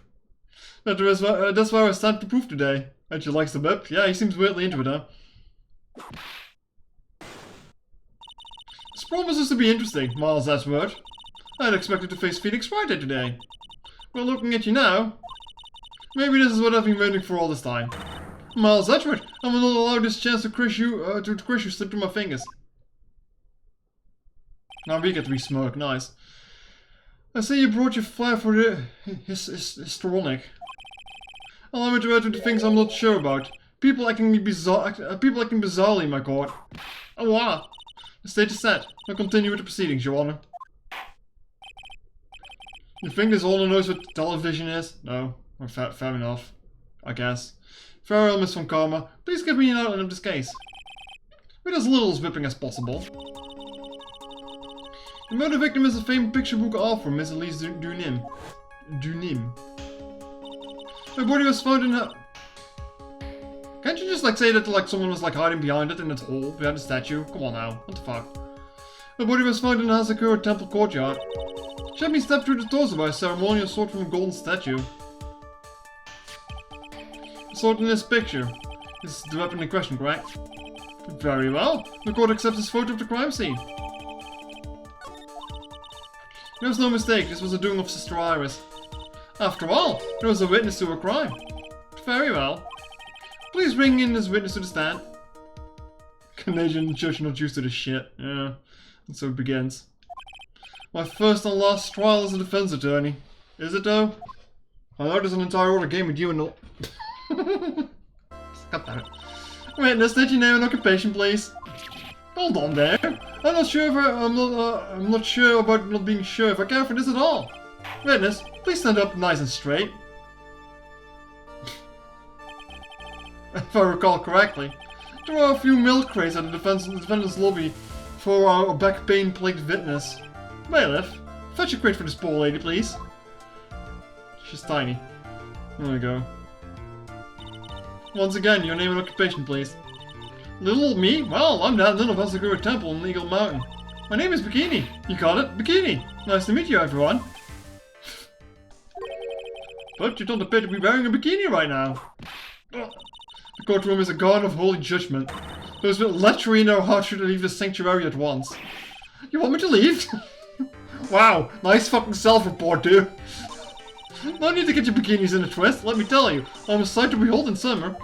That's why I stand to prove today. Edgy likes the whip. Yeah, he seems weirdly into it, huh? This promises to be interesting, Miles Edgeworth. I'd expected to face Felix Wright today. Well, looking at you now, maybe this is what I've been waiting for all this time. Miles Edgeworth, I will not allow this chance to crush you slip through my fingers. Now we get to be smirk, nice. I see you brought your flair for the histrionic. Allow me to add to the things I'm not sure about. People acting bizarrely in my court. Oh wow. The stage is set. Now continue with the proceedings, Your Honor. You think this owner knows what television is? No. Well, fair enough. I guess. Farewell, Miss Von Karma. Please give me an outline of this case. With as little whipping as possible. The murder victim is a famed picture book author, Miss Elise Dunim. Her body was found in her... Can't you just say that someone was hiding behind it in that hole, behind the statue? Come on now, what the fuck? Her body was found in the Hazakura temple courtyard. She had been stabbed through the torso by a ceremonial sword from a golden statue. The sword in this picture. This is the weapon in question, correct? Very well. The court accepts this photo of the crime scene. There was no mistake, this was the doing of Sister Iris. After all, there was a witness to a crime. Very well. Please bring in this witness to the stand. Canadian judge not used to this shit. Yeah, and so it begins. My first and last trial as a defense attorney. Is it though? I know there's an entire other game with you and all. God damn it. Witness, state your name and occupation, please. Hold on there. I'm not sure about not being sure if I care for this at all. Witness, please stand up nice and straight. If I recall correctly, there are a few milk crates at the defendant's lobby for our back pain plagued witness. Bailiff, fetch a crate for this poor lady, please. She's tiny. There we go. Once again, your name and occupation, please. Little me? Well, I'm that little of Hazakura Temple in Eagle Mountain. My name is Bikini. You got it? Bikini. Nice to meet you, everyone. But you don't appear to be wearing a bikini right now. The courtroom is a garden of holy judgment. Those with lechery in their hearts should leave the sanctuary at once. You want me to leave? Wow, nice fucking self-report, dude. No need to get your bikinis in a twist, let me tell you. I'm a sight to behold in summer.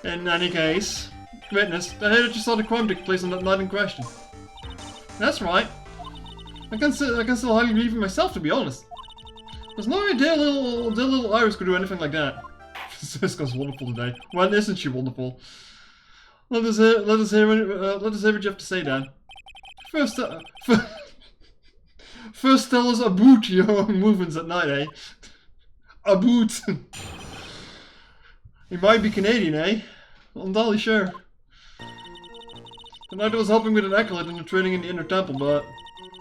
In any case, witness, I heard that you saw the crime take place on that night in question. That's right. I can still hardly believe it myself, to be honest. There's no idea little Iris could do anything like that. Cisco's wonderful today. Well, isn't she wonderful? Let us hear what you have to say, Dan. First tell us about your movements at night, eh? About. He might be Canadian, eh? I'm entirely sure. Tonight I was helping with an acolyte in the training in the inner temple, but...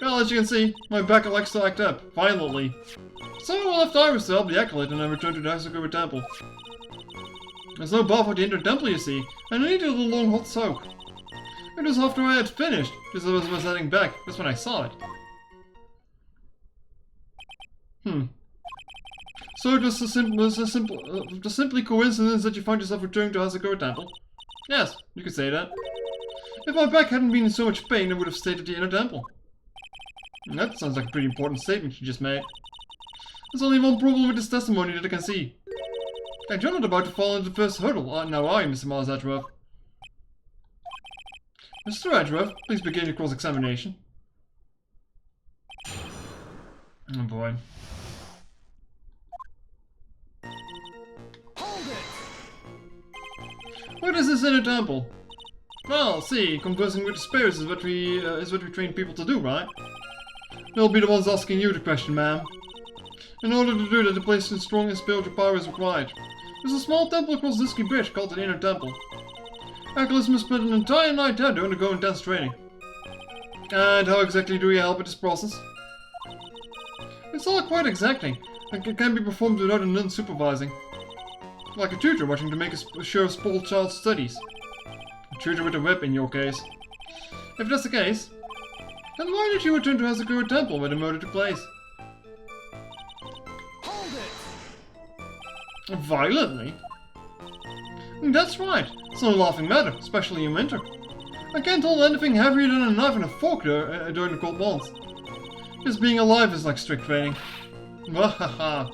well, as you can see, my back likes to act up, violently. So I left Iris to help the acolyte and I returned to the Hazakura temple. There's no bath at the inner temple, you see, and I needed a long hot soak. It was after I had finished, just as I was heading back, that's when I saw it. So it was simply coincidence that you found yourself returning to Hazakura temple? Yes, you could say that. If my back hadn't been in so much pain, I would have stayed at the inner temple. That sounds like a pretty important statement you just made. There's only one problem with this testimony that I can see. And you're not about to fall into the first hurdle, now are you, Mr. Mars Edgeworth? Mr. Edgeworth, please begin your cross-examination. Oh boy. Hold it! What is this inner temple? Well, see, conversing with the spirits is what we train people to do, right? They'll be the ones asking you the question, ma'am. In order to do that, the place in strong and spiritual power is required. There's a small temple across Disky Bridge called the Inner Temple. Hercules must spend an entire night there to undergo intense training. And how exactly do you help with this process? It's not quite exacting. It can be performed without a nun supervising. Like a tutor watching to make sure a small child's studies. A tutor with a whip in your case. If that's the case, then why did you return to Hazakura Temple where the murder took place? Hold it! Violently? That's right. It's no laughing matter, especially in winter. I can't hold anything heavier than a knife and a fork during the cold months. Just being alive is like strict training. Wahaha.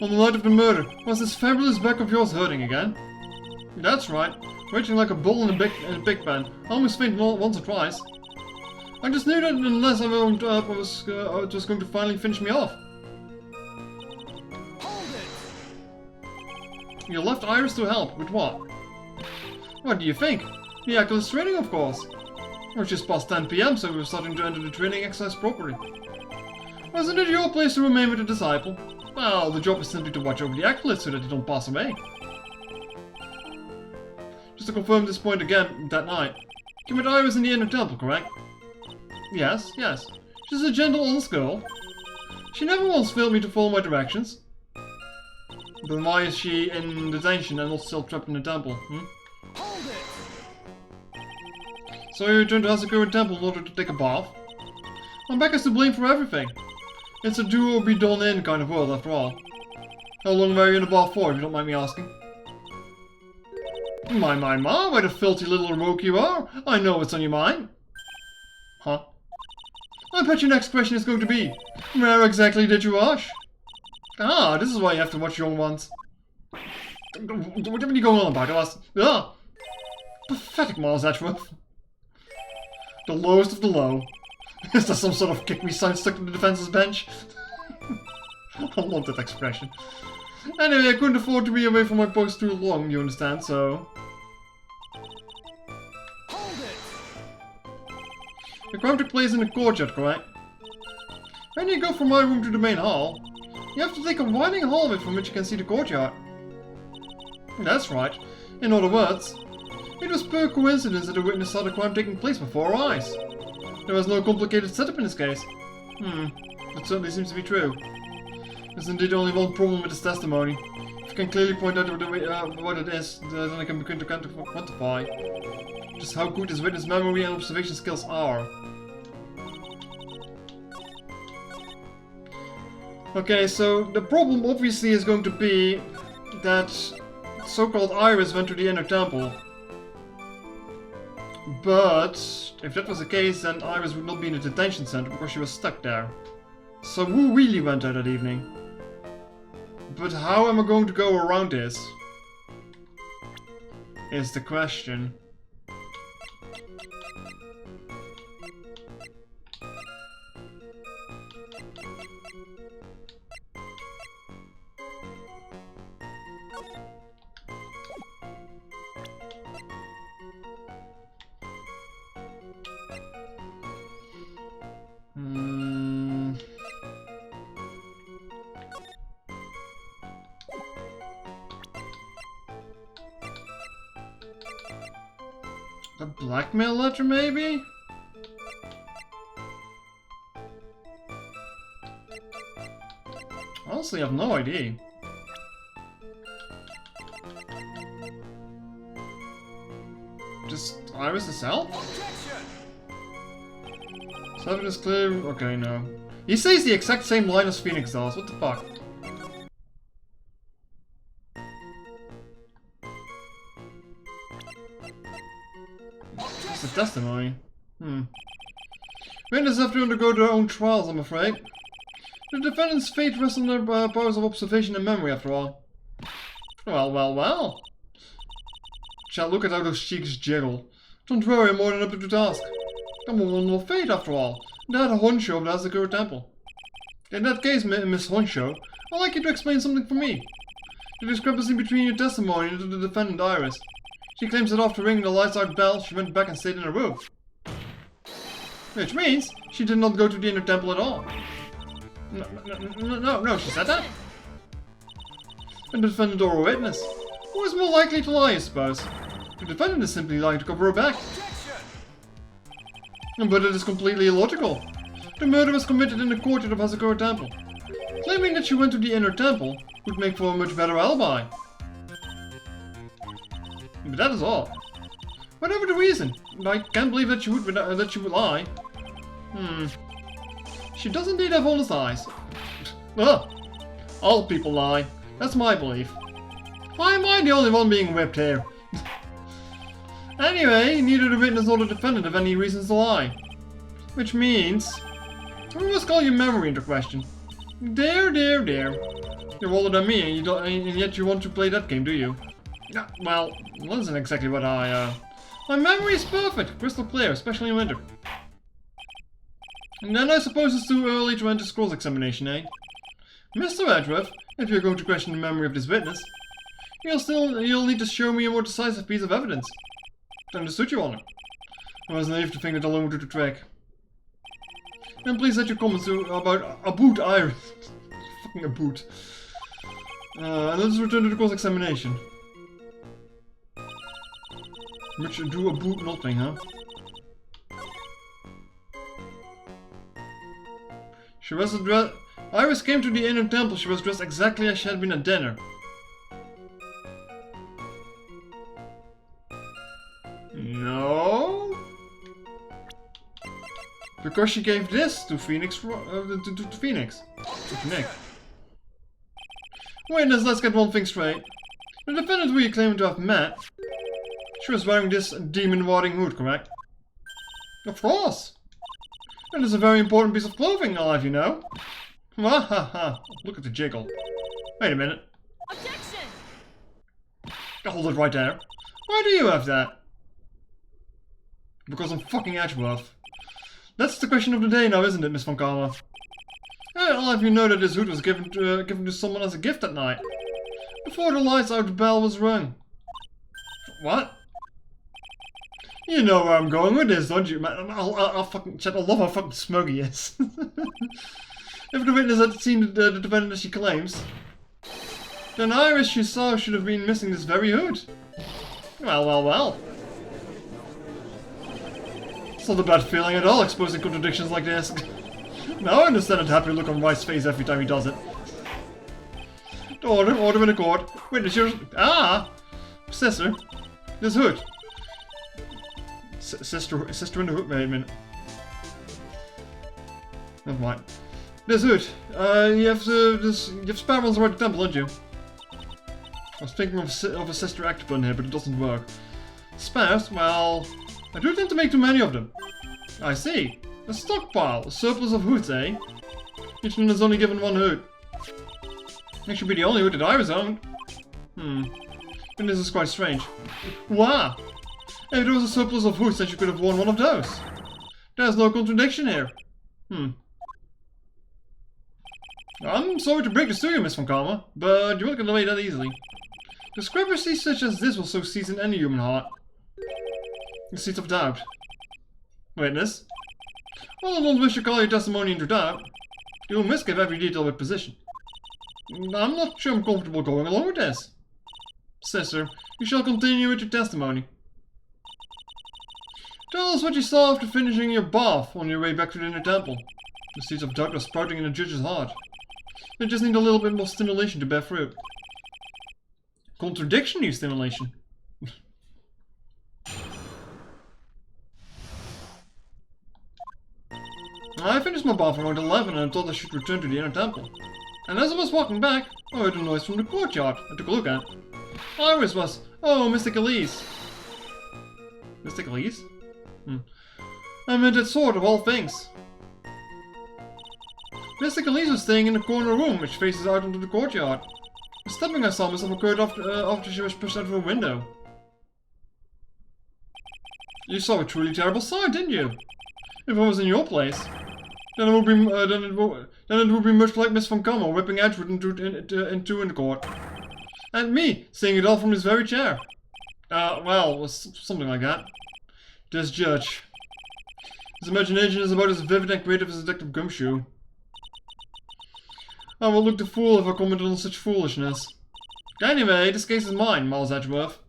On the night of the murder, was this fabulous back of yours hurting again? That's right. Raging like a bull in a big pen. I almost fainted once or twice. I just knew that unless I wound up, it was going to finally finish me off. Hold it! You left Iris to help. With what? What do you think? The Hercules training, of course. It's just past 10 PM, so we're starting to enter the training exercise properly. Wasn't it your place to remain with the disciple? Well, the job is simply to watch over the acolytes so that they don't pass away. Just to confirm this point again, that night, you met Iris in the Inner Temple, correct? Yes. She's a gentle, honest girl. She never once failed me to follow my directions. Then why is she in detention and not still trapped in the temple, Hold it! So you returned to Hazakura Temple in order to take a bath? My back is to blame for everything. It's a do or be done in kind of world after all. How long were you in the bath for, if you don't mind me asking? My, what a filthy little rogue you are! I know what's on your mind. Huh? I bet your next question is going to be, where exactly did you wash? Ah, this is why you have to watch your own ones. What are you going on about us? Ah! Pathetic, Mars Edgeworth. The lowest of the low. Is there some sort of kick me sign stuck to the defense's bench? I love that expression. Anyway, I couldn't afford to be away from my post too long, you understand, so... Hold it! The crime took place in the courtyard, correct? When you go from my room to the main hall, you have to take a winding hallway from which you can see the courtyard. That's right. In other words, it was pure coincidence that the witness saw the crime taking place before our eyes. There was no complicated setup in this case. That certainly seems to be true. There's indeed only one problem with this testimony. If you can clearly point out what it is, then I can begin to quantify just how good his witness memory and observation skills are. Okay, so the problem obviously is going to be that so-called Iris went to the Inner Temple. But if that was the case, then Iris would not be in a detention center because she was stuck there. So who really went there that evening? But how am I going to go around this? Is the question. A blackmail letter, maybe? Honestly, I have no idea. Just Iris herself? Objection! Seven is clear. Okay, no. He says the exact same line as Phoenix does. What the fuck? It's a testimony. Witnesses have to undergo their own trials, I'm afraid. The defendant's fate rests on their powers of observation and memory, after all. Well, well, well. Shall look at how those cheeks jiggle. Don't worry, I'm more than up to the task. I'm a wonderful fate, after all. That Honcho of the Asakura Temple. In that case, Miss Honcho, I'd like you to explain something for me. The discrepancy between your testimony and the defendant Iris. She claims that after ringing the lights out bell, she went back and stayed in her room. Which means she did not go to the inner temple at all. No, she said that. And the defendant or a witness. Who is more likely to lie, I suppose? The defendant is simply lying to cover her back. But it is completely illogical. The murder was committed in the courtyard of Asakura Temple. Claiming that she went to the inner temple would make for a much better alibi. But that is all. Whatever the reason, I can't believe that she would lie. She does indeed have honest eyes. Ugh. All people lie. That's my belief. Why am I the only one being whipped here? Anyway, neither the witness nor the defendant have any reasons to lie. Which means... we must call your memory into question. Dear. You're older than me and yet you want to play that game, do you? Yeah, well, that isn't exactly what I, My memory is perfect, crystal clear, especially in winter. And then I suppose it's too early to enter scrolls examination, eh? Mr. Edgeworth, if you're going to question the memory of this witness, you'll need to show me a more decisive piece of evidence. Understood, Your Honor. I was naive to think that alone would do the trick. And please let your comments about Aboot Iris. Fucking Aboot. And let's return to the cross-examination. Which do Aboot nothing, huh? She was dressed. Iris came to the inner temple. She was dressed exactly as she had been at dinner. No. Because she gave this to Phoenix. To Phoenix. To Nick. Witness, let's get one thing straight. The defendant who you claim to have met. She was wearing this demon-warding hood, correct? Of course. And it's a very important piece of clothing, I'll have you know. Ha. Look at the jiggle. Wait a minute. Objection! Hold it right there. Why do you have that? Because I'm fucking Edgeworth. That's the question of the day now, isn't it, Miss Von Karma? I'll have you know that this hood was given to someone as a gift that night. Before the lights out bell was rung. What? You know where I'm going with this, don't you, man? I'll fucking chat. I love how fucking smug he is. If the witness had seen the defendant as she claims, then Iris she saw should have been missing this very hood. Well. It's not a bad feeling at all, exposing contradictions like this. Now I understand the happy look on Wright's face every time he does it. Order in the court. Witness, yours. Sister. This hood. Sister in the hood. Wait a minute. Never mind. This hood. You have spare ones around the temple, don't you? I was thinking of a sister Actopun here, but it doesn't work. Spares? Well, I do tend to make too many of them. I see. A stockpile. A surplus of hoods, eh? Each one is only given one hood. It should be the only hood that I was owned. And this is quite strange. Wow! If there was a surplus of hoods, then you could have worn one of those. There's no contradiction here. I'm sorry to break this to you, Miss Von Karma, but you won't get away that easily. Discrepancies such as this will sow seeds in any human heart. The seeds of doubt. Witness? Well, I don't wish to call your testimony into doubt. You will misgive every detail with precision. I'm not sure I'm comfortable going along with this. Sister, you shall continue with your testimony. Tell us what you saw after finishing your bath on your way back to the inner temple. The seeds of doubt are sprouting in the judge's heart. They just need a little bit more stimulation to bear fruit. Contradiction stimulation. I finished my bath around 11 and I thought I should return to the inner temple. And as I was walking back, I heard a noise from the courtyard. I took a look at it. Iris was... Oh, Mystic Elise. Mystic Elise? I meant that sword of all things. Mystic Elise was staying in the corner room which faces out into the courtyard. The stepping I saw must have occurred after she was pushed out of a window. You saw a truly terrible sight, didn't you? If I was in your place, then it would be then it would be much like Miss Von Como whipping Edgewood into in court, and me seeing it all from his very chair. Well, it was something like that. This judge. His imagination is about as vivid and creative as Detective Gumshoe. I will look the fool if I commented on such foolishness. Anyway, this case is mine, Miles Edgeworth.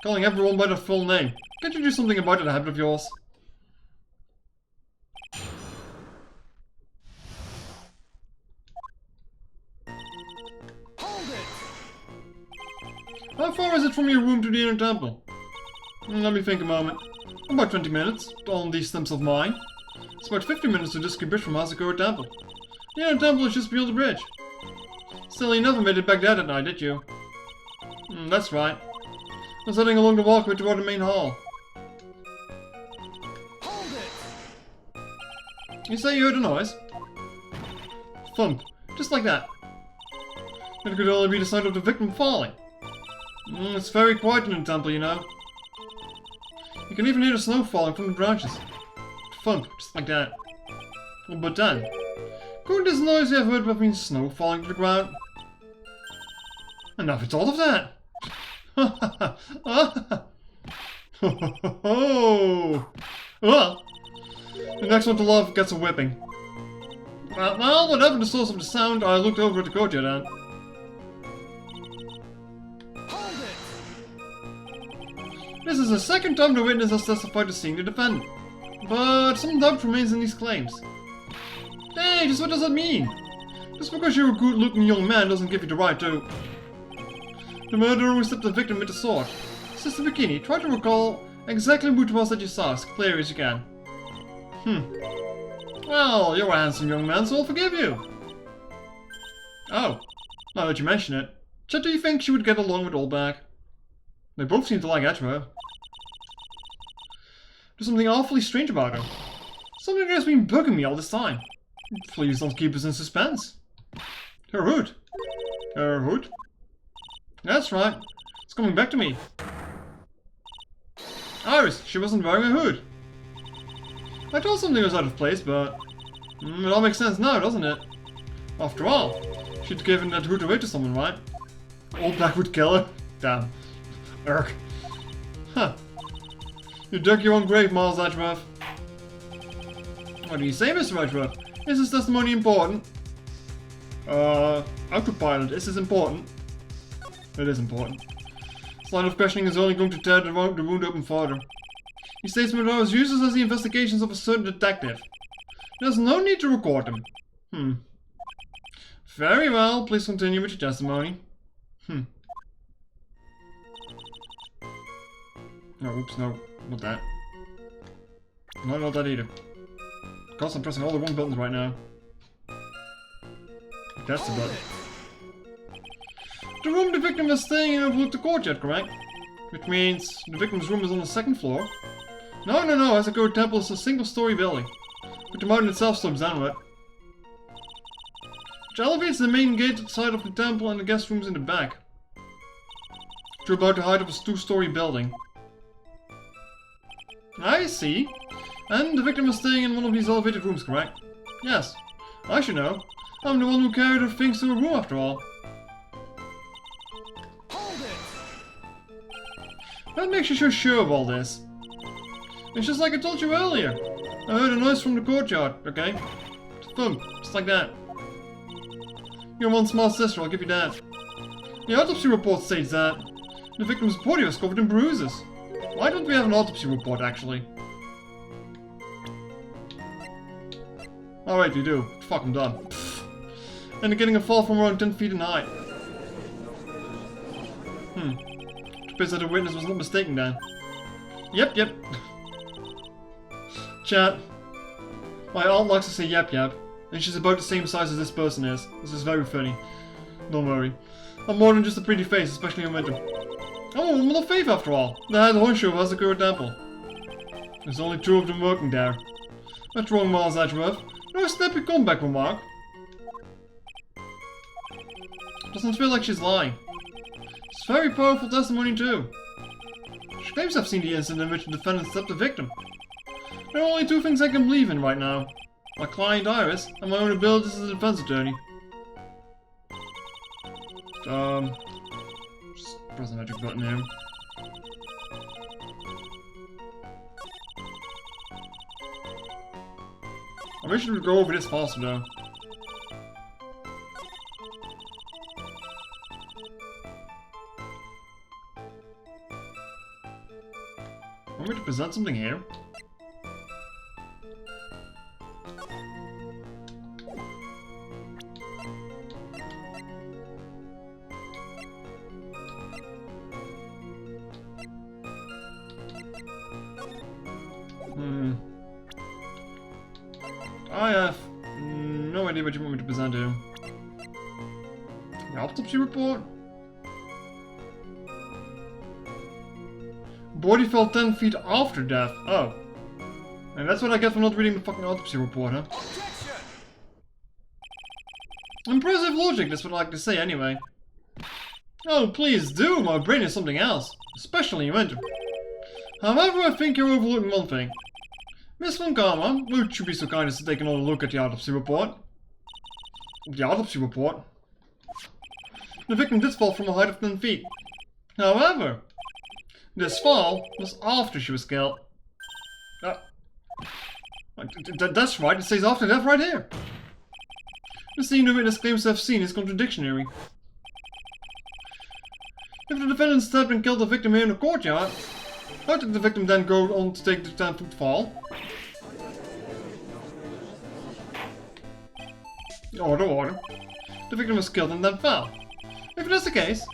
Calling everyone by their full name. Can't you do something about that habit of yours? Hold it! How far is it from your room to the inner temple? Let me think a moment. About 20 minutes, on these stumps of mine. It's about 50 minutes to Disky Bridge from Masako Temple. The inner temple is just beyond the bridge. Still, you never made it back there that night, did you? That's right. I was heading along the walkway toward the main hall. Hold it! You say you heard a noise? Thump. Just like that. It could only be the sound of the victim falling. It's very quiet in the temple, you know. You can even hear the snow falling from the branches. Thump. Just like that. But then, couldn't this noise you have heard have been snow falling to the ground? I never thought of that. Well, the next one to love gets a whipping. Well, whatever the source of the sound, I looked over at the courtyard and... Hold it! This is the second time the witness has testified to seeing the defendant. But some doubt remains in these claims. Hey, just what does that mean? Just because you're a good-looking young man doesn't give you the right to... The murderer who stabbed the victim with a sword. Sister Bikini, try to recall exactly who it was that you saw as clear as you can. Well, you're a handsome young man, so I'll forgive you. Oh, now that you mention it, Chet, do you think she would get along with Oldback? They both seem to like Edgeworth. There's something awfully strange about her. Something that's been bugging me all this time. Please don't keep us in suspense. Her hood. Her hood? That's right. It's coming back to me. Iris, she wasn't wearing a hood. I thought something was out of place, but... it all makes sense now, doesn't it? After all, she'd given that hood away to someone, right? Oldback would kill her? Damn. Urk. Huh. You dug your own grave, Miles Edgeworth. What do you say, Mr. Edgeworth? Is this testimony important? Autopilot, is this important? It is important. This line of questioning is only going to tear the wound open further. He states that I was useless as the investigations of a certain detective. There's no need to record them. Very well, please continue with your testimony. No, oops, no, not that. No, not that either. Because I'm pressing all the wrong buttons right now. That's the button. The room the victim was staying in overlooked the courtyard, correct? Which means the victim's room is on the second floor. No, Asako Temple is a single-story building, but the mountain itself slopes downward. Which elevates the main gate side of the temple and the guest rooms in the back, to about the height of a two-story building. I see. And the victim was staying in one of these elevated rooms, correct? Yes. I should know. I'm the one who carried her things to her room after all. Hold it! What makes you so sure of all this? It's just like I told you earlier. I heard a noise from the courtyard, okay? Thump, just like that. You're one small sister, I'll give you that. The autopsy report states that the victim's body was covered in bruises. Why don't we have an autopsy report, actually? Alright, we do. Fuck, I'm done. And they're getting a fall from around 10 feet in height. Appears that the witness was not mistaken then. Yep. Chat. My aunt likes to say yep, and she's about the same size as this person is. This is very funny. Don't worry. I'm more than just a pretty face, especially in winter. I'm a woman of faith after all. The head honcho of Asako Temple. There's only 2 of them working there. What's wrong, Miles Edgeworth? No snappy comeback remark. Doesn't feel like she's lying. It's very powerful testimony too. She claims to have seen the incident in which the defendant stabbed the victim. There are only two things I can believe in right now. My client Iris, and my own abilities as a defense attorney. Just press the magic button here. I wish we would go over this faster though. Want me to present something here? I have no idea what you want me to present here. The autopsy report? Body fell 10 feet after death. Oh. And that's what I get for not reading the fucking autopsy report, huh? Objection! Impressive logic, that's what I like to say anyway. Oh, please do, my brain is something else. Especially inventive. However, I think you're overlooking one thing. Miss Von Karma, would you be so kind as to take another look at the autopsy report? The autopsy report? The victim did fall from a height of 10 feet. However, this fall was after she was killed. That's right, it says after death right here. The scene the witness claims to have seen is contradictory. If the defendant stabbed and killed the victim here in the courtyard, how did the victim then go on to take the 10-foot fall? Order. The victim was killed and then fell. If that's the case,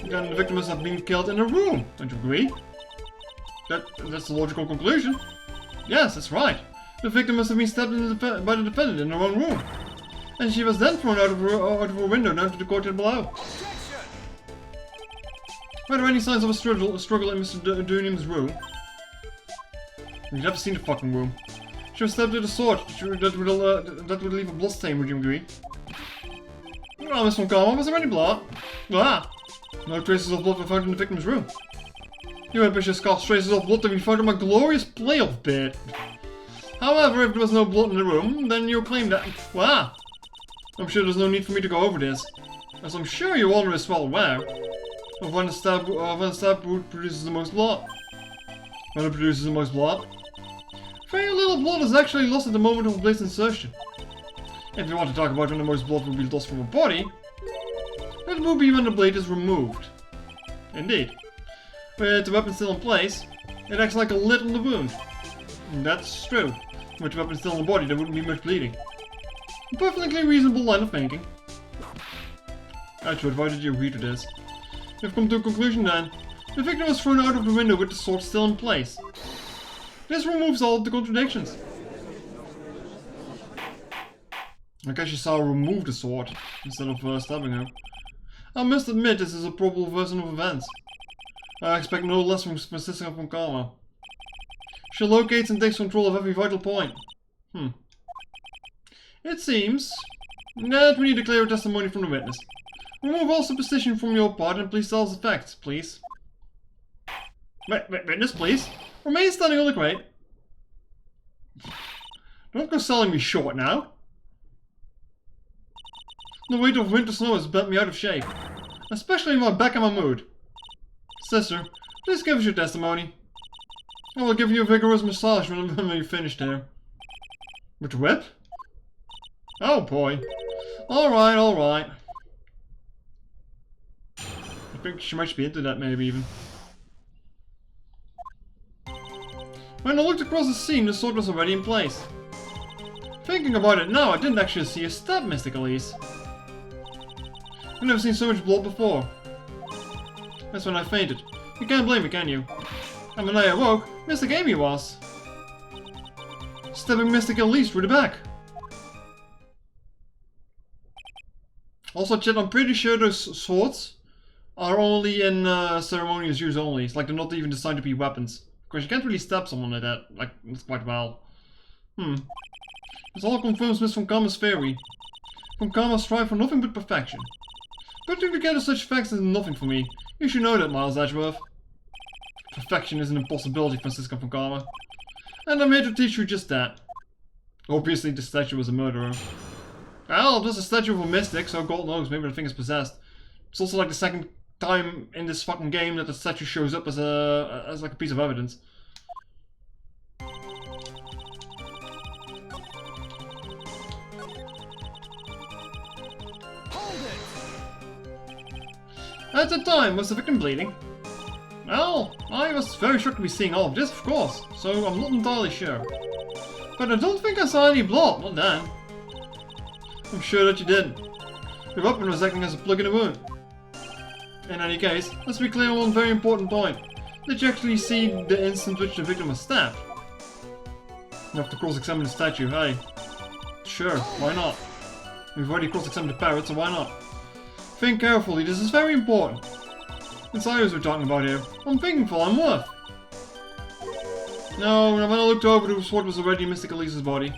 then the victim must have been killed in a room, don't you agree? That's the logical conclusion. Yes, that's right. The victim must have been stabbed by the defendant in her own room. And she was then thrown out of her window down to the courtyard below. Were there any signs of a struggle in Mr. Dunham's room? You've never seen the fucking room. She was stabbed with a sword. That would leave a blood stain, would you agree? Well, Miss Von Karma, was there any blood? Ah! No traces of blood were found in the victim's room. You ambitious cast traces of blood to be found on my glorious playoff bed. However, if there was no blood in the room, then you claim that... Wow! I'm sure there's no need for me to go over this, as I'm sure you all is well aware of when a stab wound produces the most blood. When it produces the most blood, very little blood is actually lost at the moment of a blade's insertion. If you want to talk about when the most blood will be lost from a body, it will be when the blade is removed. Indeed. With the weapon still in place, it acts like a lid on the wound. And that's true. With the weapon still in the body, there wouldn't be much bleeding. A perfectly reasonable line of thinking. Actually, why did you agree to this? You've come to a conclusion then. The victim was thrown out of the window with the sword still in place. This removes all of the contradictions. I guess you saw her remove the sword instead of stabbing her. I must admit this is a probable version of events. I expect no less from Sister Von Karma. She locates and takes control of every vital point. It seems that we need a clear testimony from the witness. Remove all superstition from your part and please tell us the facts, please. Witness, please. Remain standing on the crate. Don't go selling me short now. The weight of winter snow has bent me out of shape, especially my back and my mood. Sister, please give us your testimony. I will give you a vigorous massage when you're finished here. With the whip? Oh boy. Alright. I think she might be into that maybe even. When I looked across the scene, the sword was already in place. Thinking about it now, I didn't actually see a stab, Mr. Elise. I've never seen so much blood before. That's when I fainted. You can't blame me, can you? And when I awoke, Mr. Gamey was stabbing Mr. Elise through the back. Also, chat, I'm pretty sure those swords are only in ceremonious use only. It's like they're not even designed to be weapons. Because you can't really stab someone like that, like, quite well. This all confirms Miss Von Karma's theory. Von Karma strive for nothing but perfection. Putting together such facts is nothing for me. You should know that, Miles Edgeworth. Perfection is an impossibility, Francisco von Karma. And I'm here to teach you just that. Obviously, the statue was a murderer. Well, there's a statue of a mystic, so God knows, maybe the thing is possessed. It's also like the second time in this fucking game that the statue shows up as like a piece of evidence. Hold it! At the time, was the victim bleeding? Well, I was very shocked to be seeing all of this, of course, so I'm not entirely sure. But I don't think I saw any blood, not then. I'm sure that you didn't. The weapon was acting as a plug in the wound. In any case, let's be clear on one very important point. Did you actually see the instant which the victim was stabbed? You have to cross-examine the statue, hey? Sure, why not? We've already cross-examined the parrot, so why not? Think carefully, this is very important. It's Iris we're talking about here. I'm thinking for I'm worth. No, when I looked over, the sword was already in Mystic Elise's body.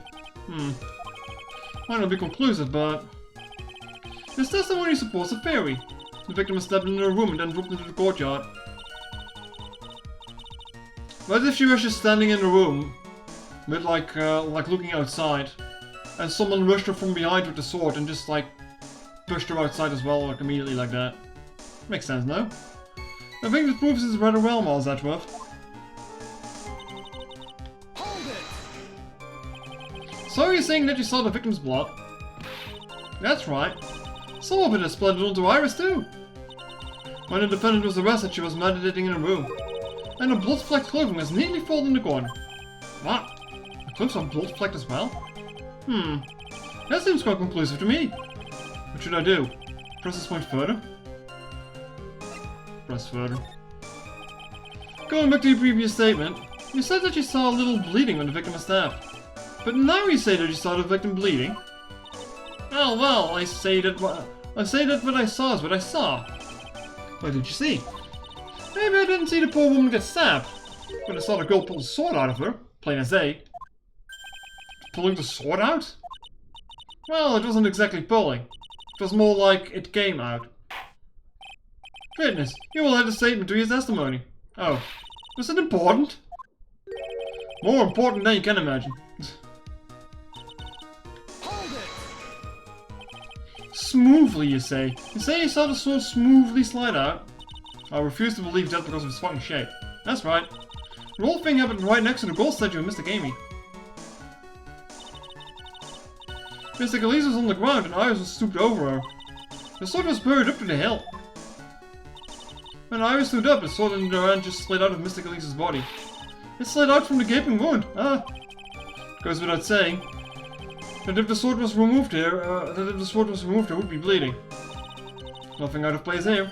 Might not be conclusive, but... This testimony supports a theory. The victim was stabbed in her room and then dropped into the courtyard. What if she was just standing in the room, with like looking outside, and someone rushed her from behind with the sword and just like pushed her outside as well, like immediately like that? Makes sense, no? I think this proves this rather well, Miles Edgeworth. Hold it! So you're saying that you saw the victim's blood? That's right. Some of it has splattered onto Iris too. When the defendant was arrested, she was meditating in a room. And her blood-flecked clothing was neatly folded in the corner. What? The clothes are blood-flecked as well? That seems quite conclusive to me. What should I do? Press this point further? Press further. Going back to your previous statement, you said that you saw a little bleeding when the victim was stabbed. But now you say that you saw the victim bleeding? Well, I say that what I saw is what I saw. What did you see? Maybe I didn't see the poor woman get stabbed, but I saw the girl pull the sword out of her, plain as day. Pulling the sword out? Well, it wasn't exactly pulling. It was more like it came out. Witness, you will add a statement to your testimony. Oh, was it important? More important than you can imagine. Hold it! Smoothly, you say? You say you saw the sword smoothly slide out? I refuse to believe that because of its fucking shape. That's right. The whole thing happened right next to the gold statue of Mr. Gamey. Mr. Elise was on the ground and Iris was stooped over her. The sword was buried up to the hilt. When Iris stood up, the sword in her hand just slid out of Mr. Elise's body. It slid out from the gaping wound. Goes without saying that if the sword was removed here, there would be bleeding. Nothing out of place here.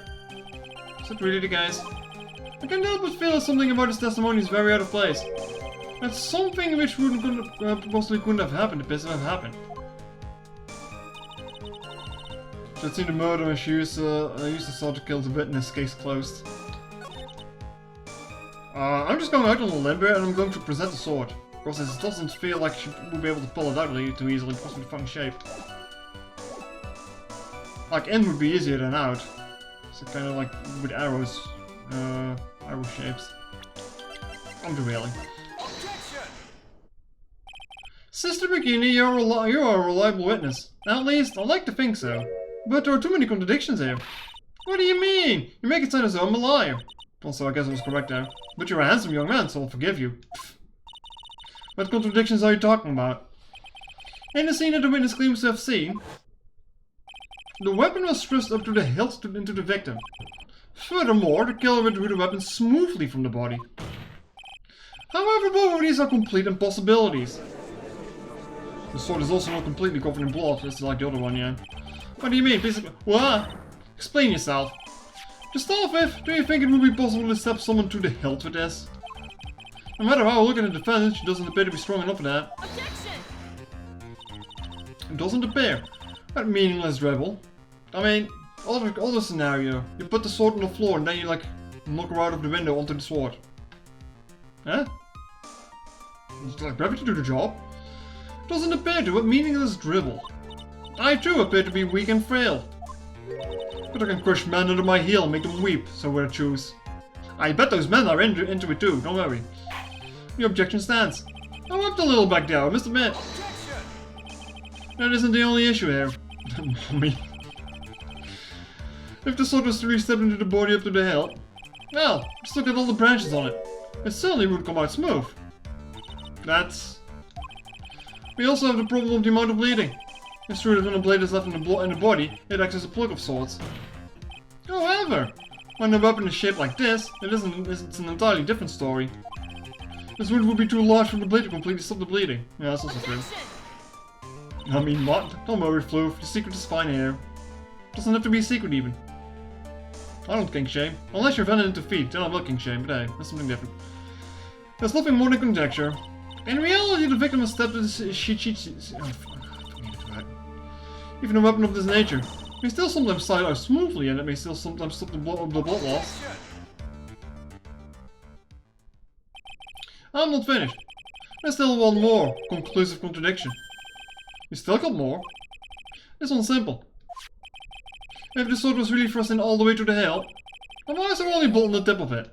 Is it really the case? I can't help but feel that something about his testimony is very out of place. That's something which possibly couldn't have happened if this had happened. Should have seen the murder when she used the sword to kill the witness. Case closed. I'm just going out on a limb here and I'm going to present the sword. Of course, it doesn't feel like she would be able to pull it out really too easily because of the fucking shape. Like, in would be easier than out. So kind of like with arrows, arrow shapes. I'm derailing. Objection! Sister Bikini, you are a reliable witness. At least, I like to think so. But there are too many contradictions here. What do you mean? You make it sound as though I'm a liar. Also, I guess I was correct there. But you're a handsome young man, so I'll forgive you. What contradictions are you talking about? In the scene that the witness claims to have seen, the weapon was thrust up to the hilt into the victim. Furthermore, the killer withdrew the weapon smoothly from the body. However, both of these are complete impossibilities. The sword is also not completely covered in blood, just like the other one, yeah. What do you mean? Basically, what? Explain yourself. To start with, do you think it would be possible to stab someone to the hilt with this? No matter how I look at the defendant, she doesn't appear to be strong enough for that. Objection! It doesn't appear. That meaningless rebel. I mean, other scenario. You put the sword on the floor and then you like knock her out of the window onto the sword. Huh? Does like gravity do the job? Doesn't appear to. What meaningless dribble. I too appear to be weak and frail. But I can crush men under my heel and make them weep, so we'll choose. I bet those men are into it too, don't worry. The objection stands. I wept a little back there, I must admit. That isn't the only issue here. Mommy. If the sword was to re-step into the body up to the hill, well, just look at all the branches on it. It certainly would come out smooth. That's... We also have the problem of the amount of bleeding. It's true that when a blade is left in the body, it acts as a plug of sorts. However, when a weapon is shaped like this, it's an entirely different story. This wound would be too large for the blade to completely stop the bleeding. Yeah, that's also true. I mean, what? Don't worry, Floof. The secret is fine here. Doesn't have to be a secret, even. I don't kink shame. Unless you're vended into feet, then I will kink shame, but hey, that's something different. There's nothing more than conjecture. In reality, the victim has stepped into even a weapon of this nature may still sometimes slide out smoothly, and it may still sometimes stop the blood loss. I'm not finished. There's still one more conclusive contradiction. You still got more? This one's simple. If the sword was really thrust in all the way to the hill, then why is there only blood on the tip of it?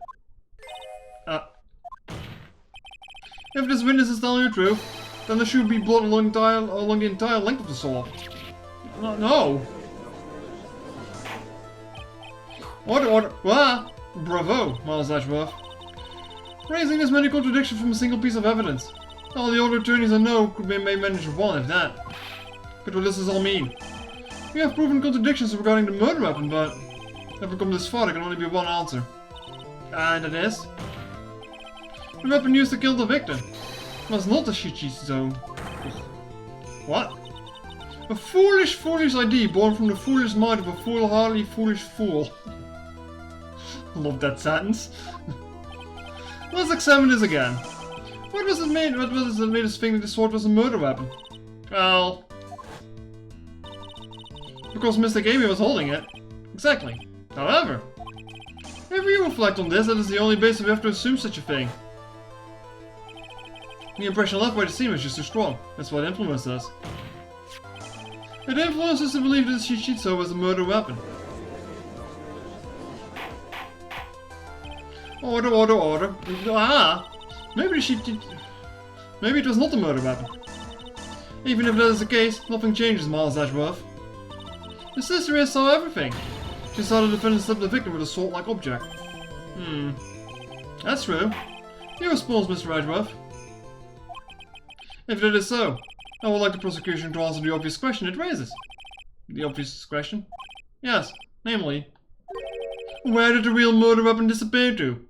If this witness is telling the truth, then there should be blood along the entire length of the sword. No! Order! Ah! Bravo, Miles Ashworth. Raising this many contradictions from a single piece of evidence. All the other attorneys I know may manage one, if that. But what does this all mean? We have proven contradictions regarding the murder weapon, but never come this far, there can only be one answer. And that is? The weapon used to kill the victim was not a Shichizo. What? A foolish idea born from the foolish mind of a foolhardy foolish fool. Love that sentence. Let's examine this again. What was it made us think that the sword was a murder weapon? Well... because Mr. Amy was holding it. Exactly. However, if you reflect on this, that is the only basis we have to assume such a thing. The impression left by the scene was just too strong. That's what influenced us. It influenced us to believe that Shichitsu was a murder weapon. Order. Ah! Maybe it was not a murder weapon. Even if that is the case, nothing changes, Miles Ashworth. The sister saw everything. She saw the defendant stab the victim with a sword-like object. That's true. Your response, Mr. Ashworth. If that is so, I would like the prosecution to answer the obvious question it raises. The obvious question? Yes, namely, where did the real murder weapon disappear to?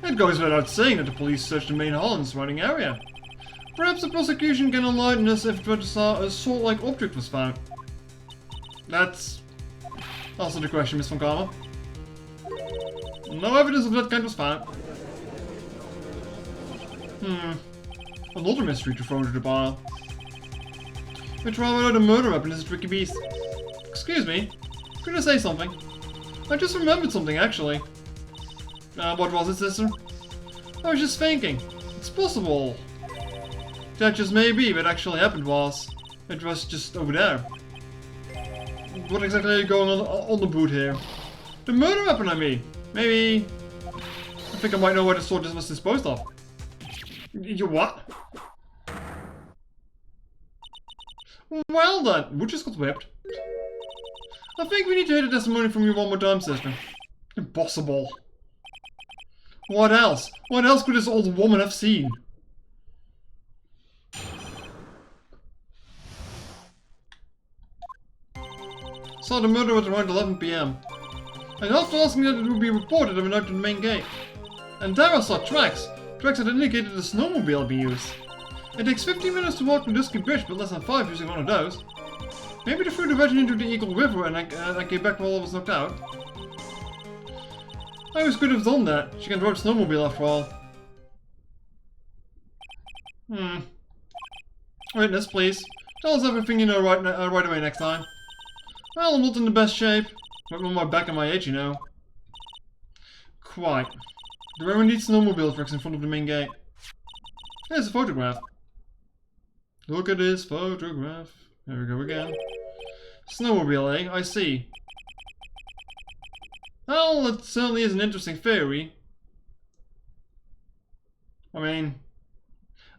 It goes without saying that the police searched the main hall in the surrounding area. Perhaps the prosecution can enlighten us if a sword-like object was found. That's also the question, Miss Von Karma. No evidence of that kind was found. Another mystery to throw into the pile. A trial without a murder weapon is a tricky beast. Excuse me, could I say something? I just remembered something, actually. What was it, sister? I was just thinking. It's possible. That just may be what actually happened was. It was just over there. What exactly are you going on the boot here? The murder weapon, I mean. Maybe... I think I might know where the sword was disposed of. You what? Well then, we just got whipped. I think we need to hear the testimony from you one more time, sister. Impossible. What else? What else could this old woman have seen? Saw the murder at around 11 PM. And after asking that it would be reported, I went out to the main gate. And there I saw tracks. Tracks that indicated a snowmobile had been used. It takes 15 minutes to walk the Dusky Bridge, but less than 5 using one of those. Maybe they threw the veteran into the Eagle River and I came back while I was knocked out. I always could have done that. She can drive a snowmobile after all. Witness, please. Tell us everything you know right away next time. Well, I'm not in the best shape. I'm on my back and my age, you know. Quite. There are indeed snowmobile tracks in front of the main gate. Here's a photograph. Look at this photograph. There we go again. Snowmobile, eh? I see. Well, that certainly is an interesting theory. I mean,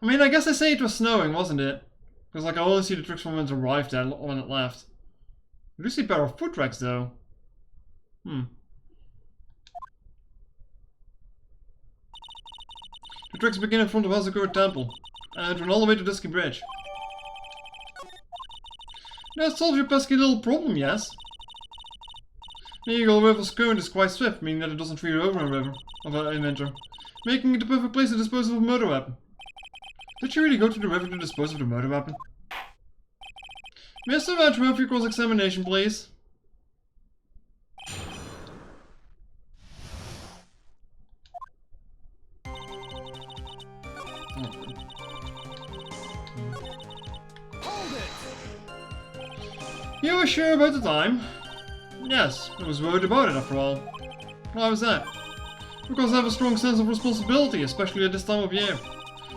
I guess I say it was snowing, wasn't it? Because, like, I only see the tracks from when it arrived there, when it left. I do see a pair of foot tracks, though. The tracks begin in front of Hazakura Temple, and run all the way to Dusky Bridge. That solves your pesky little problem, yes? The Eagle River's current is quite swift, meaning that it doesn't freeze over in winter, making it the perfect place to dispose of a murder weapon. Did you really go to the river to dispose of the murder weapon? Mr. Wedgworth, your cross-examination, please. You were sure about the time? Yes, I was worried about it after all. Why was that? Because I have a strong sense of responsibility, especially at this time of year.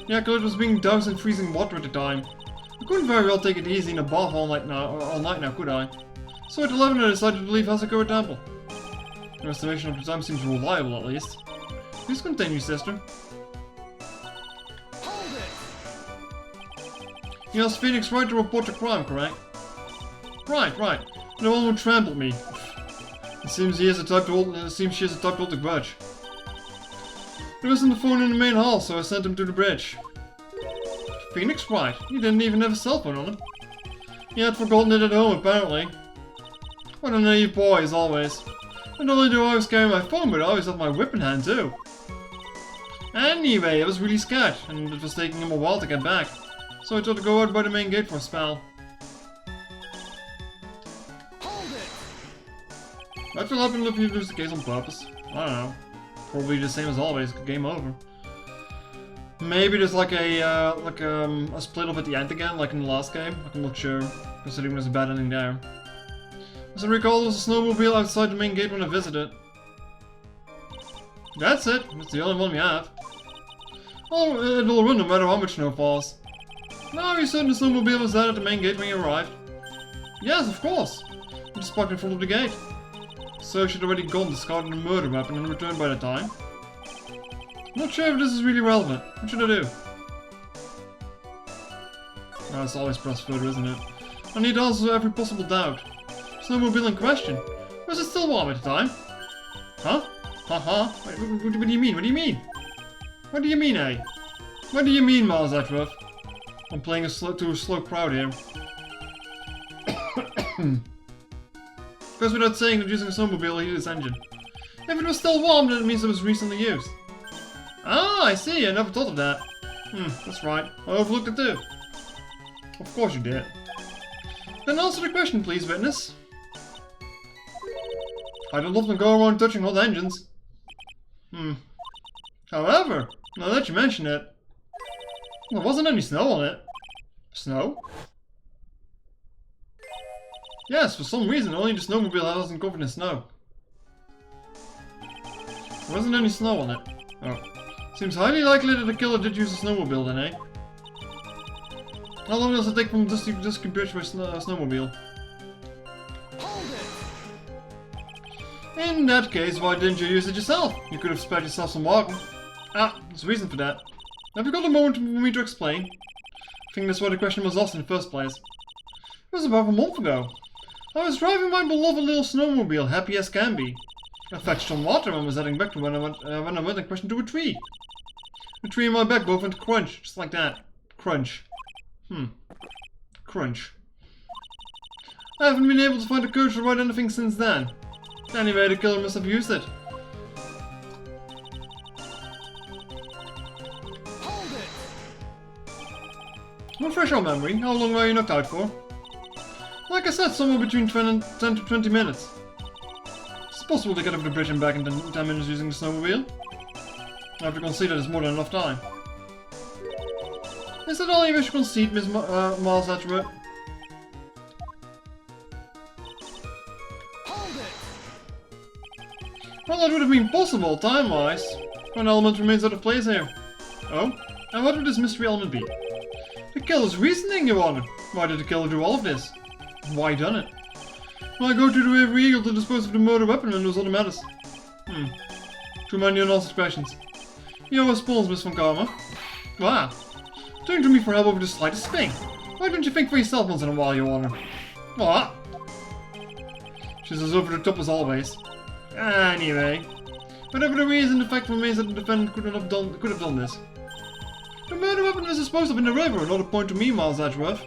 The acolyte was being doused in freezing water at the time. I couldn't very well take it easy in a bath all night now, could I? So at 11 I decided to leave Hazakura Temple. Your estimation of the time seems reliable, at least. Please continue, sister. Hold it! You asked Phoenix Wright to report the crime, correct? Right. The one who trampled me. It seems she has a type to hold the grudge. There wasn't a phone in the main hall, so I sent him to the bridge. Phoenix Wright? He didn't even have a cell phone on him. He had forgotten it at home, apparently. What a naive boy, as always. Not only do I always carry my phone, but I always have my whip in hand, too. Anyway, I was really scared, and it was taking him a while to get back. So I thought to go out by the main gate for a spell. That will happen if you lose the case on purpose. I don't know. Probably the same as always. Game over. Maybe there's like a split off at the end again, like in the last game. I'm not sure, considering there's a bad ending there. As I recall, there was a snowmobile outside the main gate when I visited. That's it. It's the only one we have. Oh, it'll run no matter how much snow falls. No, you said the snowmobile was there at the main gate when you arrived. Yes, of course. It just parked in front of the gate. So she'd already gone, discarded a murder weapon and returned by the time. I'm not sure if this is really relevant. What should I do? Oh, it's always press further, isn't it? I need answers to every possible doubt. Snowmobile in question. Was it still warm at the time? Huh? Haha? What do you mean? What do you mean? What do you mean, eh? What do you mean, Miles Edgeworth? I'm playing to a slow crowd here. Goes without saying that using a snowmobile will heat its engine. If it was still warm, then it means it was recently used. Ah, I see. I never thought of that. That's right. I overlooked it too. Of course you did. Then answer the question, please, witness. I don't often go around touching hot engines. However, now that you mention it, there wasn't any snow on it. Snow? Yes, for some reason, only the snowmobile wasn't covered in snow. There wasn't any snow on it. Oh. Seems highly likely that the killer did use a snowmobile then, eh? How long does it take from Dusky Bridge by snowmobile? In that case, why didn't you use it yourself? You could have spared yourself some walking. Ah, there's a reason for that. Have you got a moment for me to explain? I think that's why the question was asked in the first place. It was about a month ago. I was driving my beloved little snowmobile, happy as can be. I fetched some water and was heading back to when I went in question to a tree. The tree in my back both went to crunch, just like that. Crunch. Crunch. I haven't been able to find the courage to write anything since then. Anyway, the killer must have used it. Hold it! Refresh our memory, how long were you knocked out for? Like I said, somewhere between 10 to 20 minutes. It's possible to get over the bridge and back in 10 minutes using the snowmobile. I have to concede that it's more than enough time. Is that all you wish to concede, Miss Miles Edgeworth? Well, that would have been possible, time-wise. One element remains out of place here. Oh? And what would this mystery element be? The killer's reasoning, Your Honor. Why did the killer do all of this? Why done it? Well, I go to the River Eagle to dispose of the murder weapon and those other matters. Too many unanswered questions. You know what spawns, Miss Von Karma? Wow. Turning to me for help over the slightest thing. Why don't you think for yourself once in a while, Your Honor? What? She's as over the top as always. Anyway. Whatever the reason, the fact remains that the defendant could have done this. The murder weapon was disposed of in the river, another point to me, Miles Edgeworth.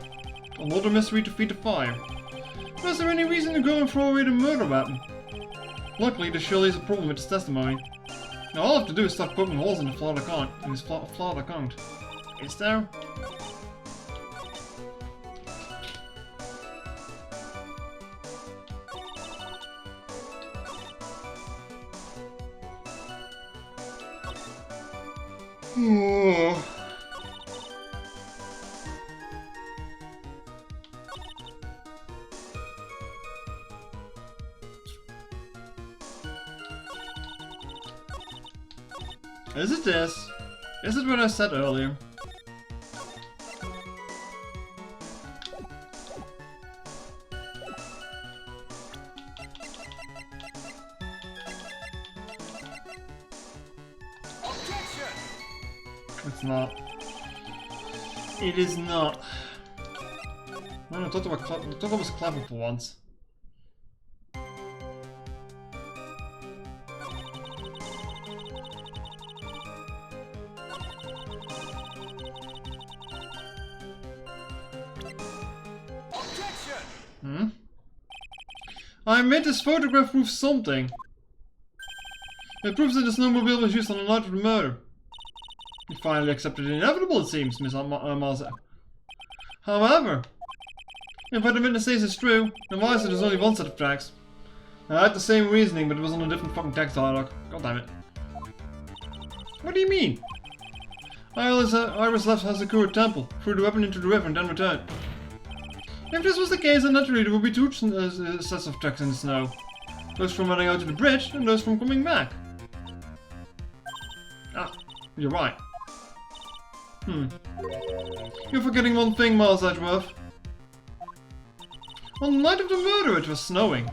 Another mystery to feed the fire. Was there any reason to go and throw away the murder weapon? Luckily, there surely is a problem with his testimony. Now all I have to do is start poking holes in the flawed account. Is there? Oh. Is it this? Is it what I said earlier? It's not. It is not. I thought it was clever for once. I admit this photograph proves something. It proves that the snowmobile was used on the night of the murder. You finally accepted the inevitable, it seems, Miss Malza. However, if what the witness says is true, then why is there's only one set of tracks? I had the same reasoning, but it was on a different fucking text dialogue. God damn it. What do you mean? Iris left Hazakura Temple, threw the weapon into the river and then returned. If this was the case, then naturally there would be two sets of tracks in the snow. Those from running out to the bridge, and those from coming back. Ah, you're right. You're forgetting one thing, Miles Edgeworth. On the night of the murder, it was snowing.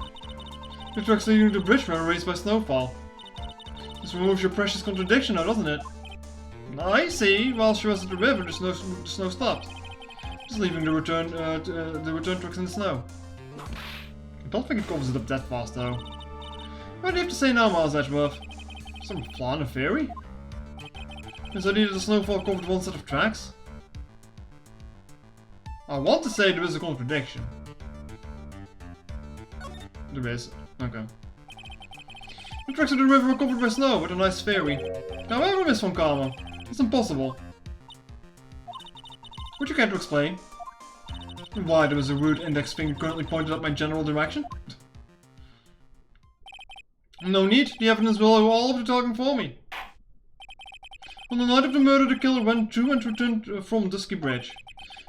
The tracks leading to the bridge were erased by snowfall. This removes your precious contradiction now, doesn't it? I see. While she was at the river, the snow stopped. Just leaving the return tracks in the snow. I don't think it covers it up that fast, though. What do you have to say now, Miles Edgeworth? Some flaw in the theory? Is that either the snowfall covered one set of tracks? I want to say there is a contradiction. There is. Okay. The tracks of the river are covered by snow, with a nice theory. However, Miss Von Karma, it's impossible. Would you care to explain? Why there was a rude index finger currently pointed at my general direction? No need, the evidence will do all of the talking for me. On the night of the murder, the killer went to and returned from Dusky Bridge.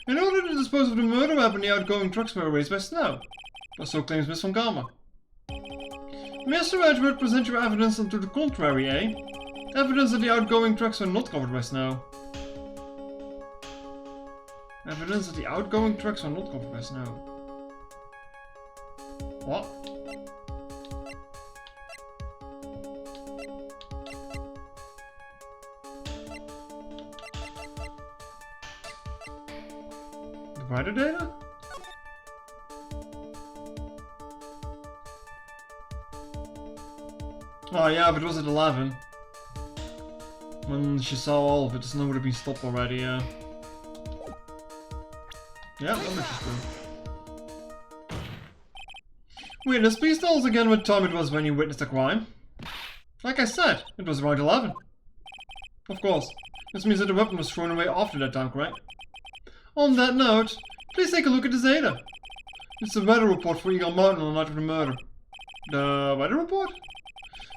In order to dispose of the murder weapon, the outgoing trucks were erased by snow. Or so claims Miss Von Karma. Mr. Edgeworth, present your evidence to the contrary, eh? Evidence that the outgoing trucks were not covered by snow. Evidence that the outgoing trucks were not covered by snow. What? The rider data? Oh yeah, but it was at 11. When she saw all of it, the snow would have been stopped already, yeah. Yeah, that much is true. Witness, please tell us again what time it was when you witnessed the crime. Like I said, it was around 11. Of course, this means that the weapon was thrown away after that time, correct? On that note, please take a look at the Zeta. It's the weather report for Eagle Mountain on the night of the murder. The weather report?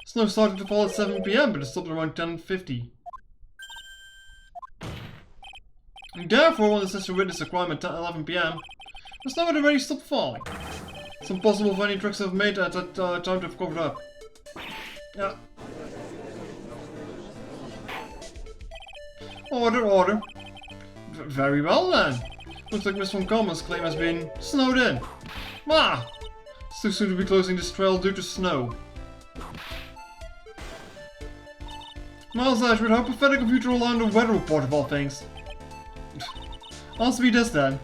Snow started to fall at 7 PM, but it stopped around 10:50. And therefore, when the sister witnessed the crime at 11 PM, the snow had already stopped falling. It's impossible for any tricks to have made at that time to have covered up. Yeah. Order, order. Very well then. Looks like Miss Von Karma's claim has been snowed in. Ah! It's too soon to be closing this trail due to snow. Miles Ashford, how pathetic of you to rely on the weather report of all things. Answer me this then.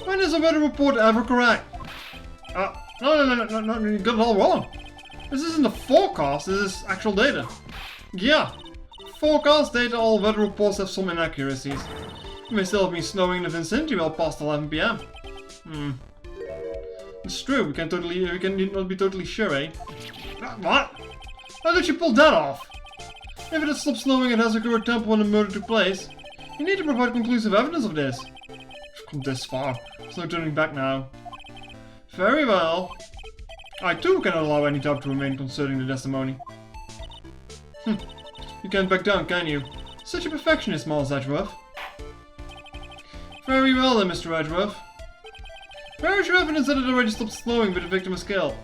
When is a weather report ever correct? No, you got it all wrong. This isn't a forecast, this is actual data. Yeah, forecast data, all weather reports have some inaccuracies. It may still have been snowing in the vicinity well past 11 PM. It's true, we can not be totally sure, eh? What? How did you pull that off? If it had stopped snowing at Hazakura Temple when the murder took place, you need to provide conclusive evidence of this. We've come this far, there's no turning back now. Very well. I too cannot allow any doubt to remain concerning the testimony. You can't back down, can you? Such a perfectionist, Miles Edgeworth. Very well then, Mr. Edgeworth. Where is your evidence that it already stopped snowing but the victim was killed?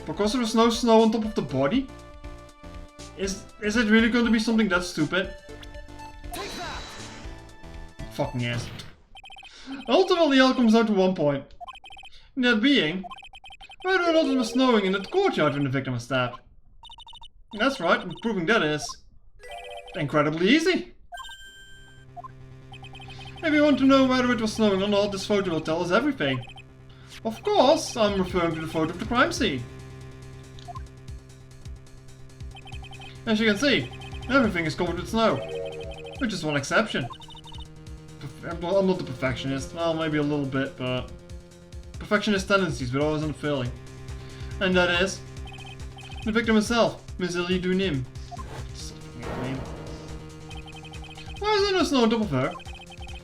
Because there was no snow on top of the body? Is it really going to be something that stupid? Take that! Fucking yes. Ultimately, it all comes down to one point. That being, whether or not it was snowing in the courtyard when the victim was stabbed. That's right, and proving that is incredibly easy. If you want to know whether it was snowing or not, this photo will tell us everything. Of course, I'm referring to the photo of the crime scene. As you can see, everything is covered with snow. With just one exception. I'm not a perfectionist. Well, maybe a little bit, but... perfectionist tendencies, but always on the feeling. And that is... the victim herself, Miss Ellie Dunim. Why is there no snow on top of her?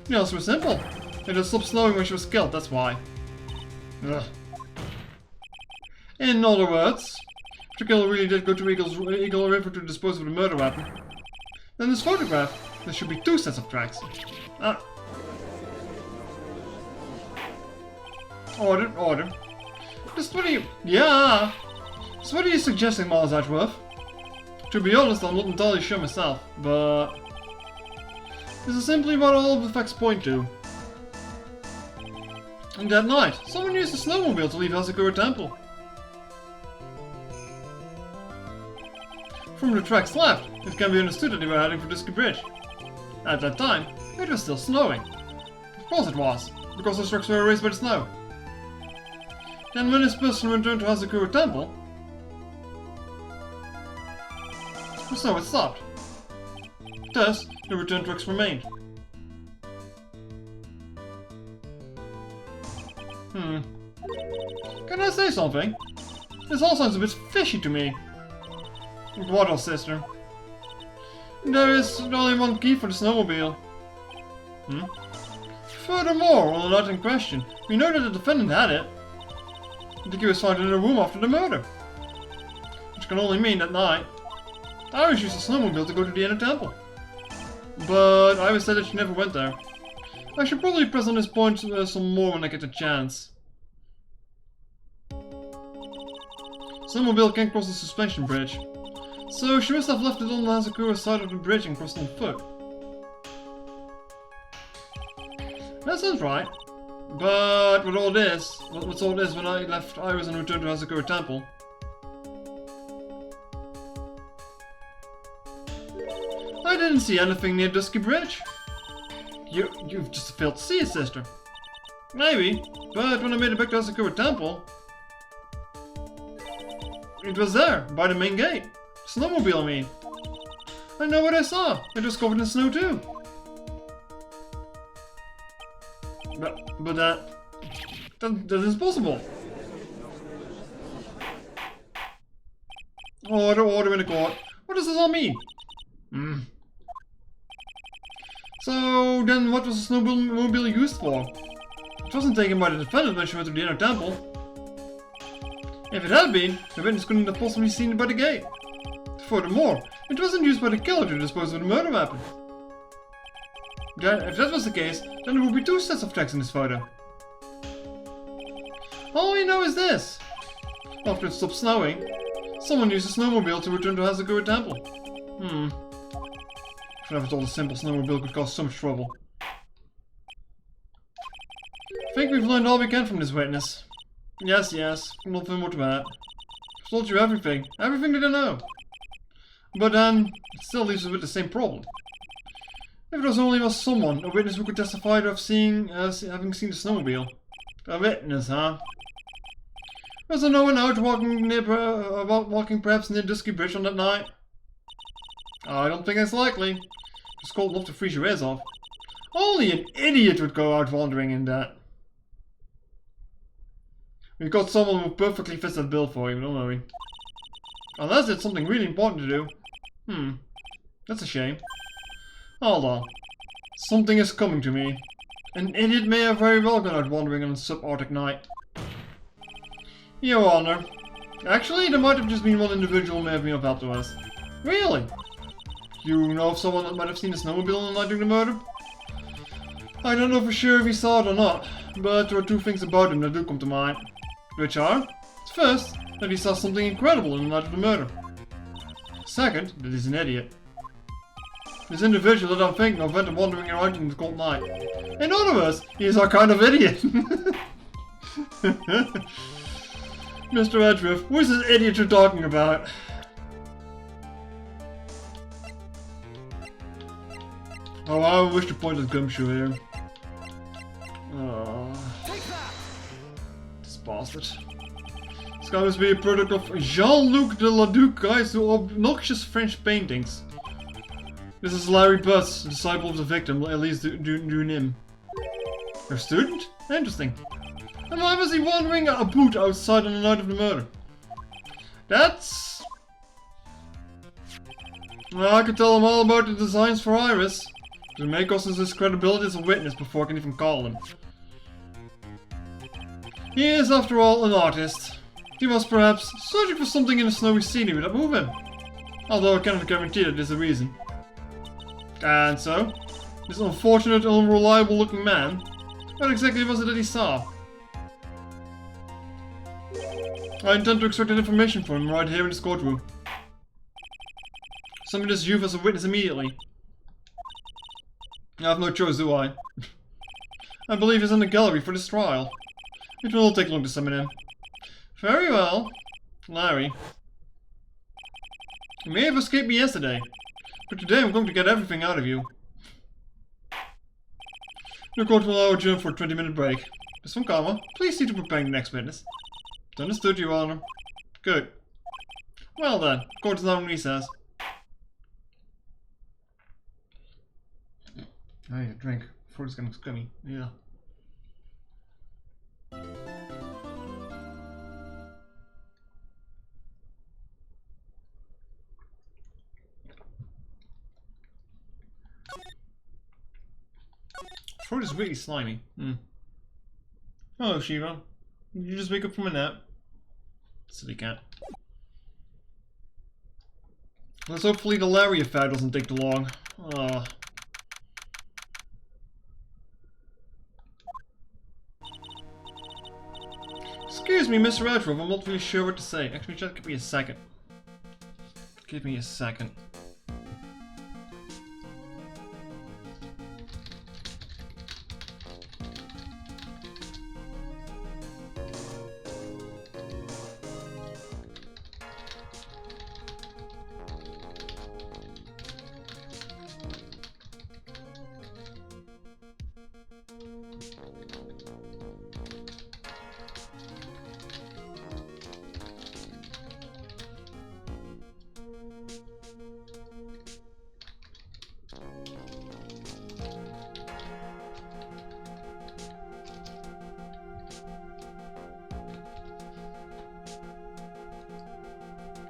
The answer was simple. It had stopped snowing when she was killed, that's why. Ugh. In other words, if the killer really did go to Eagle River to dispose of the murder weapon, then this photograph, there should be two sets of tracks. Order. Just what are you... yeah! So what are you suggesting, Miles Edgeworth? To be honest, I'm not entirely sure myself, but... this is simply what all of the facts point to. And that night, someone used a snowmobile to leave Hazakura Temple. From the tracks left, it can be understood that they were heading for Dusky Bridge. At that time, it was still snowing. Of course it was, because those tracks were erased by the snow. Then when this person returned to Hazakura Temple, the snow had stopped. Thus, the return tracks remained. Can I say something? This all sounds a bit fishy to me. What else, sister? There is only one key for the snowmobile. Furthermore, on the night in question, we know that the defendant had it. The key was found in her room after the murder. Which can only mean that night, Iris used a snowmobile to go to the inner temple. But Iris said that she never went there. I should probably press on this point some more when I get the chance. Snowmobile can't cross the suspension bridge, so she must have left it on the Hazakura side of the bridge and crossed on foot. That sounds right. But with all this, what's all this when I left Iris and returned to Hazakura Temple? I didn't see anything near Dusky Bridge. You've just failed to see it, sister. Maybe, but when I made it back to Hazakura Temple, it was there, by the main gate. Snowmobile, I mean. I know what I saw. It was covered in snow too. But that is possible. Order in the court. What does this all mean? So then what was the snowmobile used for? It wasn't taken by the defendant when she went to the inner temple. If it had been, the witness couldn't have possibly seen it by the gate. Furthermore, it wasn't used by the killer to dispose of the murder weapon. If that was the case, then there would be two sets of tracks in this photo. All we know is this. After it stopped snowing, someone used a snowmobile to return to Hazakura Temple. If I never thought a simple snowmobile could cause so much trouble. think we've learned all we can from this witness. Yes, nothing more to add. I've told you everything. Everything that I know. But then, it still leaves us with the same problem. If there was someone, a witness who could testify to having seen the snowmobile. A witness, huh? Was there no one out walking perhaps near Dusky Bridge on that night? I don't think it's likely. It's cold enough to freeze your ears off. Only an idiot would go out wandering in that. We've got someone who perfectly fits that bill for you, don't worry. Unless it's something really important to do. That's a shame. Hold on. Something is coming to me. An idiot may have very well gone out wandering on a subarctic night. Your Honor. Actually, there might have just been one individual who may have been of help to us. Really? You know of someone that might have seen a snowmobile on the night during the murder? I don't know for sure if he saw it or not, but there are two things about him that do come to mind. Which are? First, that he saw something incredible on the night of the murder. Second, that he's an idiot. This individual that I'm thinking of went wandering around in the cold night. In other words, he is our kind of idiot. Mr. Edgeworth, who is this idiot you're talking about? Oh, I wish to point at Gumshoe here. This bastard. This guy must be a product of Jean-Luc de Laduc, guys who obnoxious French paintings. This is Larry Butts, a disciple of the victim, at least Dunim. Her student? Interesting. And why was he wandering a boot outside on the night of the murder? That's... Well, I could tell him all about the designs for Iris. It may cost us his credibility as a witness before I can even call him. He is, after all, an artist. He was perhaps searching for something in the snowy scenery that move him. Although I cannot guarantee that there's a reason. And so, this unfortunate, unreliable looking man, what exactly was it that he saw? I intend to extract that information from him right here in this courtroom. Summon this youth as a witness immediately. I have no choice, do I? I believe he's in the gallery for this trial. It will take long to summon him. Very well. Larry. You may have escaped me yesterday, but today I'm going to get everything out of you. The court will allow adjourn for a 20-minute break. Ms. von Karma, please see to preparing the next witness. Understood, Your Honor. Good. Well then, court is now in recess. I need a drink before it's getting scummy. Yeah. Throat is really slimy. Hello, Shiva. Did you just wake up from a nap? Silly cat. Let's hopefully the Larry affair doesn't take too long. Excuse me, Mr. Edgeworth, I'm not really sure what to say. Actually, just give me a second. Give me a second.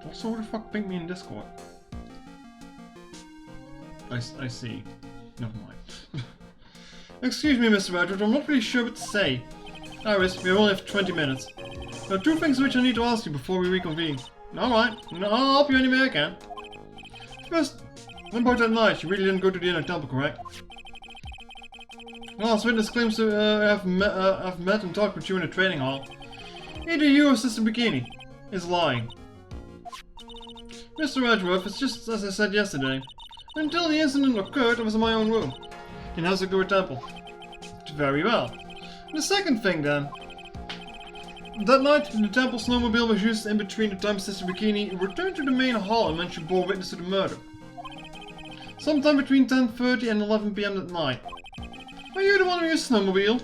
Also, who the fuck pinged me in Discord? I see. Never mind. Excuse me, Mr. Edgeworth, I'm not really sure what to say. Iris, we only have 20 minutes. There are two things which I need to ask you before we reconvene. Alright, I'll help you any way I can. First, about that night, you really didn't go to the inner temple, correct? Last witness claims to have met and talked with you in a training hall. Either you or Sister Bikini is lying. Mr. Edgeworth, it's just as I said yesterday. Until the incident occurred, I was in my own room, in House of Temple. Very well. The second thing then. That night, the temple snowmobile was used in between the time Sister Bikini returned to the main hall and when she bore witness to the murder. Sometime between 10:30 and 11 PM that night. Are you the one who used the snowmobile?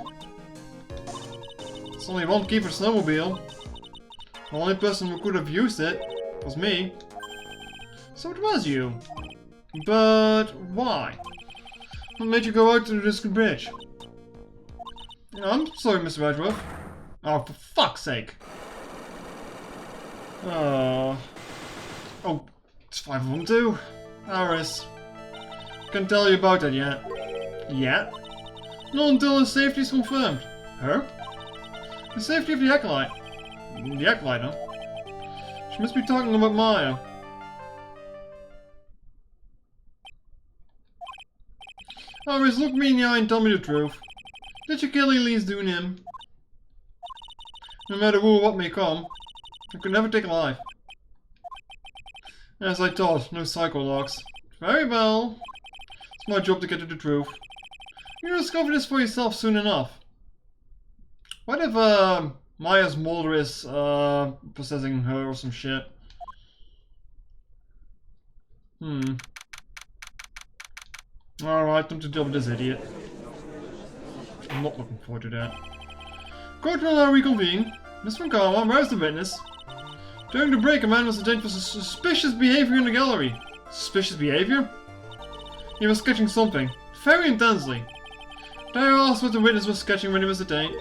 It's only one key for snowmobile. The only person who could have used it was me. So it was you. But why? What made you go out to the distant bridge? I'm sorry, Mr. Redruff. Oh, for fuck's sake. Oh, it's 5 of them too. Aris. Can't tell you about that yet. Yet? Not until his safety is confirmed. Her? The safety of the Acolyte. The Acolyte, huh? She must be talking about Maya. Aris, look me in the eye and tell me the truth. Did you kill Elise Dunim? No matter who or what may come, I could never take a life. As I thought, no psychologs. Very well. It's my job to get to the truth. You'll discover this for yourself soon enough. What if Maya's molder is possessing her or some shit? Alright, time to deal with this idiot. I'm not looking forward to that. Court will now reconvene. Miss Funkawa, where's the witness? During the break, a man was detained for suspicious behavior in the gallery. Suspicious behavior? He was sketching something, very intensely. Dare asked what the witness was sketching when he was detained.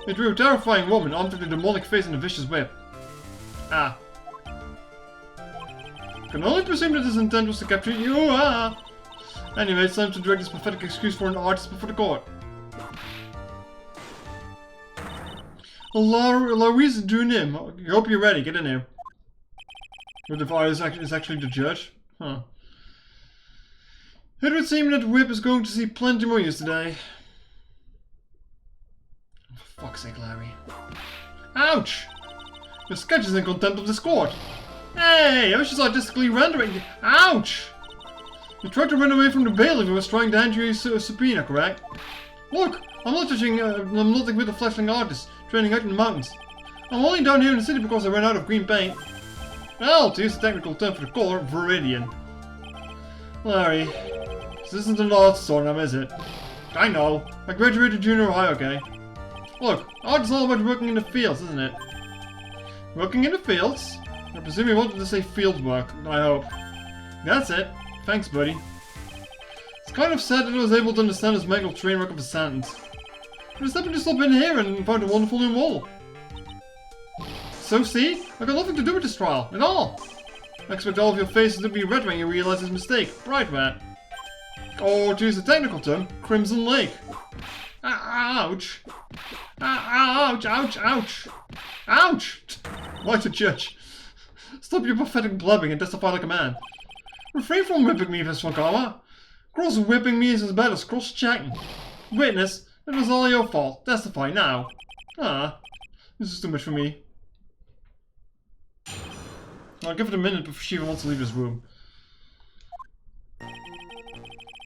It drew a terrifying woman armed with a demonic face and a vicious whip. Ah. Can only presume that his intent was to capture you. Ah. Anyway, it's time to drag this pathetic excuse for an artist before the court. Louise Dunim, I hope you're ready. Get in here. What if I is actually the judge? Huh. It would seem that Whip is going to see plenty more use today. For fuck's sake, Larry. Ouch! Your sketch is in contempt of this court. Hey, I was just artistically rendering you. Ouch! You tried to run away from the bailiff who was trying to hand you a subpoena, correct? Look, I'm not with a fleshling artist, training out in the mountains. I'm only down here in the city because I ran out of green paint. Well, to use the technical term for the color, Viridian. Larry, this isn't an art program, is it? I know. I graduated junior high, okay? Look, art is all about working in the fields, isn't it? Working in the fields? I presume you wanted to say field work, I hope. That's it. Thanks, buddy. It's kind of sad that I was able to understand this mental train wreck of a sentence. I just happened to stop in here and found a wonderful new model. So see, I got nothing to do with this trial, at all. I expect all of your faces to be red when you realize this mistake, right, Rat? Or to use a technical term, Crimson Lake. Ouch! Ouch! Ouch! Ouch! Ouch! Why the judge? Stop your pathetic blubbing and testify like a man. Refrain from whipping me, Miss Funkawa. Cross-whipping me is as bad as cross-checking. Witness, it was all your fault. Testify now. Ah, this is too much for me. I'll give it a minute before she wants to leave this room.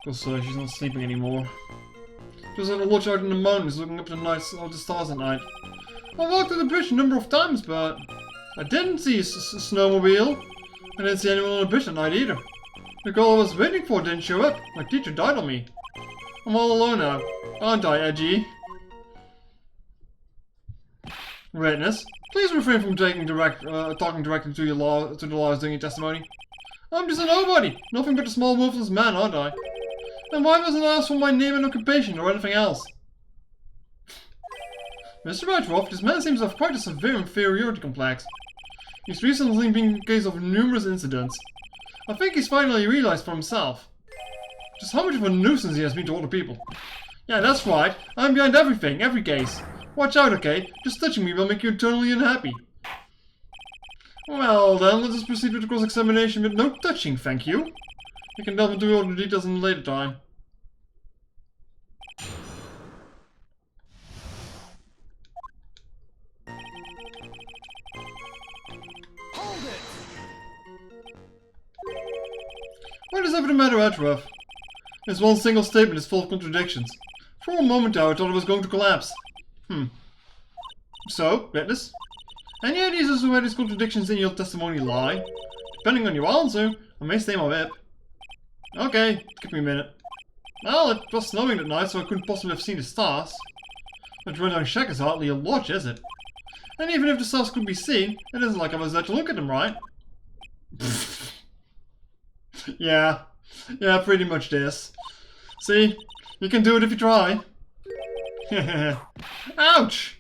Because she's not sleeping anymore. Just on a watch out in the mountains looking up the stars at night. I walked to the bridge a number of times, but I didn't see a snowmobile. I didn't see anyone on the bridge at night either. The girl I was waiting for didn't show up. My teacher died on me. I'm all alone now. Aren't I, Edgy? Witness, please refrain from talking directly to the lawyers during your testimony. I'm just a nobody. Nothing but a small worthless man, aren't I? And why wasn't I asked for my name and occupation or anything else? Mr. Redruff, this man seems to have quite a severe inferiority complex. He's recently been the case of numerous incidents. I think he's finally realized for himself just how much of a nuisance he has been to other people. Yeah, that's right. I'm behind everything, every case. Watch out, okay? Just touching me will make you eternally unhappy. Well then, let us proceed with the cross-examination with no touching, thank you. We can delve into all the details in a later time. Hold it! What is ever the matter, Edgeworth? This one single statement is full of contradictions. For a moment I thought it was going to collapse. So, witness? Any ideas as to where these contradictions in your testimony lie? Depending on your answer, I may stay my whip. Okay, give me a minute. Well, it was snowing that night, so I couldn't possibly have seen the stars. But Rundown Shack is hardly a lodge, is it? And even if the stars could be seen, it isn't like I was there to look at them, right? Yeah, pretty much this. See? You can do it if you try. Ouch!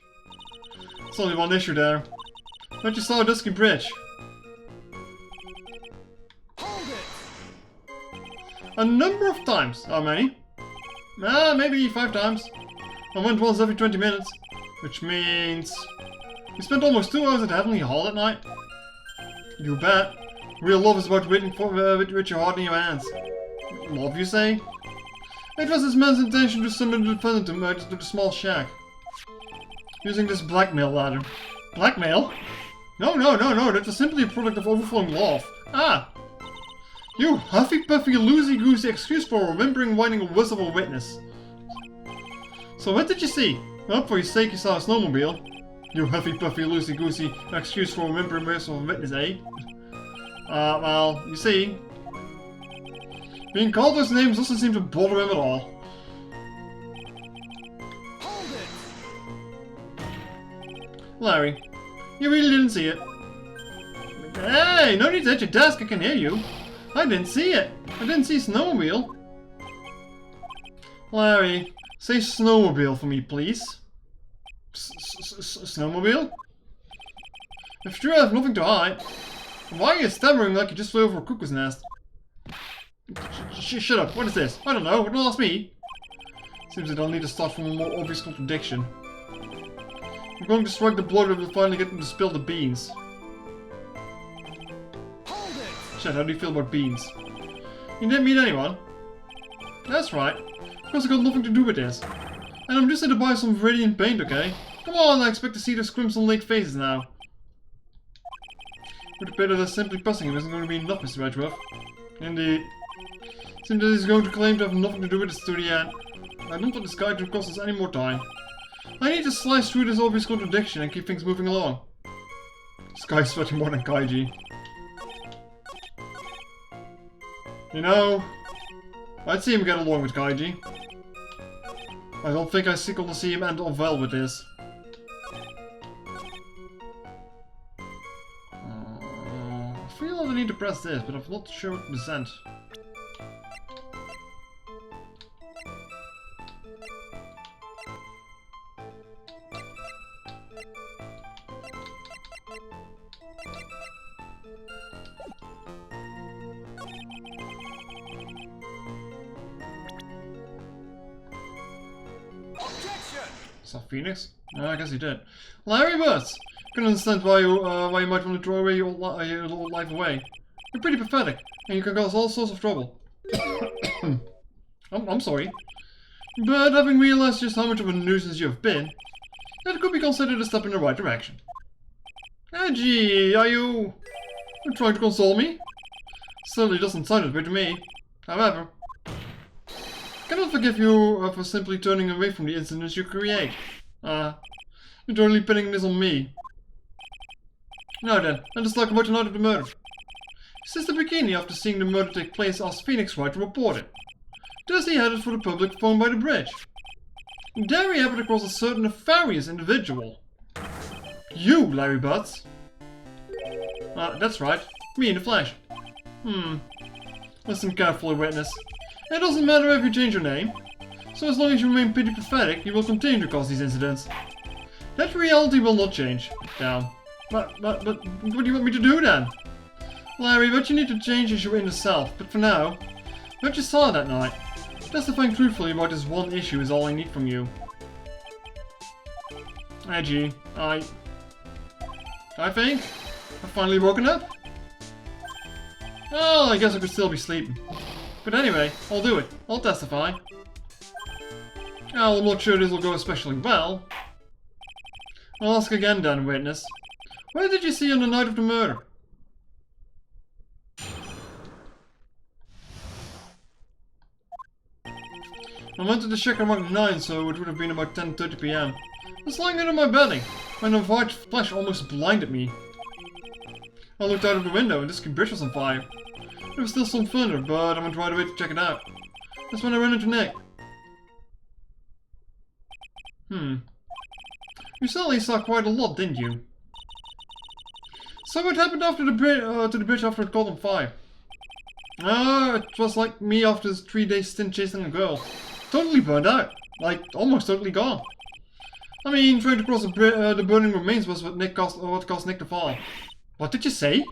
There's only one issue there. But you saw a dusky bridge. Hold it! A number of times. How many? Maybe 5 times. I went once every 20 minutes. Which means... You spent almost 2 hours at Heavenly Hall that night? You bet. Real love is about waiting for with your heart in your hands. Love, you say? It was this man's intention to summon the defendant to the small shack. Using this blackmail ladder. Blackmail? No, that was simply a product of overflowing love. Ah! You huffy-puffy, loosey-goosey excuse for remembering whining a whiz of a witness. So what did you see? Well, for your sake you saw a snowmobile. You huffy-puffy, loosey-goosey excuse for remembering a whiz of a witness, eh? Well, you see... Being called those names doesn't seem to bother him at all. Hold it! Larry, you really didn't see it. Hey, no need to hit your desk, I can hear you. I didn't see it. I didn't see snowmobile. Larry, say snowmobile for me, please. Snowmobile? If you have nothing to hide, why are you stammering like you just flew over a cuckoo's nest? Shut up, what is this? I don't know, don't ask me. Seems that I'll need to start from a more obvious contradiction. I'm going to strike the blow that will finally get them to spill the beans. Hold it! Shit, how do you feel about beans? You didn't meet anyone? That's right, because I got nothing to do with this. And I'm just here to buy some Viridian paint, okay? Come on, I expect to see those Crimson Lake faces now. But the bit of simply pressing him isn't going to be enough, Mr. Edgeworth. Indeed. Seems that he's going to claim to have nothing to do with this to the end. I don't want this guy to cost us any more time. I need to slice through this obvious contradiction and keep things moving along. This guy's sweating more than Kaiji. You know, I'd see him get along with Kaiji. I don't think I seek to see him end off well with this. I feel I need to press this, but I'm not sure what to send. Saw Phoenix? No, I guess he did. Larry Butts! I can understand why you might want to throw away your little life away. You're pretty pathetic, and you can cause all sorts of trouble. I'm sorry. But having realized just how much of a nuisance you have been, that could be considered a step in the right direction. Gee, are you trying to console me? Certainly doesn't sound that way to me. However, I cannot forgive you for simply turning away from the incidents you create. You're totally pinning this on me. Now then, let us talk about the night of the murder. Sister Bikini, after seeing the murder take place, asked Phoenix Wright to report it. Thus he headed for the public phone by the bridge. And there he happened across a certain nefarious individual. You, Larry Butts. That's right. Me in the flesh. Listen carefully, witness. It doesn't matter if you change your name. So as long as you remain pretty pathetic, you will continue to cause these incidents. That reality will not change. Down. But what do you want me to do then? Larry, what you need to change is your inner self, but for now, what you saw that night, testifying truthfully about this one issue is all I need from you. Gee, I think I've finally woken up. Oh, I guess I could still be sleeping. But anyway, I'll do it. I'll testify. Well, I'm not sure this will go especially well. I'll ask again then, witness. Where did you see on the night of the murder? I went to the shack around 9, so it would have been about 10:30 PM. was lying under my bedding when a white flash almost blinded me. I looked out of the window and this bridge was on fire. There was still some thunder, but I went right away to check it out. That's when I ran into Nick. You certainly saw quite a lot, didn't you? So what happened after the to the bridge after it caught on fire? It was like me after this 3-day stint chasing a girl. Totally burned out. Like, almost totally gone. I mean, trying to cross the burning remains was what caused Nick to fall. What did you say?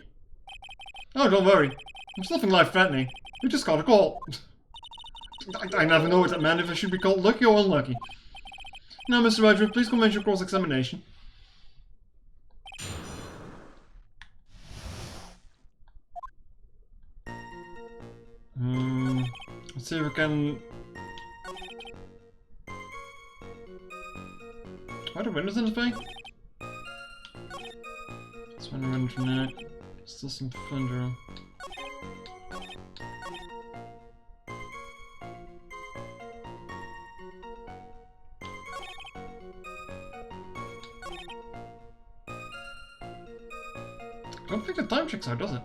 Oh, don't worry. It's nothing life-threatening. You just got a call. I never know what that meant, if I should be called lucky or unlucky. Now, Mr. Wright, please commence your cross-examination. Let's see if we can... Are there windows in the thing? That's when I went from there. Still some thunder. I don't think the time checks out, does it?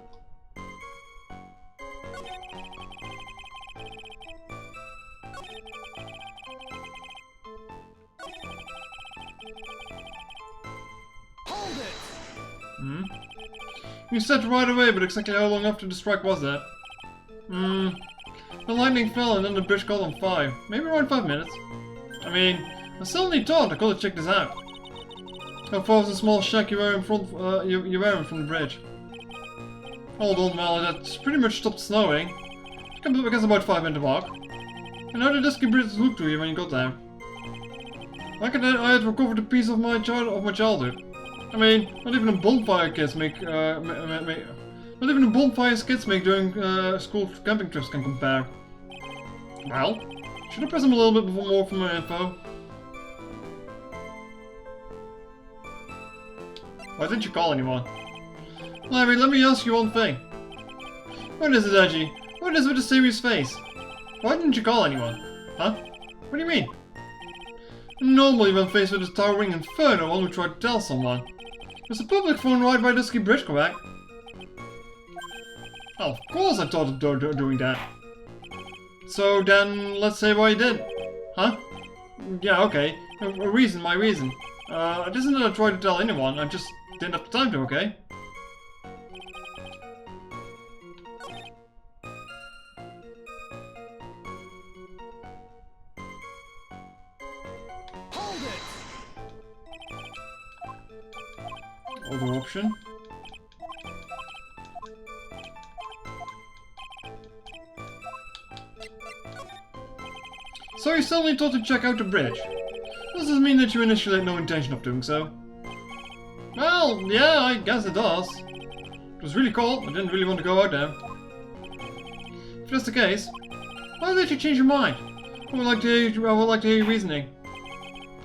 Hold it! You said right away, but exactly how long after the strike was that? The lightning fell and then the bridge caught on fire. Maybe around 5 minutes. I mean, I suddenly thought I could have checked this out. How far was the small shack you were in front? You were in from the bridge? Hold on, Mal. It's pretty much stopped snowing. I guess about 5-minute walk. And how did this bridge look to you when you got there? Like I had recovered a piece of my childhood. I mean, not even a bonfire kids make. Not even a bonfires kids make during school camping trips can compare. Well, should I press him a little bit more for my info? Why didn't you call anyone? Larry, let me ask you one thing. What is it, Edgy? What is it with a serious face? Why didn't you call anyone? Huh? What do you mean? Normally when faced with a towering inferno, one would try to tell someone. There's a public phone right by Dusky Bridge, correct? Oh, of course I thought of doing that. So then, let's say why you didn't. Huh? Yeah, okay. My reason. It isn't that I tried to tell anyone, I just didn't have the time to, okay? Hold it! Other option. So you suddenly thought to check out the bridge. Does this mean that you initially had no intention of doing so? Well, yeah, I guess it does. It was really cold, I didn't really want to go out there. If that's the case, why did you change your mind? I would like to hear your reasoning.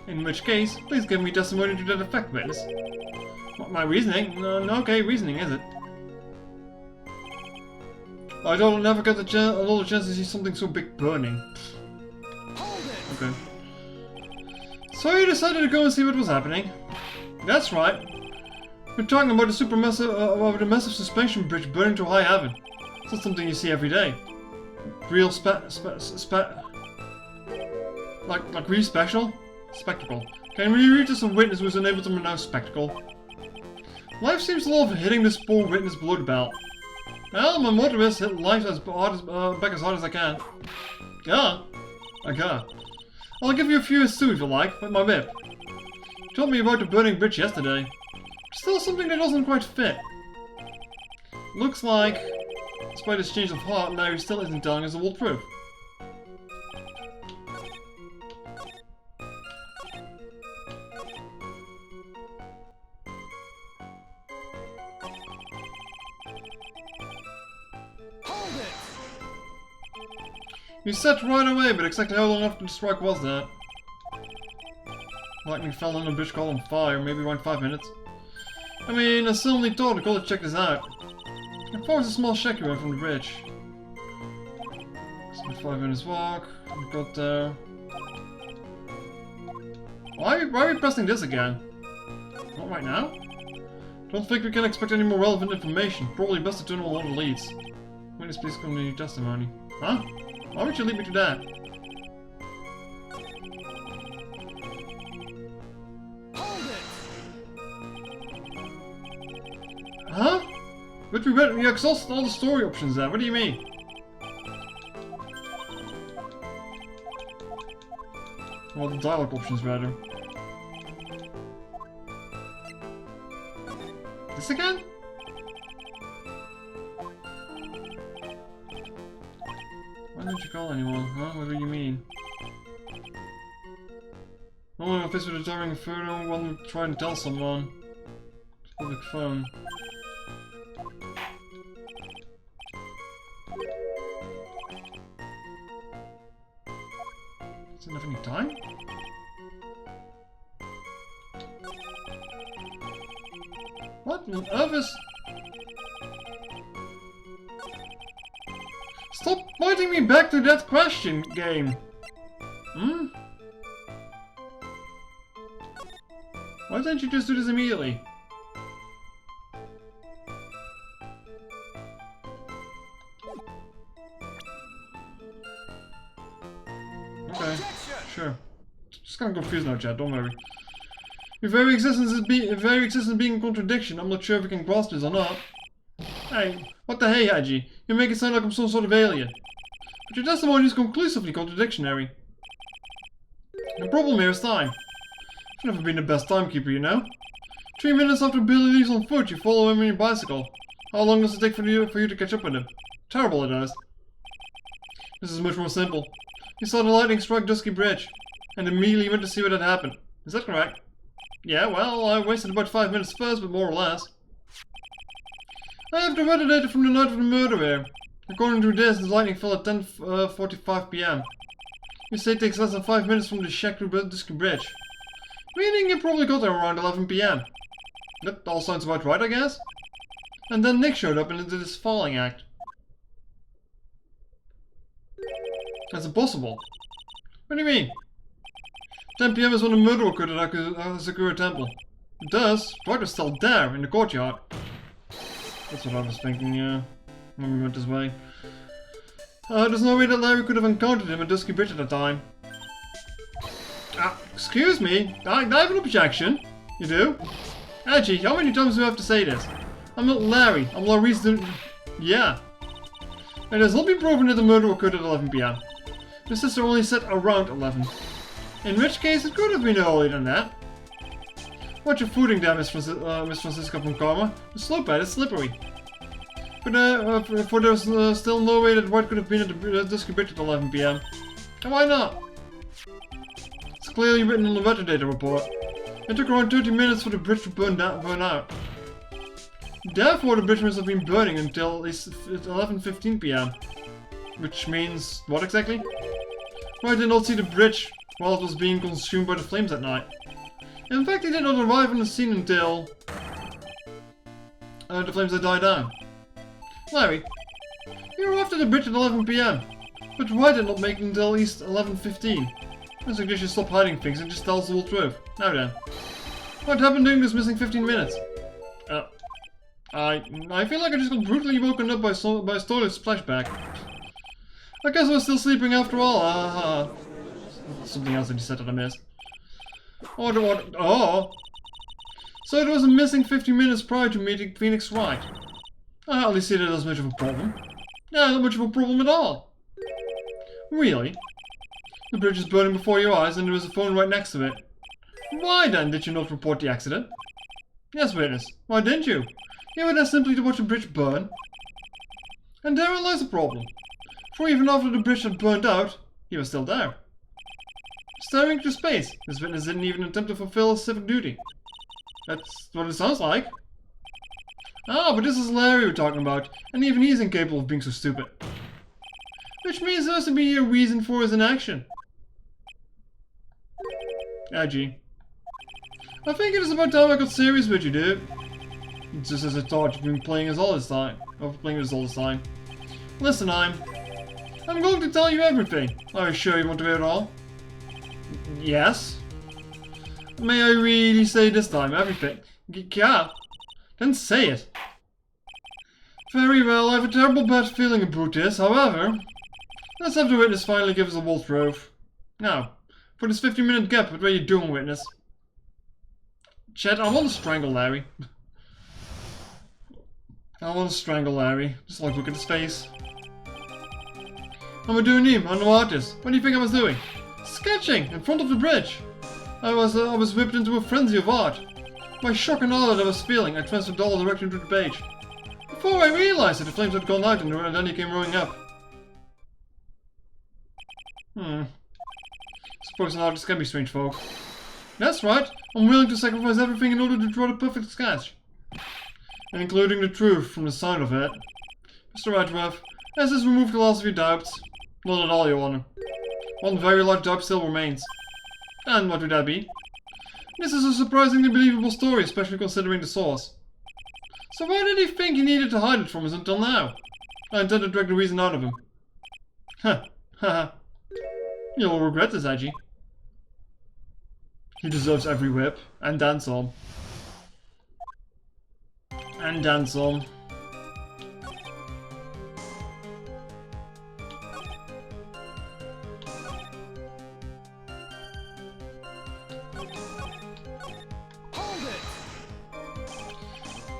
In which case, please give me testimony to that effect, witness. My reasoning? No, okay, reasoning, is it? I don't never get a lot of chance to see something so big burning. Hold it! Okay. So you decided to go and see what was happening? That's right. We're talking about the massive suspension bridge burning to high heaven. It's not something you see every day. Real like really special? Spectacle. Can we read this a witness who is unable to pronounce spectacle? Life seems to love hitting this poor witness below the belt. Well, my motto is hit life back as hard as I can. Yeah, I can. I'll give you a few too if you like, with my whip. You told me about the burning bridge yesterday. Still something that doesn't quite fit. Looks like, despite his change of heart, Larry still isn't telling us the whole truth. Hold it! You said right away, but exactly how long after the strike was that? Lightning fell on a bridge caught on fire, maybe around 5 minutes. I mean, I suddenly thought I could check this out. How far is a small shack you went from the bridge? It's about 5 minutes walk. We got there. Why are we pressing this again? Not right now? Don't think we can expect any more relevant information. Probably best to turn on all the leads. Witness, please continue testimony. Huh? Why would you lead me to that? Hold it! Huh? But we exhausted all the story options there. What do you mean? Well, the dialogue options, rather. This again? Why didn't you call anyone? Huh? What do you mean? No one faced with a daring inferno, one would try and tell someone. Public phone. Doesn't have any time? What on earth is... Stop pointing me back to that question, game! Hmm? Why don't you just do this immediately? Okay, sure. Just kinda confused now, chat, don't worry. Your very existence being a contradiction. I'm not sure if we can grasp this or not. Hey, what the hey, Haji? You make it sound like I'm some sort of alien. But your testimony is conclusively contradictionary. The problem here is time. I've never been the best timekeeper, you know. 3 minutes after Billy leaves on foot, you follow him on your bicycle. How long does it take for you to catch up with him? Terrible it does. This is much more simple. You saw the lightning strike Dusky Bridge, and immediately went to see what had happened. Is that correct? Yeah, well, I wasted about 5 minutes first, but more or less. I have the weather data from the night of the murder here. According to this, the lightning fell at 10:45 p.m. You say it takes less than 5 minutes from the shack to Dusky Bridge. Meaning you probably got there around 11 p.m. That all sounds about right, I guess? And then Nick showed up and did his falling act. That's impossible. What do you mean? 10 p.m. is when the murder occurred at Sakura Temple. It does. Wright was still there, in the courtyard. That's what I was thinking, when we went this way. There's no way that Larry could have encountered him at Dusky Bridge at the time. Excuse me? I have an objection. You do? Actually, how many times do I have to say this? I'm not Larry. I'm Larry's Yeah. It has not been proven that the murder occurred at 11 p.m. The sister only said around 11. In which case, it could have been earlier than that. Watch your footing there, Miss Francisca from Karma. The slope pad is slippery. But for there's still no way that Wright could have been at the Dusky Bridge at 11 p.m. And why not? It's clearly written on the weather data report. It took around 30 minutes for the bridge to burn out. Therefore, the bridge must have been burning until at least 11:15 p.m. Which means what exactly? Wright did not see the bridge while it was being consumed by the flames that night. In fact, he did not arrive on the scene until the flames had died down. Larry, you arrived at the bridge at 11 p.m. But Wright did not make it until at least 11:15. I suggest you stop hiding things and just tell us the whole truth. Now then, what happened during this missing 15 minutes? I feel like I just got brutally woken up by a toilet splashback. I guess I was still sleeping after all. Something else that you said that I missed. Oh. So it was a missing 15 minutes prior to meeting Phoenix Wright. I hardly see that as much of a problem. Yeah, not much of a problem at all. Really? The bridge is burning before your eyes and there was a phone right next to it. Why then did you not report the accident? Yes, witness. Why didn't you? You were there simply to watch the bridge burn. And therein lies the problem. For even after the bridge had burned out, he was still there. Staring into space, this witness didn't even attempt to fulfill his civic duty. That's what it sounds like. But this is Larry we're talking about, and even he's incapable of being so stupid. Which means there has to be a reason for his inaction. Gee. I think it is about time I got serious with you, dude. Just as I thought you've been playing us all this time. Listen, I'm going to tell you everything. Are you sure you want to hear it all? Yes. May I really say this time? Everything. Yeah. Then say it. Very well, I have a terrible bad feeling about this, however. Let's have the witness finally give us a full truth. Now, for this 15-minute gap, what are you doing, witness? Chet, I want to strangle Larry. I want to strangle Larry. Just like look at his face. I'm doing him, I'm no artist. What do you think I was doing? Sketching in front of the bridge. I was whipped into a frenzy of art. By shock and awe that I was feeling, I transferred all directly to the page. Before I realized that the flames had gone out and then he came rolling up. Suppose an artist can be strange folk. That's right, I'm willing to sacrifice everything in order to draw the perfect sketch. Including the truth from the sound of it. Mr. Redruff, has this removed the last of your doubts? Not at all, Your Honor. One very large doubt still remains. And what would that be? This is a surprisingly believable story, especially considering the source. So why did he think he needed to hide it from us until now? I intend to drag the reason out of him. Huh. Haha. You'll regret this, Edgy. He deserves every whip. And then some. And then some. Hold it!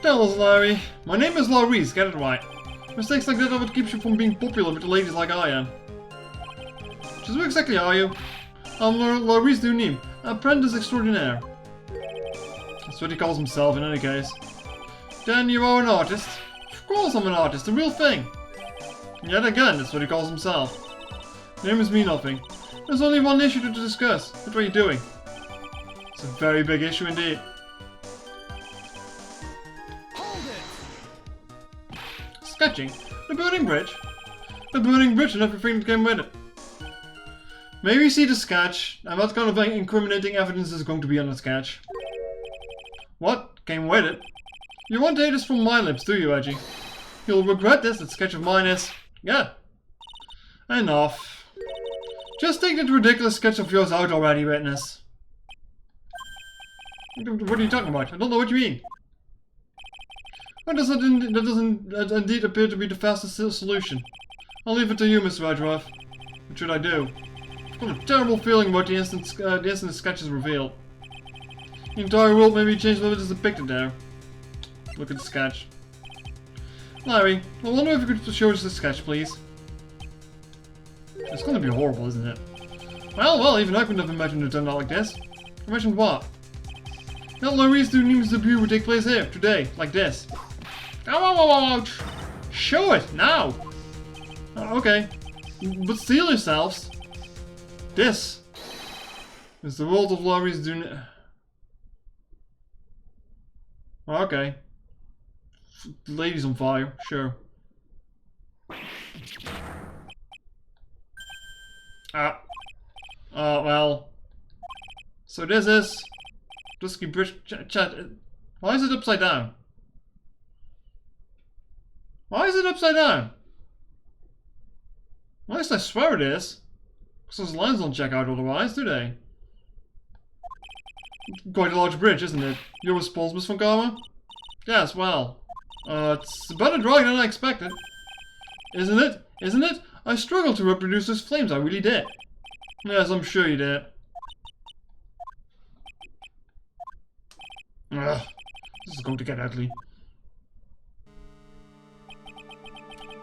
Tell us, Larry. My name is Laurice, get it right. Mistakes like that are what keeps you from being popular with the ladies like I am. Just who exactly are you? I'm Laurice Dunim, apprentice extraordinaire. That's what he calls himself in any case. Then you are an artist? Of course I'm an artist, the real thing. Yet again, that's what he calls himself. Names mean nothing. There's only one issue to discuss. What are you doing? It's a very big issue indeed. Hold it! Sketching? The burning bridge? The burning bridge and everything that came with it. May we see the sketch, and what kind of incriminating evidence is going to be on the sketch? What? Came with it? You won't hear this from my lips, do you, Edgy? You'll regret this, that sketch of mine is... Yeah. Enough. Just take that ridiculous sketch of yours out already, witness. What are you talking about? I don't know what you mean. Well, that doesn't indeed appear to be the fastest solution. I'll leave it to you, Miss Redruff. What should I do? I've got a terrible feeling about the instant the sketch is revealed. The entire world may be changed when it is depicted there. Look at the sketch. Larry, I wonder if you could show us the sketch, please. It's gonna be horrible, isn't it? Well, even I couldn't have imagined it turned out like this. Imagined what? That Laurice Dunim's debut would take place here, today, like this. Ouch! Show it, now! Okay. But steel yourselves. This is the world of Laurice Dunim. Okay. Ladies on fire, sure. Well. So this is... Dusky Bridge... Chat... Why is it upside down? Why is it upside down? At least I swear it is. Because those lines don't check out otherwise, do they? Quite a large bridge, isn't it? You're responsible for Karma? Yes, well. It's better drawing than I expected. Isn't it? Isn't it? I struggled to reproduce those flames, I really did. Yes, I'm sure you did. Ugh, this is going to get ugly.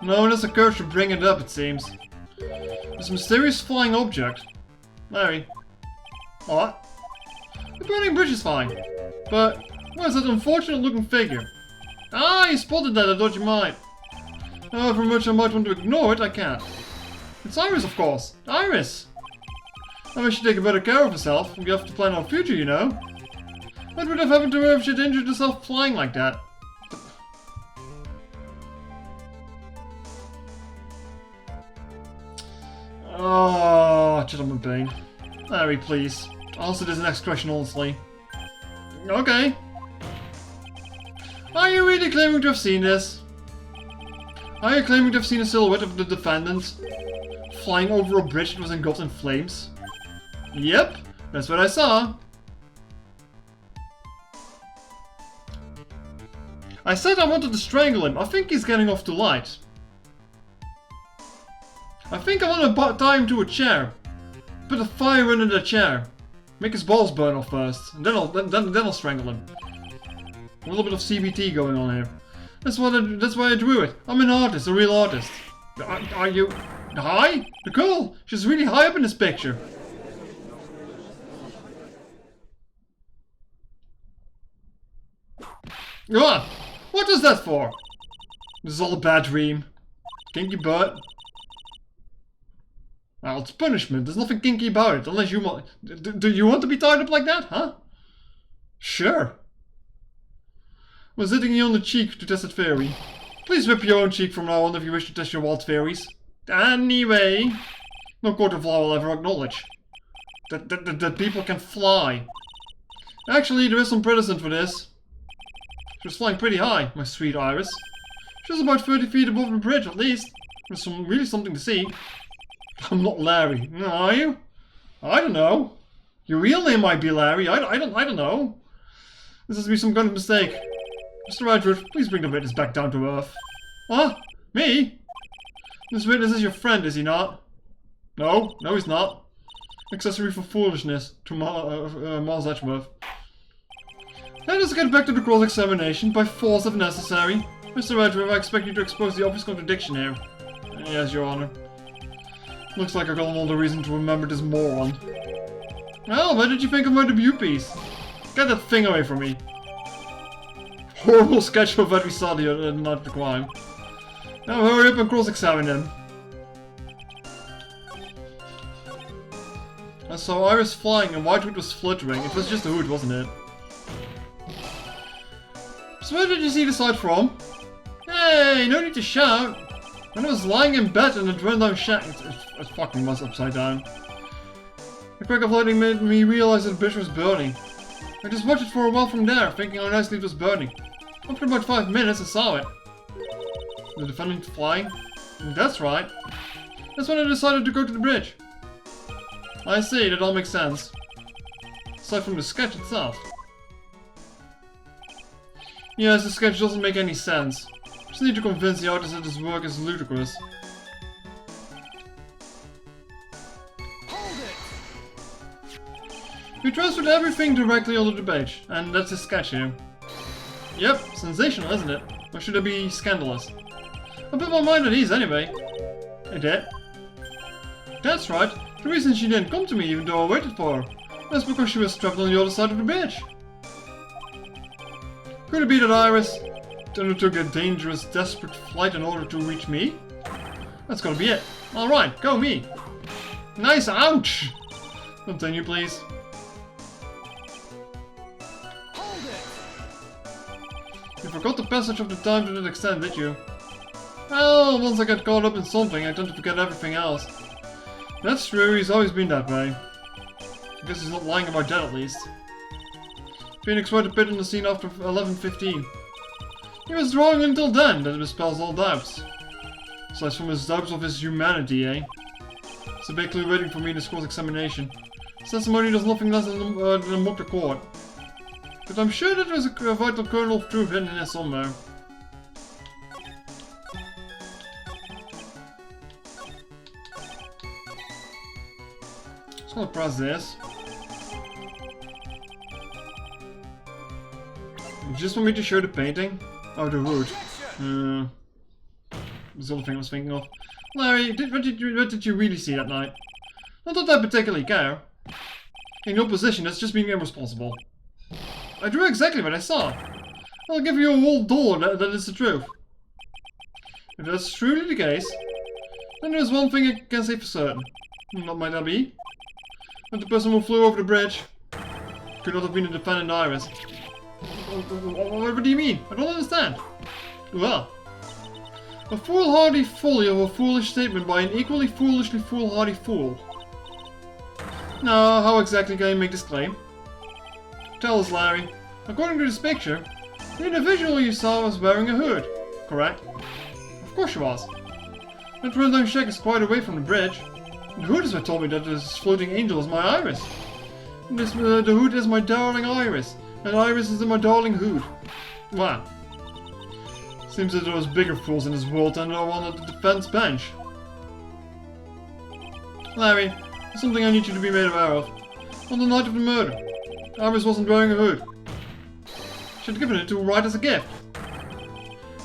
No one has the courage to bring it up, it seems. This mysterious flying object. Larry. What? The burning bridge is fine. But, what is that unfortunate looking figure? Ah, you spotted that, I thought you might. However much I might want to ignore it, I can't. It's Iris, of course. Iris! I wish she'd take a better care of herself. We have to plan our future, you know. What would have happened to her if she'd injured herself flying like that? Oh, gentleman pain. Larry, please. Answer this next question honestly. Okay. Are you really claiming to have seen this? Are you claiming to have seen a silhouette of the defendant flying over a bridge that was engulfed in flames? Yep, that's what I saw. I said I wanted to strangle him. I think he's getting off too light. I think I want to tie him to a chair. Put a fire under the chair. Make his balls burn off first. And then I'll strangle him. A little bit of CBT going on here. That's why I drew it. I'm an artist, a real artist. Are you high? Nicole, she's really high up in this picture. Ah, what is that for? This is all a bad dream. Kinky butt. Well, it's punishment. There's nothing kinky about it, unless you want. Do you want to be tied up like that, huh? Sure. Was hitting you on the cheek to test it theory. Please whip your own cheek from now on if you wish to test your wild theories. Anyway, no court of law will ever acknowledge that people can fly. Actually, there is some precedent for this. She was flying pretty high, my sweet Iris. She was about 30 feet above the bridge, at least. There's really something to see. I'm not Larry. Are you? I don't know. Your real name might be Larry. I don't know. This has to be some kind of mistake. Mr. Redwood, please bring the witness back down to earth. Huh? Me? This witness is your friend, is he not? No, he's not. Accessory for foolishness to Miles Edgeworth. Let us get back to the cross-examination, by force if necessary. Mr. Edgeworth, I expect you to expose the obvious contradiction here. Yes, Your Honor. Looks like I got another reason to remember this moron. Well, what did you think of my debut piece? Get that thing away from me. Horrible sketch of what we saw the night of the crime. Now hurry up and cross-examine him. I saw Iris flying and Whitewood was fluttering. It was just a hood, wasn't it? So where did you see the sight from? Hey, no need to shout. When I was lying in bed and it ran down it fucking was upside down. The crack of lighting made me realize that the bridge was burning. I just watched it for a while from there, thinking how nicely it was burning. After about 5 minutes, I saw it. The defendant flying? That's right. That's when I decided to go to the bridge. I see, that all makes sense. Aside from the sketch itself. Yes, the sketch doesn't make any sense. Just need to convince the artist that his work is ludicrous. Hold it! We transferred everything directly onto the page, and that's his sketch here. Yep, sensational, isn't it? Or should it be scandalous? I put my mind at ease anyway. I did. That's right. The reason she didn't come to me even though I waited for her. That's because she was trapped on the other side of the bridge. Could it be that Iris undertook a dangerous, desperate flight in order to reach me? That's gotta be it. Alright, go me. Nice, ouch! Continue, please. Hold it! You forgot the passage of the time to that extent, did you? Well, once I get caught up in something, I tend to forget everything else. That's true, he's always been that way. I guess he's not lying about that, at least. Phoenix might have been on the scene after 11:15. He was drawing until then, that dispels all doubts. Aside from his doubts of his humanity, eh? It's a big clue waiting for me in this cross-examination. His testimony does nothing less than mock the court. But I'm sure that there's a vital kernel of truth hidden in there somewhere. Just gonna press this. You just want me to show the painting? Oh, the hood. That's the other thing I was thinking of. Larry, what did you really see that night? Not that I particularly care. In your position, that's just being irresponsible. I drew exactly what I saw. I'll give you a whole dollar that is the truth. If that's truly the case, then there's one thing I can say for certain. What might that be? That the person who flew over the bridge could not have been the defendant Iris. What do you mean? I don't understand. Well, a foolhardy folly of a foolish statement by an equally foolishly foolhardy fool. Now, how exactly can you make this claim? Tell us, Larry. According to this picture, the individual you saw was wearing a hood, correct? Of course she was. That rundown shack is quite away from the bridge. The hood is what told me that this floating angel is my Iris. The hood is my darling Iris, and Iris is my darling hood. Wow. Seems that there was bigger fools in this world than there were on the defense bench. Larry, there's something I need you to be made aware of. On the night of the murder, Iris wasn't wearing a hood. She had given it to Wright as a gift.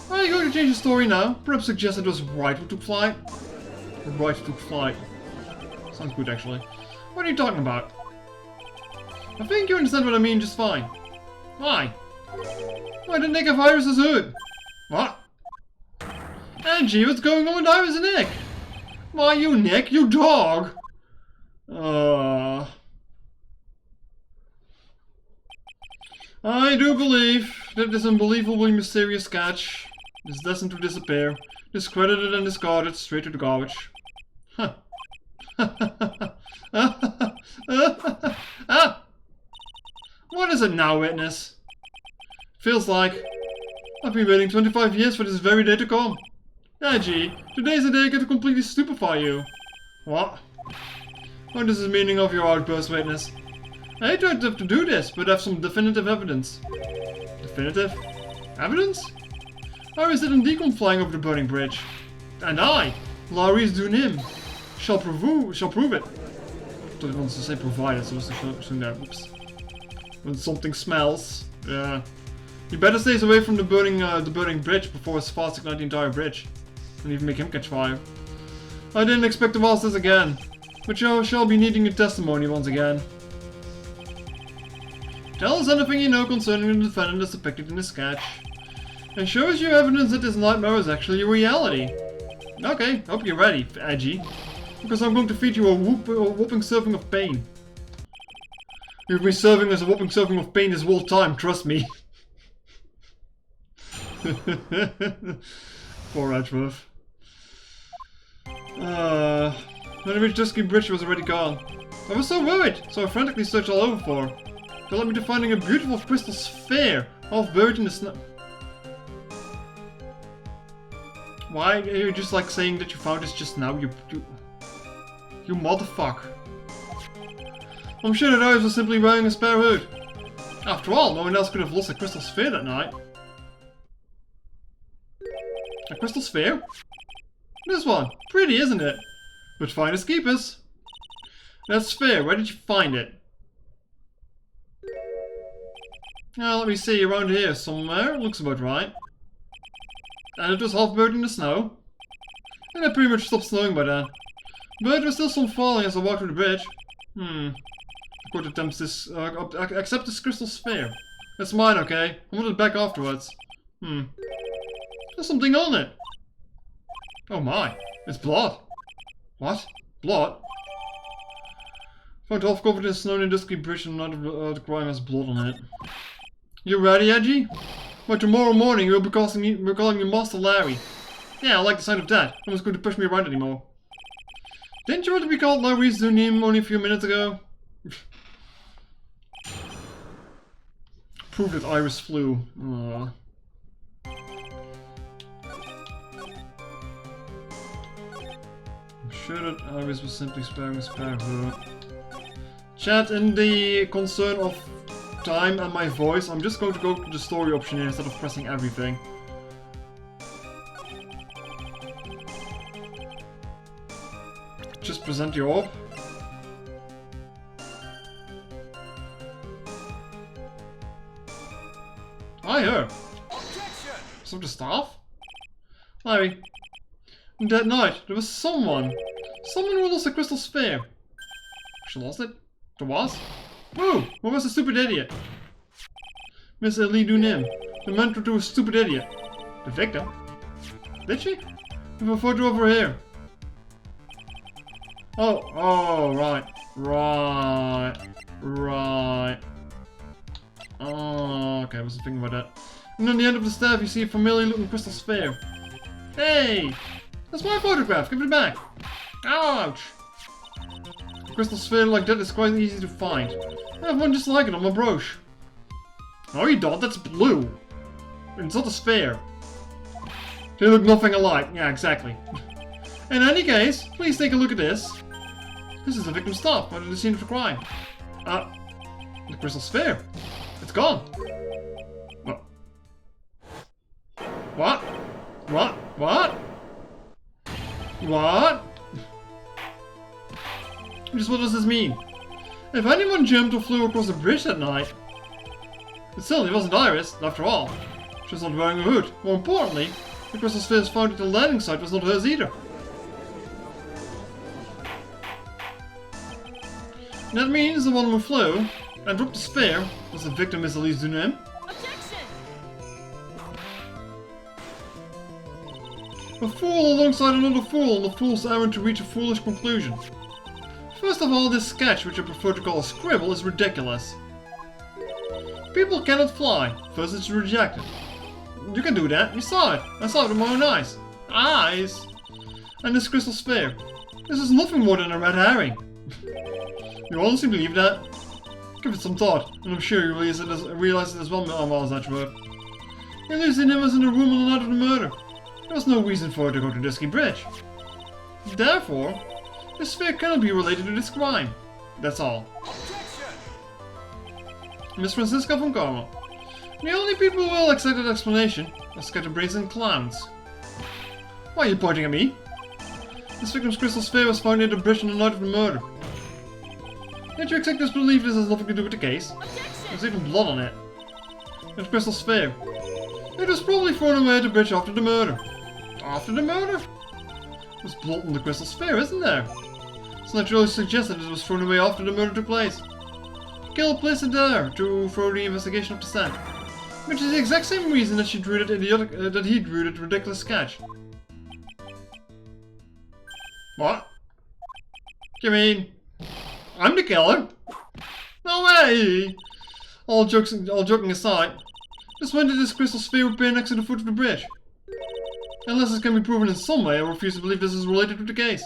Are you going to change the story now? Perhaps suggest it was Wright who took flight? Wright took flight. Sounds good, actually. What are you talking about? I think you understand what I mean just fine. Why? Why didn't Nick have Iris' hood? What? Angie, what's going on with Iris and Nick? Why, you Nick, you dog! I do believe that this unbelievably mysterious sketch is destined to disappear, discredited and discarded straight to the garbage. Huh. What is it now, witness? Feels like I've been waiting 25 years for this very day to come. Yeah, gee, today's the day I get to completely stupefy you. What? What is the meaning of your outburst, witness? I hate to have to do this, but I have some definitive evidence. Definitive? Evidence? Iris did indeed come flying over the burning bridge. And I, Laurice Dunim, shall prove it. I thought it wants to say provided, so I was assume that. Oops. When something smells. Yeah. You better stay away from the burning bridge before it's fast ignite the entire bridge. And even make him catch fire. I didn't expect to ask this again. But you shall be needing your testimony once again. Tell us anything you know concerning the defendant as depicted in the sketch. And show us your evidence that this nightmare is actually a reality. Okay, hope you're ready, Edgy. Because I'm going to feed you a whopping serving of pain. You've been serving us a whopping serving of pain this whole time, trust me. Poor Edgeworth. When I reached Dusky Bridge, she was already gone. I was so worried, so I frantically searched all over for her. That led me to finding a beautiful crystal sphere, half buried in the snow. Why are you just like saying that you found this just now? You motherfucker. I'm sure that Iris was simply wearing a spare hood. After all, no one else could have lost a crystal sphere that night. A crystal sphere? This one. Pretty, isn't it? But finders keepers. That sphere, where did you find it? Let me see, around here somewhere. Looks about right. And it was half buried in the snow. And it pretty much stopped snowing by then. But there was still some falling as I walked through the bridge. I could attempt this, accept this crystal sphere. It's mine, okay? I want it back afterwards. There's something on it. Oh my, it's blood. What? Blood? Found half covered in snow in a dusky bridge and another crime has blood on it. You ready, Edgy? By tomorrow morning we'll be calling me Master Larry. Yeah, I like the sound of that. No one's going to push me around anymore. Didn't you want to be called Laurice Zunim only a few minutes ago? Prove that Iris flew. Aww. I'm sure that Iris was simply sparing a spare her. Chat, in the concern of time and my voice, I'm just going to go to the story option here instead of pressing everything. Just present your orb. I heard. Some of the staff? Larry, that night there was someone who lost a crystal sphere. She lost it? There was? Who? What was the stupid idiot? Miss Ellie Dunim, the mentor to a stupid idiot. The victim? Did she? We have a photo of her here. Oh, right. Oh, okay, I wasn't thinking about that. And on the end of the staff you see a familiar looking crystal sphere. Hey! That's my photograph, give it back! Ouch! A crystal sphere like that is quite easy to find. I have one just like it on my brooch. No you don't, that's blue! It's not a sphere. They look nothing alike, yeah, exactly. In any case, please take a look at this. This is the victim's stuff, under the scene of the crime. The crystal sphere. It's gone. What? What? What? What? Just what does this mean? If anyone jumped or flew across the bridge that night, it certainly wasn't Iris, after all. She was not wearing a hood. More importantly, the crystal spheres found at the landing site was not hers either. That means the one who flew and dropped the sphere was the victim, Miss Elise Dunim. Objection! A fool alongside another fool on the fool's errand to reach a foolish conclusion. First of all, this sketch, which I prefer to call a scribble, is ridiculous. People cannot fly. First it's rejected. You can do that. You saw it. I saw it with my own eyes. Eyes? And this crystal sphere. This is nothing more than a red herring. You honestly believe that? Give it some thought, and I'm sure you realize it as well, Miles Edgeworth. Elise was in the room on the night of the murder. There was no reason for her to go to Dusky Bridge. Therefore, the sphere cannot be related to this crime. That's all. Miss Francisca von Carmel. The only people who will accept that explanation are scatterbrains and clowns. Why are you pointing at me? This victim's crystal sphere was found near the bridge on the night of the murder. Yet you executives believe this has nothing to do with the case. There's even blood on it. That crystal sphere. It was probably thrown away at the bridge after the murder. After the murder? There's blood on the crystal sphere, isn't there? It's naturally suggested it was thrown away after the murder took place. The killer placed it there to throw the investigation off the scent. Which is the exact same reason that he drew that ridiculous sketch. What? You mean I'm the killer? No way! All joking aside, just when did this crystal sphere appear next to the foot of the bridge? Unless it can be proven in some way, I refuse to believe this is related to the case.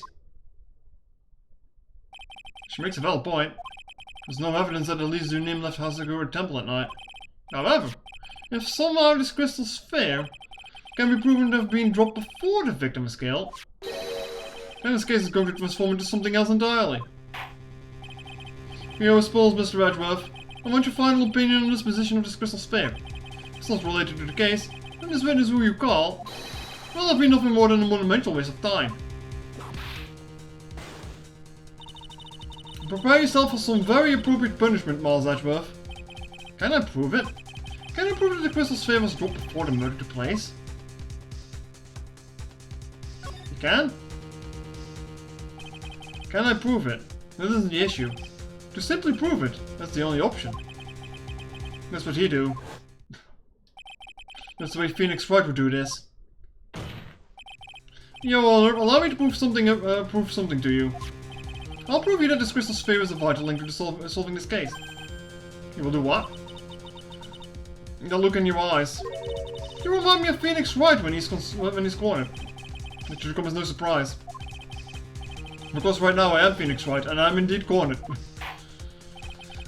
She makes a valid point. There's no evidence that Elise Zunim left Hasagura Temple at night. However, if somehow this crystal sphere can be proven to have been dropped before the victim was killed, then this case is going to transform into something else entirely. Here are spoils, Mr. Edgeworth. I want your final opinion on this position of this crystal sphere. It's not related to the case, and this witness who you call will have been nothing more than a monumental waste of time. Prepare yourself for some very appropriate punishment, Miles Edgeworth. Can I prove it? Can I prove that the crystal sphere was dropped before the murder took place? You can? Can I prove it? This isn't the issue. To simply prove it, that's the only option. That's what he'd do. That's the way Phoenix Wright would do this. Your Honor, allow me to prove something to you. I'll prove you that this crystal sphere is a vital link to solving this case. You will do what? The look in your eyes. You remind me of Phoenix Wright when he's cornered. It should come as no surprise. Because right now I am Phoenix Wright, and I'm indeed cornered.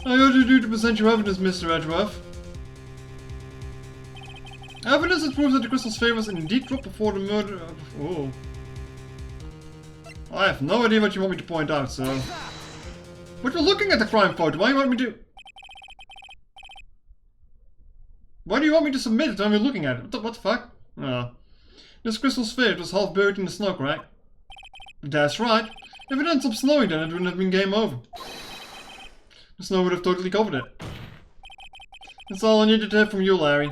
I urge you to present your evidence, Mr. Edgeworth. Evidence that proves that the crystal sphere was indeed dropped before the murder. Oh. I have no idea what you want me to point out, so. But you're looking at the crime photo. Why do you want me to? Why do you want me to submit it when we're looking at it? What the fuck? Oh. This crystal sphere was half buried in the snow, correct? That's right. If it ends up snowing, then it wouldn't have been game over. The snow would have totally covered it. That's all I needed to hear from you, Larry.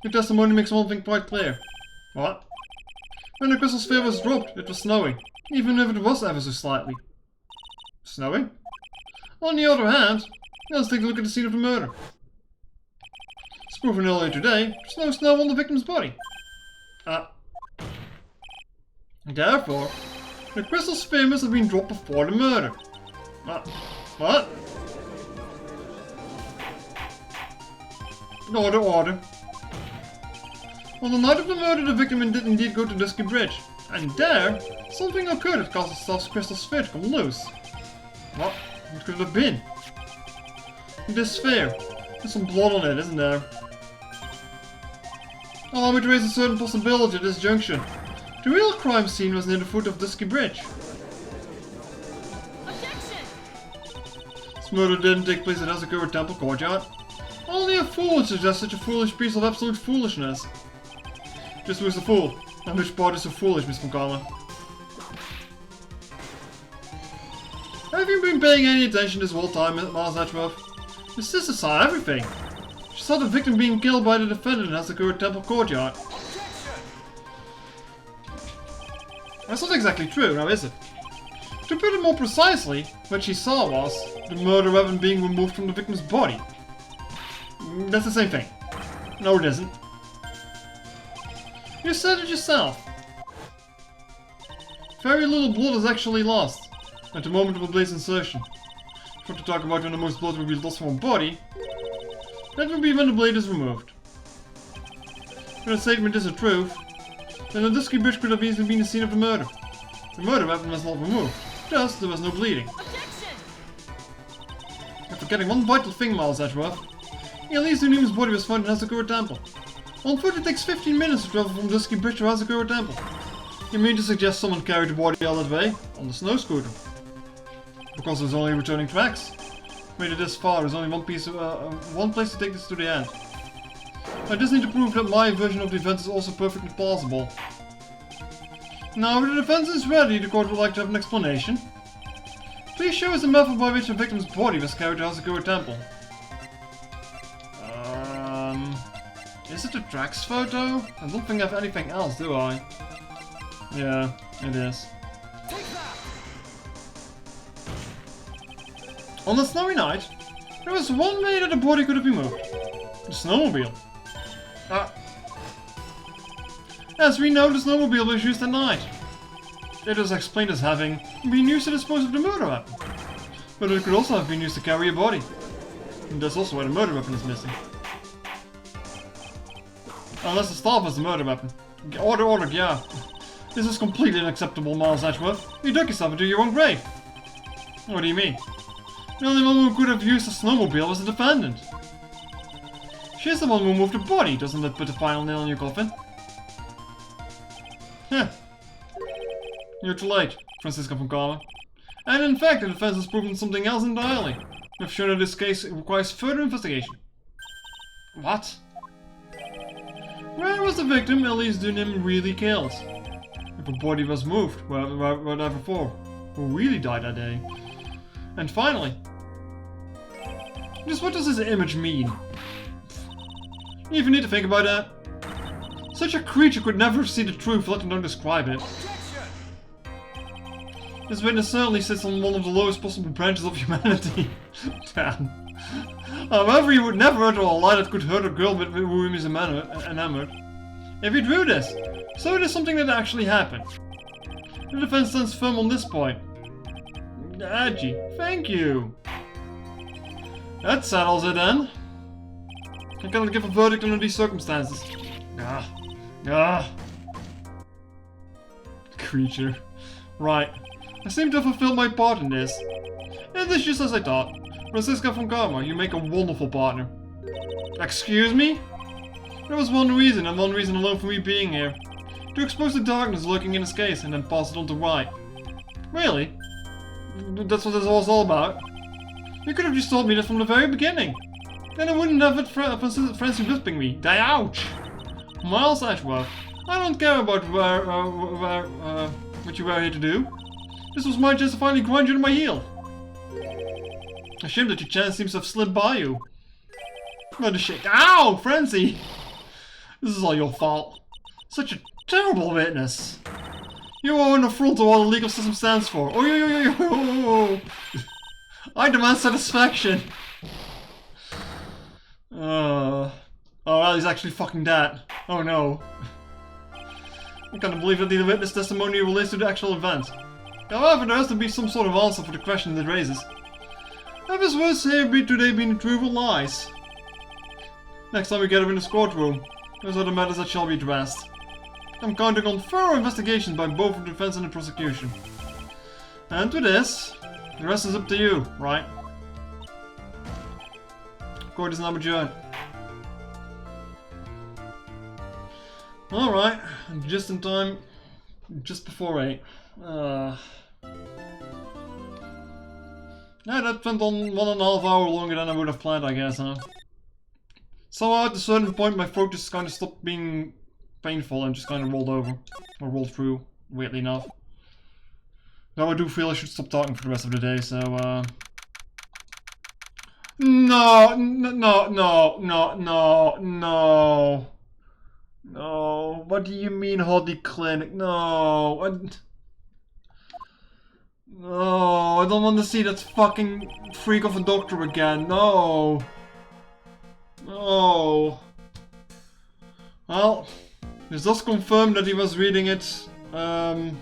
Your testimony makes one thing quite clear. What? When the crystal sphere was dropped, it was snowing. Even if it was ever so slightly. Snowing? On the other hand, let's take a look at the scene of the murder. As proven earlier today, there's no snow on the victim's body. Therefore, the crystal sphere must have been dropped before the murder. What? Order. On the night of the murder, the victim did indeed go to Dusky Bridge. And there, something occurred that caused the crystal sphere to come loose. What could it have been? This sphere. There's some blood on it, isn't there? Allow me to raise a certain possibility at this junction. The real crime scene was near the foot of Dusky Bridge. Objection! This murder didn't take place at Asakura Temple Courtyard. Only a fool would suggest such a foolish piece of absolute foolishness. Just who's the fool? And which part is so foolish, Miss Moncala? Have you been paying any attention this whole time, Miles Edgeworth? Your sister saw everything. She saw the victim being killed by the defendant in Hazakura Temple courtyard. That's not exactly true, now is it? To put it more precisely, what she saw was the murder weapon being removed from the victim's body. That's the same thing. No, it isn't. You said it yourself. Very little blood is actually lost at the moment of a blade's insertion. If we're to talk about when the most blood will be lost from a body, that would be when the blade is removed. If the statement is the truth, then the dusky bridge could have easily been the scene of the murder. The murder weapon was not removed, thus there was no bleeding. You're forgetting one vital thing, Miles Edgeworth. Elise Unima's body was found in Hazakura Temple. On foot it takes 15 minutes to travel from Dusky Bridge to Hazakura Temple. You mean to suggest someone carried the body all that way? On the snow scooter? Because there's only returning tracks. Made it this far, there's only one place to take this to the end. I just need to prove that my version of the events is also perfectly plausible. Now, if the defense is ready, the court would like to have an explanation. Please show us the method by which the victim's body was carried to Hazakura Temple. Is it a tracks photo? I don't think I have anything else, do I? Yeah, it is. On the snowy night, there was one way that the body could have been moved. The snowmobile. As we know, the snowmobile was used at night. It is explained as having been used to dispose of the murder weapon. But it could also have been used to carry a body. And that's also why the murder weapon is missing. Unless the staff was the murder weapon. Order, yeah. This is completely unacceptable, Miles Edgeworth. You dug yourself into your own grave. What do you mean? The only one who could have used the snowmobile was the defendant. She's the one who moved the body, doesn't that put the final nail in your coffin? Heh. You're too late, Francisca von Karma. And in fact, the defense has proven something else entirely. They've shown that this case requires further investigation. What? Where was the victim Elise Dunim really killed? If a body was moved, whatever for, who really died that day? And finally, just what does this image mean? You even need to think about that. Such a creature could never see the truth, let alone describe it. This witness certainly sits on one of the lowest possible branches of humanity. Damn. However, he would never utter a lie that could hurt a girl with whom he is enamored. If he drew this, so it is something that actually happened. The defense stands firm on this point. Agi, thank you. That settles it then. I cannot give a verdict under these circumstances. Creature. Right. I seem to have fulfilled my part in this. It is just as I thought. Francisca von Karma, you make a wonderful partner. Excuse me? There was one reason, and one reason alone for me being here. To expose the darkness lurking in this case, and then pass it on to Wright. Really? That's what this was all about? You could have just told me that from the very beginning. Then I wouldn't have it Francie whipping me. Die ouch! Miles Edgeworth, I don't care about what you were here to do. This was my chance to finally grind you to my heel. A shame that your chance seems to have slipped by you. What a shit. Ow! Francie! This is all your fault. Such a terrible witness. You are an affront to all the legal system stands for. Oh, I demand satisfaction. Oh, well, he's actually fucking dead. Oh no. I can't believe that the witness testimony relates to the actual event. However, there has to be some sort of answer for the question it raises. Have his words here today been true or lies? Next time we gather in the courtroom, those are the matters that shall be addressed. I'm counting on thorough investigation by both the defense and the prosecution. And to this, the rest is up to you, right? Court is now adjourned. Alright, just in time, just before 8. Yeah, that went on 1.5 hours longer than I would have planned, I guess, huh? Somehow at a certain point my throat just kind of stopped being painful and just kind of rolled over. Or rolled through, weirdly enough. Now I do feel I should stop talking for the rest of the day, so No, no. No, what do you mean Hobby Clinic? No, no, I don't want to see that fucking freak of a doctor again. No. No. Well, this does confirm that he was reading it in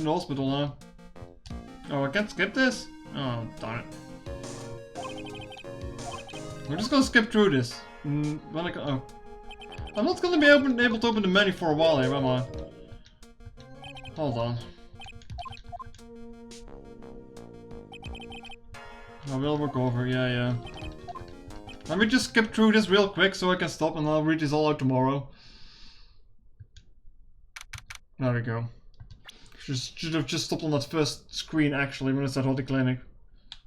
the hospital now. Oh, I can't skip this? Oh, darn it. We're just gonna skip through this. Oh. I'm not gonna be able to open the menu for a while here, am I? Hold on. I will recover, yeah. Let me just skip through this real quick so I can stop and I'll read this all out tomorrow. There we go. Should have just stopped on that first screen actually when it said Hobby Clinic.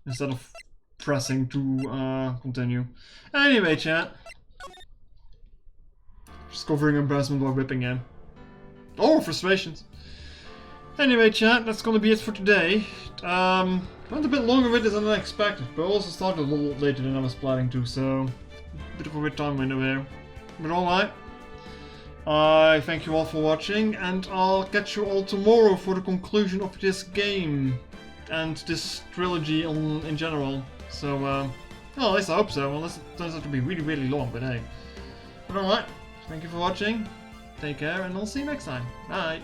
Instead of pressing to continue. Anyway, chat. Just covering embarrassment while whipping him. Or frustrations. Anyway, chat, that's gonna be it for today. Went a bit longer with this than I expected, but also started a little later than I was planning to, so a bit of a weird time window here. But alright. I thank you all for watching, and I'll catch you all tomorrow for the conclusion of this game and this trilogy in general. So, well, at least I hope so, unless it turns out to be really, really long, but hey. But alright, thank you for watching, take care, and I'll see you next time. Bye!